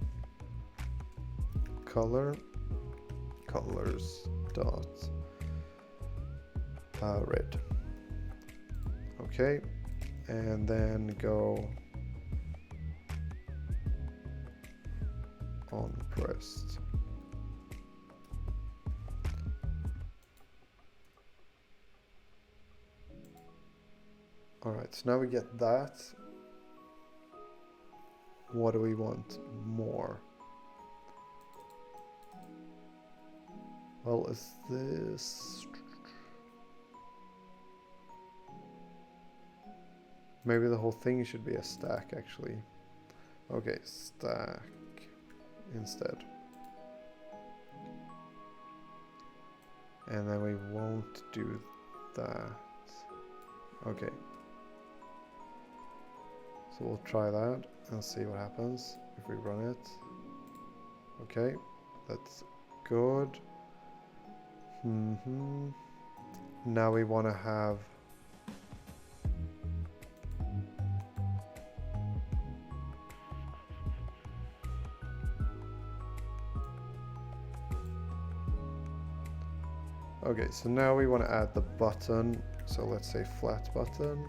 colors dot red. Okay, and then go on pressed. All right, so now we get that. What do we want more? Well, is this... Maybe the whole thing should be a stack, actually. Okay, stack instead. And then we won't do that. Okay. So we'll try that and see what happens if we run it. Okay, that's good. Now we want to have Okay, so now we want to add the button. So let's say flat button.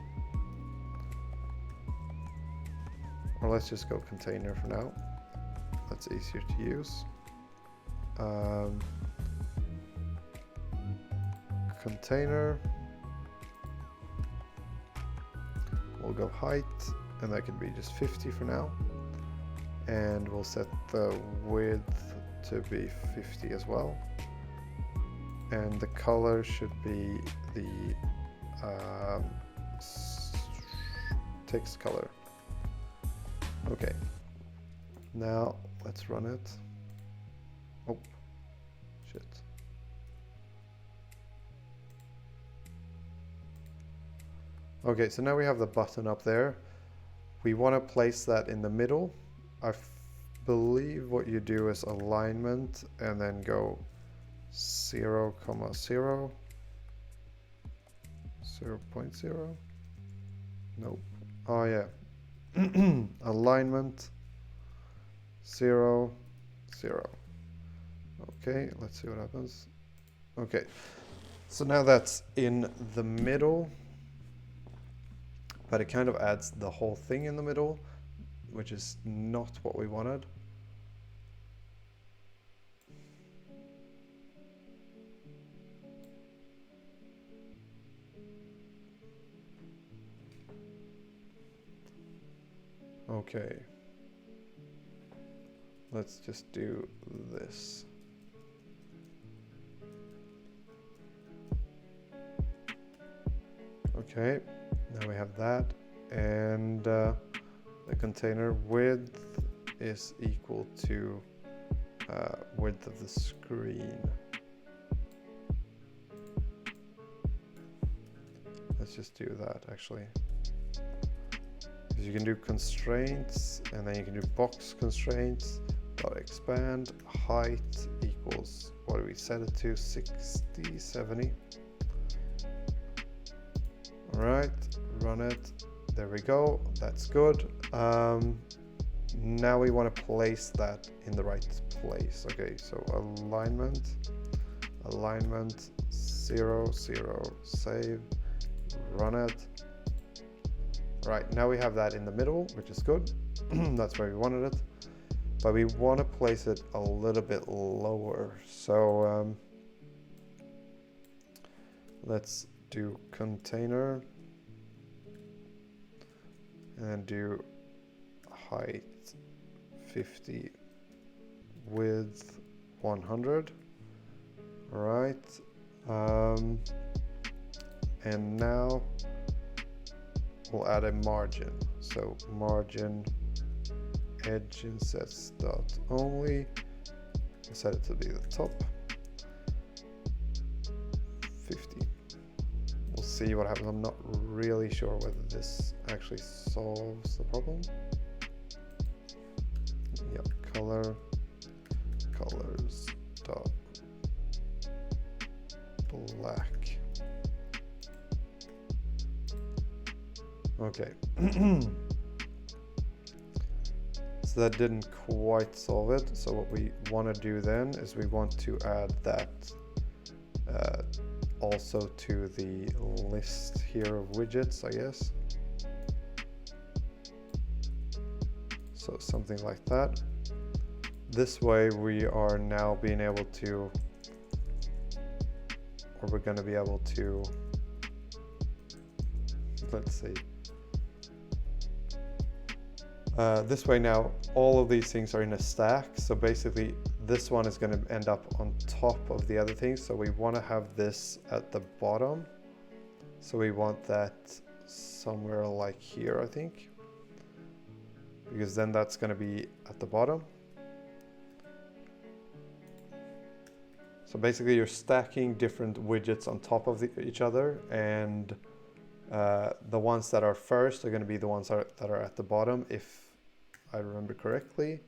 Or let's just go container for now. That's easier to use. Container. We'll go height, and that can be just 50 for now. And we'll set the width to be 50 as well. And the color should be the text color. Okay, now let's run it. Oh, shit. Okay, so now we have the button up there. We want to place that in the middle. I believe what you do is alignment and then go 0, 0, 0.0. Nope. Oh yeah. Alignment 0, 0. Okay, let's see what happens. Okay, so now that's in the middle, but it kind of adds the whole thing in the middle, which is not what we wanted. Okay, let's just do this. Okay, now we have that, and the container width is equal to width of the screen. Let's just do that actually. You can do constraints, and then you can do box constraints, dot expand, height equals, what do we set it to, 60, 70. All right, run it, there we go, that's good. Now we want to place that in the right place. Okay, so alignment 0, 0, save, run it. Right, now we have that in the middle, which is good. That's where we wanted it. But we want to place it a little bit lower. So let's do container and do height 50, width 100. All right. And now we'll add a margin. So margin edge insets dot only. Set it to be the top. 50. We'll see what happens. I'm not really sure whether this actually solves the problem. Yep, colors dot black. Okay. So that didn't quite solve it. So what we want to do then is we want to add that also to the list here of widgets, I guess. So something like that. This way we are now being able to, or we're going to be able to, let's see. This way now, all of these things are in a stack. So basically this one is going to end up on top of the other things. So we want to have this at the bottom. So we want that somewhere like here, I think. Because then that's going to be at the bottom. So basically you're stacking different widgets on top of each other, and the ones that are first are going to be the ones that are at the bottom, if I remember correctly.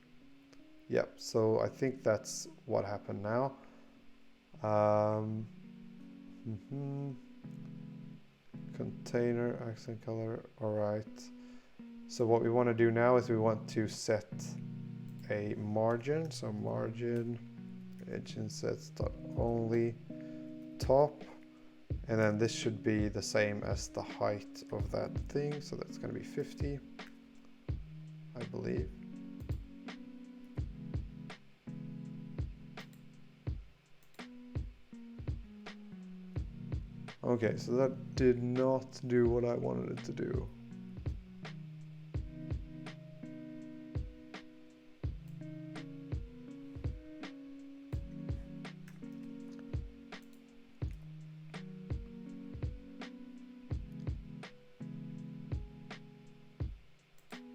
Yep, so I think that's what happened now. Container, accent color, all right. So what we want to do now is we want to set a margin. So margin edge insets dot only top, and then this should be the same as the height of that thing, so that's going to be 50, I believe. Okay, so that did not do what I wanted it to do.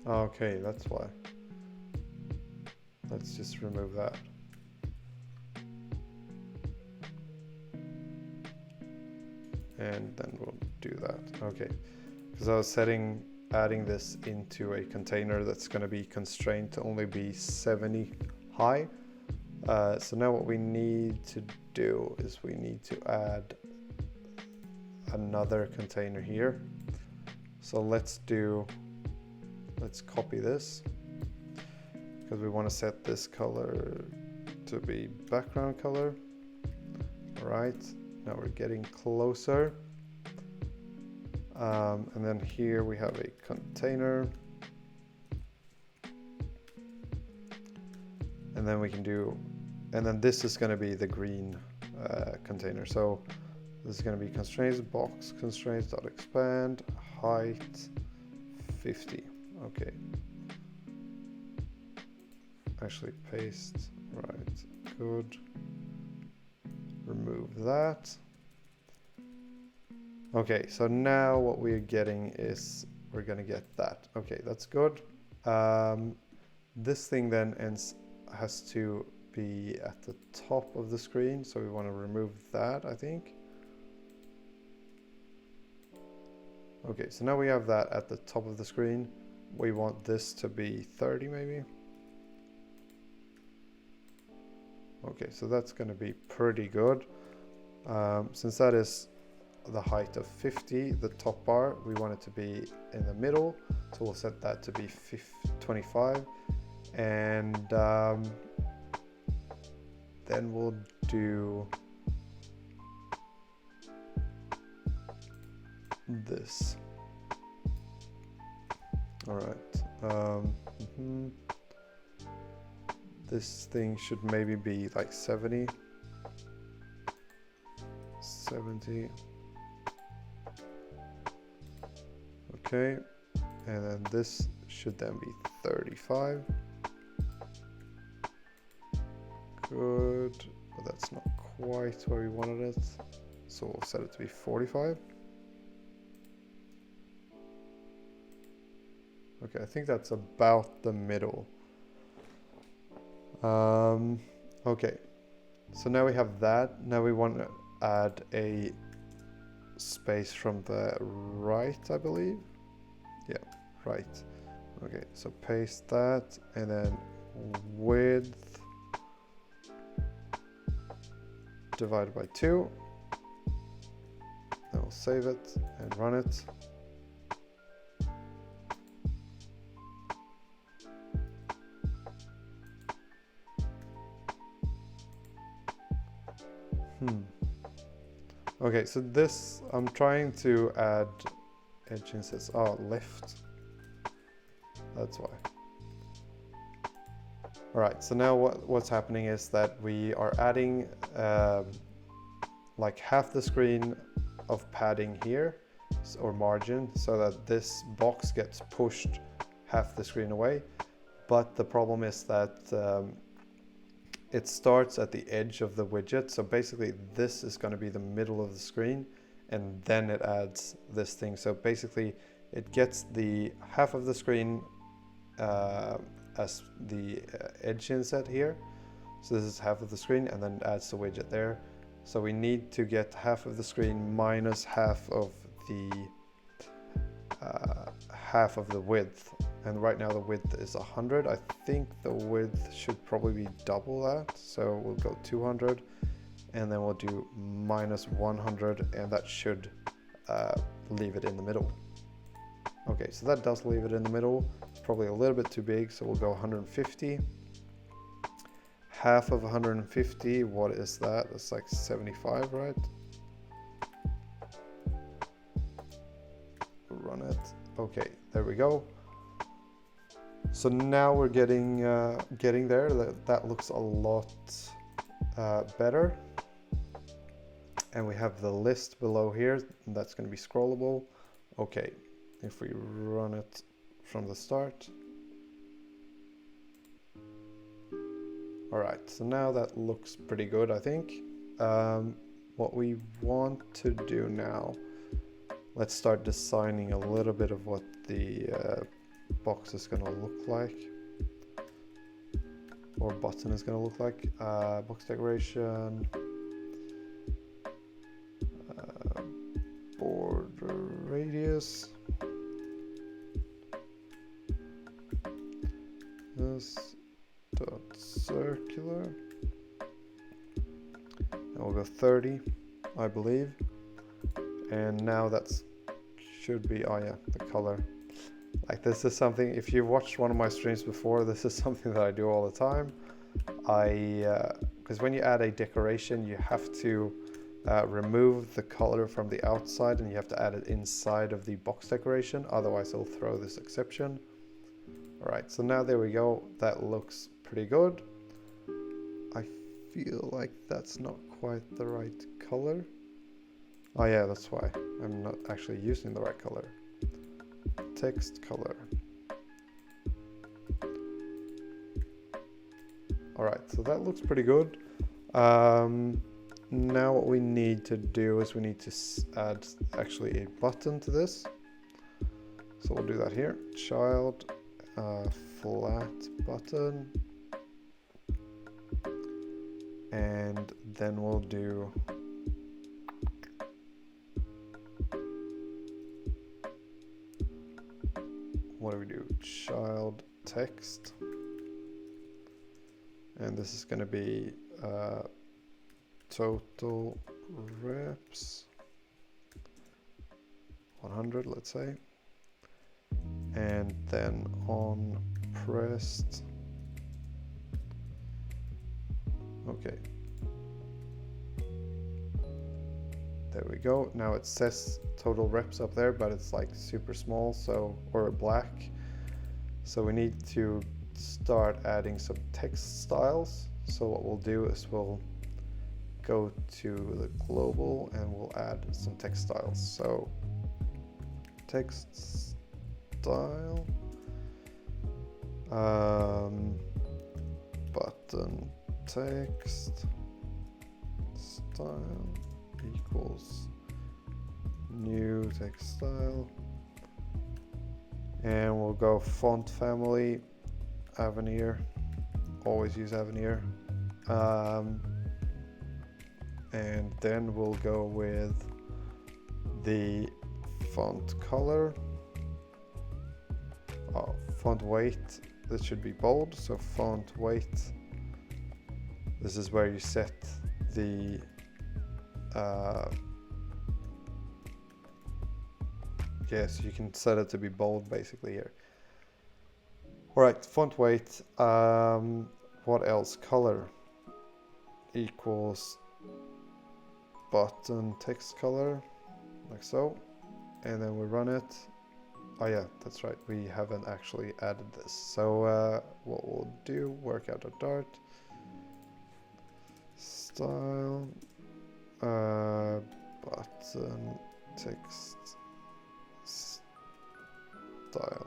Okay, that's why. Let's just remove that. And then we'll do that. Okay, because I was adding this into a container that's going to be constrained to only be 70 high. So now what we need to do is we need to add another container here. So let's copy this, because we want to set this color to be background color. All right, now we're getting closer. And then here we have a container. And then we can do, and then this is going to be the green container. So this is going to be constraints box constraints.expand height 50. Okay. Actually paste, right, good. Remove that. Okay, so now what we're getting is we're gonna get that. Okay, that's good. This thing then has to be at the top of the screen, so we want to remove that, I think. Okay, so now we have that at the top of the screen. We want this to be 30 maybe. Okay, so that's going to be pretty good. Since that is the height of 50, the top bar, we want it to be in the middle. So we'll set that to be 25. And then we'll do this. All right. This thing should maybe be like 70. Okay. And then this should then be 35. Good. But that's not quite where we wanted it. So we'll set it to be 45. Okay, I think that's about the middle. Okay, so now we have that. Now we want to add a space from the right, I believe. Yeah, right. Okay, so paste that, and then width divided by 2. Then we'll save it and run it. Okay, so this, I'm trying to add edge insets. Oh, lift. That's why. All right, so now what's happening is that we are adding like half the screen of padding here, or margin, so that this box gets pushed half the screen away. But the problem is that it starts at the edge of the widget. So basically this is going to be the middle of the screen, and then it adds this thing. So basically it gets the half of the screen as the edge inset here. So this is half of the screen, and then it adds the widget there. So we need to get half of the screen minus half of the width. And right now the width is 100. I think the width should probably be double that. So we'll go 200, and then we'll do minus 100, and that should leave it in the middle. Okay, so that does leave it in the middle. It's probably a little bit too big, so we'll go 150. Half of 150, what is that? That's like 75, right? Okay, there we go. So now we're getting there. That looks a lot better. And we have the list below here. That's going to be scrollable. Okay, if we run it from the start. All right, so now that looks pretty good, I think. What we want to do now, let's start designing a little bit of what the box is going to look like, or button is going to look like. Box decoration, border radius, this dot circular, and we'll go 30, I believe. And now that's should be, oh yeah, the color. Like, this is something, if you've watched one of my streams before, this is something that I do all the time. Because when you add a decoration, you have to remove the color from the outside and you have to add it inside of the box decoration, otherwise it'll throw this exception. All right, so now there we go. That looks pretty good. I feel like that's not quite the right color. Oh yeah, that's why I'm not actually using the right color. Text color. All right, so that looks pretty good. Now what we need to do is we need to add actually a button to this. So we'll do that here. Child, flat button. And then we'll do what do we do? Child text. And this is going to be total reps 100, let's say. And then on pressed. Okay. There we go. Now it says total reps up there, but it's like super small, so, or black. So we need to start adding some text styles. So what we'll do is we'll go to the global and we'll add some text styles. So text style, button text style equals new text style, and we'll go font family Avenir, always use Avenir, and then we'll go with the font color, font weight. This should be bold, so font weight, this is where you set the so you can set it to be bold basically here. All right, font weight. What else? Color equals button text color, like so, and then we run it. Oh yeah, that's right, we haven't actually added this. So what we'll do, workout.dart style, button text style.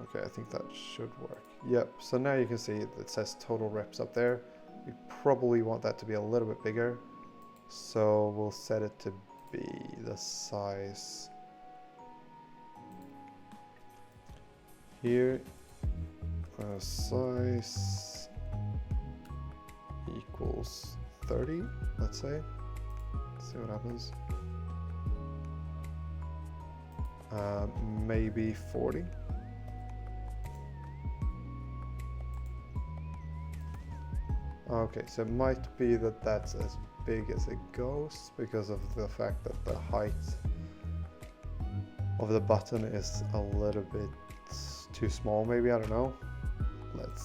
Okay, I think that should work. Yep, so now you can see it says total reps up there. We probably want that to be a little bit bigger, so we'll set it to be the size here, size equals 30, let's say. Let's see what happens. Maybe 40. Okay, so it might be that that's as big as it goes because of the fact that the height of the button is a little bit too small, maybe, I don't know. Let's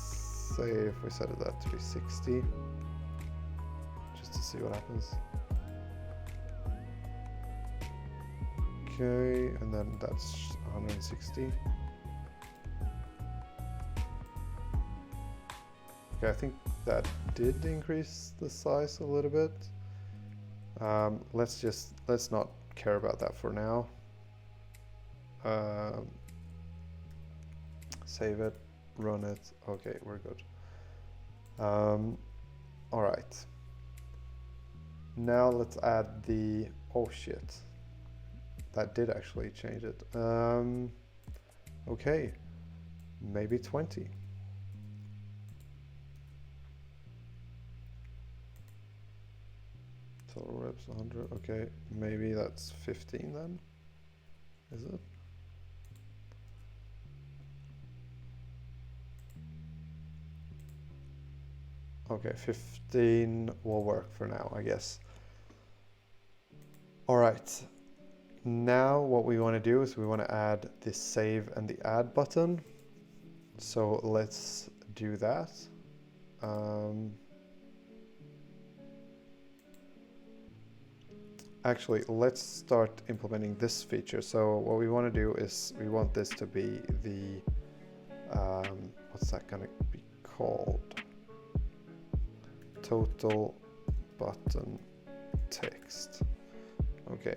say if we set that to be 60, just to see what happens. Okay, and then that's 160. Okay, I think that did increase the size a little bit. Let's not care about that for now. Save it, run it. Okay, we're good. All right. Now let's add the, oh shit. That did actually change it. Okay, maybe 20. Total reps 100. Okay, maybe that's 15 then. Is it? Okay, 15 will work for now, I guess. All right. Now what we want to do is we want to add the save and the add button. So let's do that. Actually, let's start implementing this feature. So what we want to do is we want this to be the, what's that going to be called? Total button text. Okay.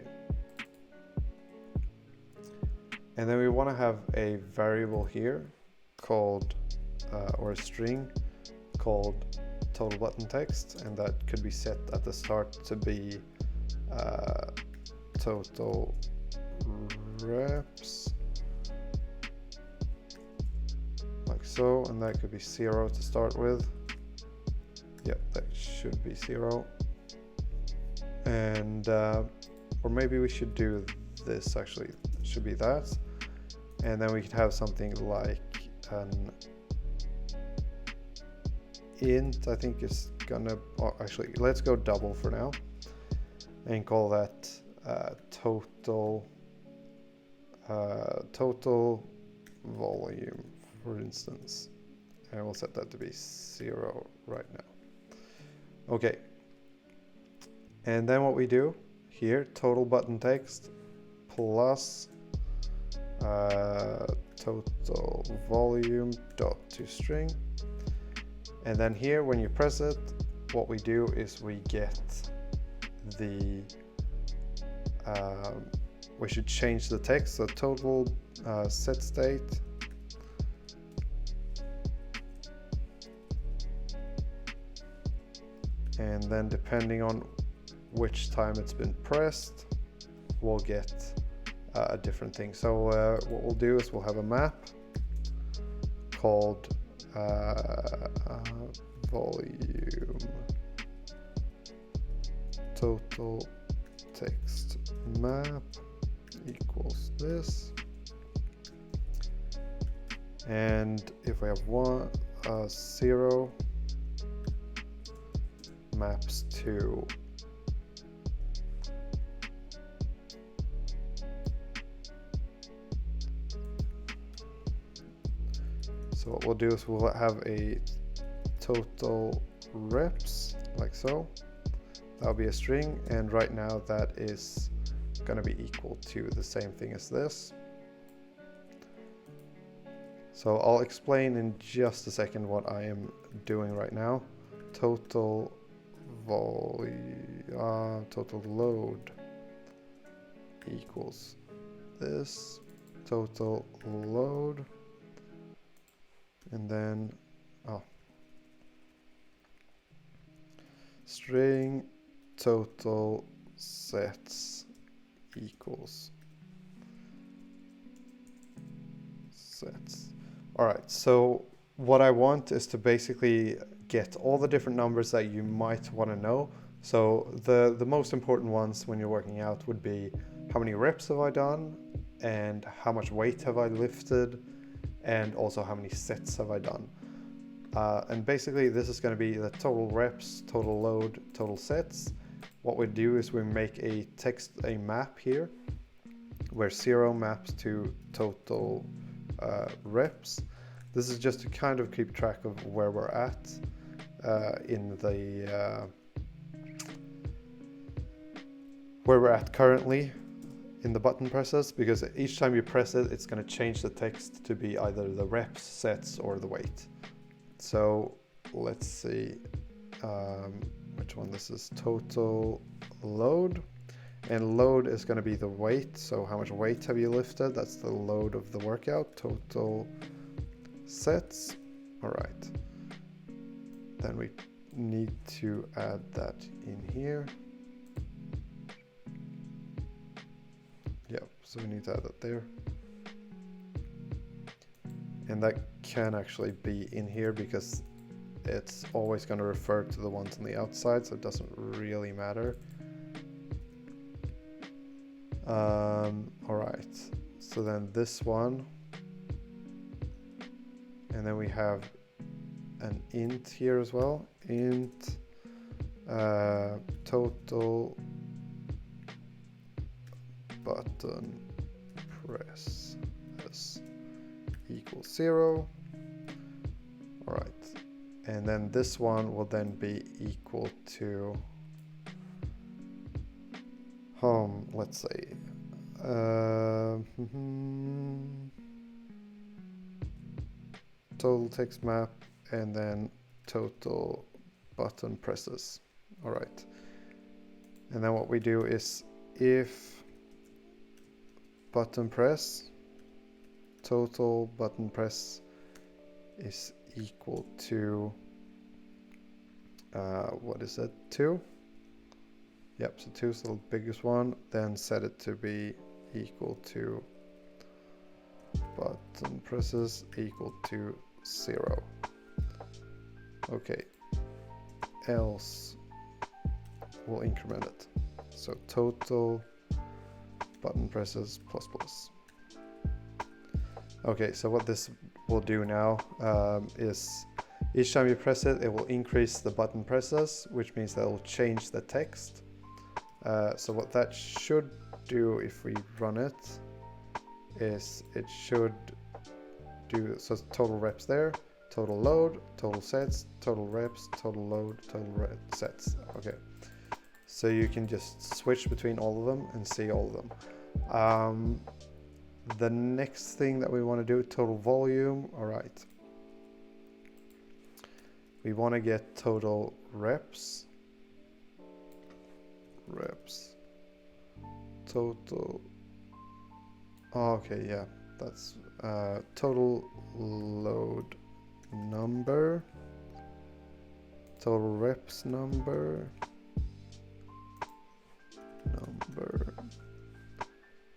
And then we want to have a variable here called, or a string called total button text, and that could be set at the start to be total reps, like so, and that could be 0 to start with. Yep, that should be 0. And or maybe we should do this, actually it should be that, and then we could have something like an int. I think is gonna, oh, actually let's go double for now and call that total volume, for instance, and we'll set that to be 0 right now. Okay, and then what we do here, total button text plus total volume dot toString, and then here when you press it, what we do is we get the we should change the text, so total set state and then depending on which time it's been pressed, we'll get a different thing. So what we'll do is we'll have a map called volume total text map equals this, and if we have 0 maps to so what we'll do is we'll have a total reps like so. That'll be a string, and right now that is going to be equal to the same thing as this. So I'll explain in just a second what I am doing right now. Total total load equals this, total load, and then string total sets equals sets. All right, so what I want is to basically get all the different numbers that you might want to know. So the most important ones when you're working out would be how many reps have I done, and how much weight have I lifted, and also how many sets have I done. And basically this is going to be the total reps, total load, total sets. What we do is we make a map here where 0 maps to total reps. This is just to kind of keep track of where we're at in the where we're at currently, in the button presses, because each time you press it, it's going to change the text to be either the reps, sets, or the weight. So let's see which one this is. Total load, and load is going to be the weight. So how much weight have you lifted? That's the load of the workout. Total sets. All right. Then we need to add that in here. Yep, so we need to add that there. And that can actually be in here because it's always going to refer to the ones on the outside, so it doesn't really matter. All right, so then this one, and then we have an int here as well. Int total button press equals 0. All right, and then this one will then be equal to let's say total text map, and then total button presses. All right, and then what we do is if button press, total button press is equal to what is it, 2? Yep, so 2 is the biggest one. Then set it to be equal to button presses equal to 0. Okay, else we'll increment it. So total button presses plus plus. Okay, so what this will do now is each time you press it, it will increase the button presses, which means that it will change the text. So what that should do if we run it is it should do, so total reps there, total load, total sets, total reps, total load, total sets. Okay, so you can just switch between all of them and see all of them. The next thing that we want to do, total volume. All right, we want to get total reps, total, okay, yeah, that's total load number, total reps number,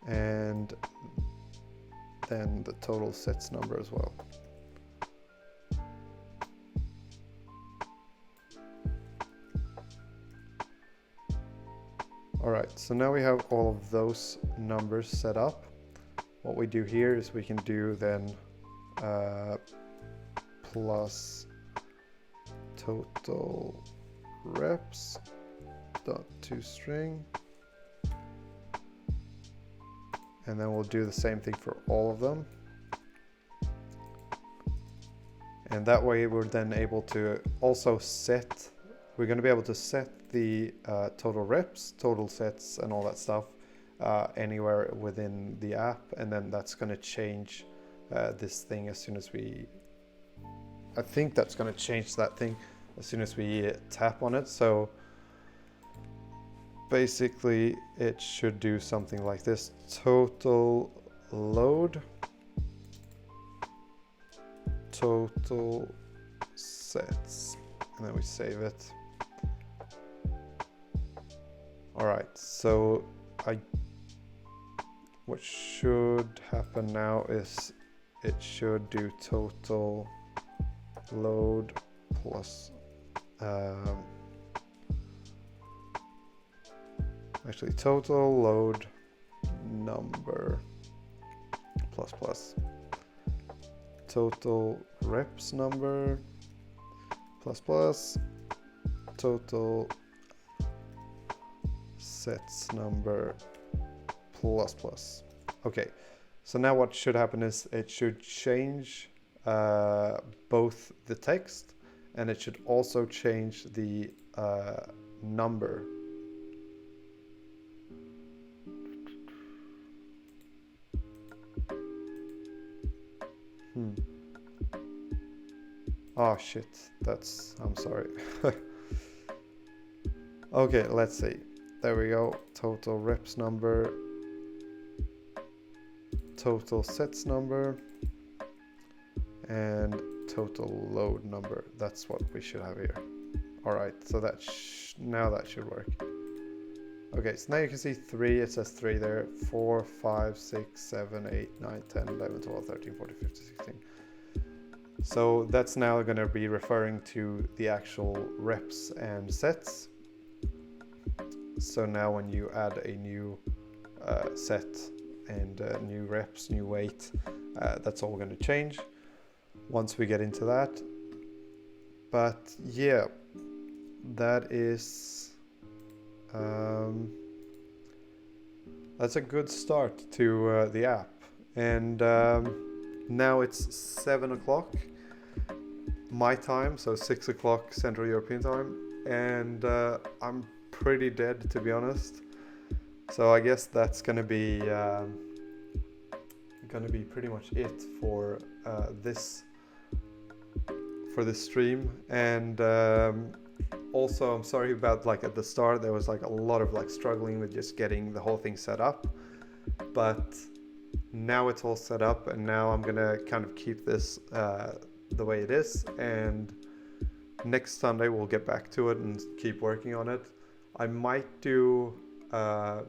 and then the total sets number as well. All right, so now we have all of those numbers set up. What we do here is we can do then plus total reps dot toString, and then we'll do the same thing for all of them. And that way we're then able to also set, we're going to be able to set the total reps, total sets, and all that stuff anywhere within the app, and then that's going to change this thing as soon as we, I think that's going to change that thing as soon as we tap on it. So basically it should do something like this: total load, total sets, and then we save it. All right, so what should happen now is it should do total load plus actually total load number plus plus total reps number plus plus total sets number plus plus. Okay, so now what should happen is it should change both the text, and it should also change the number. Oh shit, I'm sorry. Okay, let's see. There we go. Total reps number, total sets number, and total load number. That's what we should have here. All right, so now that should work. Okay, so now you can see 3, it says 3 there, 4, 5, 6, 7, 8, 9, 10, 11, 12, 13, 14, 15, 16. So that's now going to be referring to the actual reps and sets. So now when you add a new set and new reps, new weight, that's all going to change once we get into that. But yeah, that is that's a good start to the app. And now it's 7 o'clock my time, so 6 o'clock Central European time, and I'm pretty dead, to be honest. So I guess that's gonna be pretty much it for this stream. And also, I'm sorry about, like, at the start there was like a lot of like struggling with just getting the whole thing set up, but now it's all set up, and now I'm gonna kind of keep this the way it is, and next Sunday we'll get back to it and keep working on it. I might do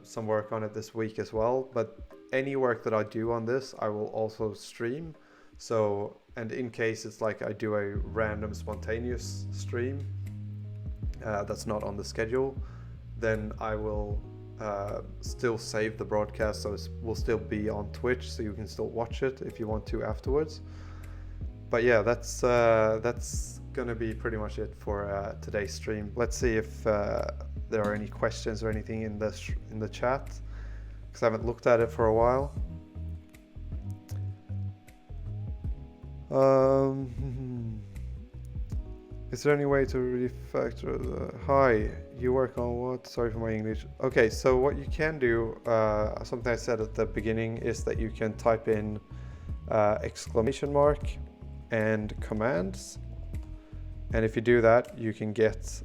some work on it this week as well, but any work that I do on this I will also stream. So, and in case it's like I do a random spontaneous stream that's not on the schedule, then I will still save the broadcast, so it will still be on Twitch, so you can still watch it if you want to afterwards. But yeah, that's gonna be pretty much it for today's stream. Let's see if there are any questions or anything in the chat, because I haven't looked at it for a while. Is there any way to refactor the... Hi, you work on what? Sorry for my English. Okay, so what you can do, something I said at the beginning, is that you can type in exclamation mark and commands. And if you do that, you can get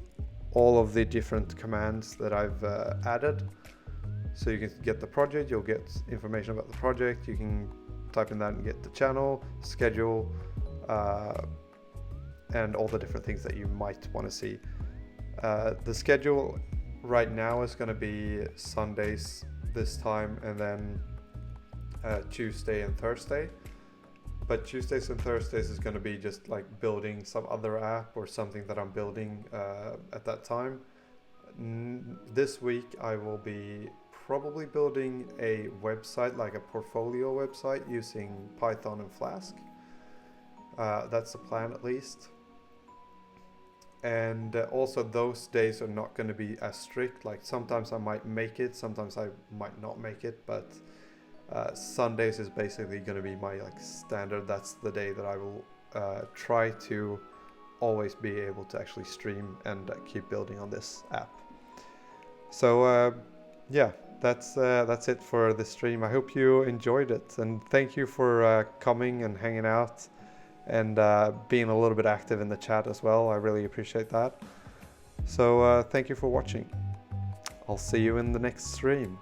all of the different commands that I've added. So you can get the project, you'll get information about the project, you can type in that and get the channel, schedule, and all the different things that you might want to see. The schedule right now is going to be Sundays this time, and then Tuesday and Thursday. But Tuesdays and Thursdays is going to be just like building some other app or something that I'm building at that time. This week I will be probably building a website, like a portfolio website, using Python and Flask. That's the plan, at least. And also those days are not going to be as strict. Like sometimes I might make it, sometimes I might not make it, but Sundays is basically going to be my like standard. That's the day that I will try to always be able to actually stream and keep building on this app. So yeah, that's it for the stream. I hope you enjoyed it, and thank you for coming and hanging out and being a little bit active in the chat as well. I really appreciate that. So thank you for watching. I'll see you in the next stream.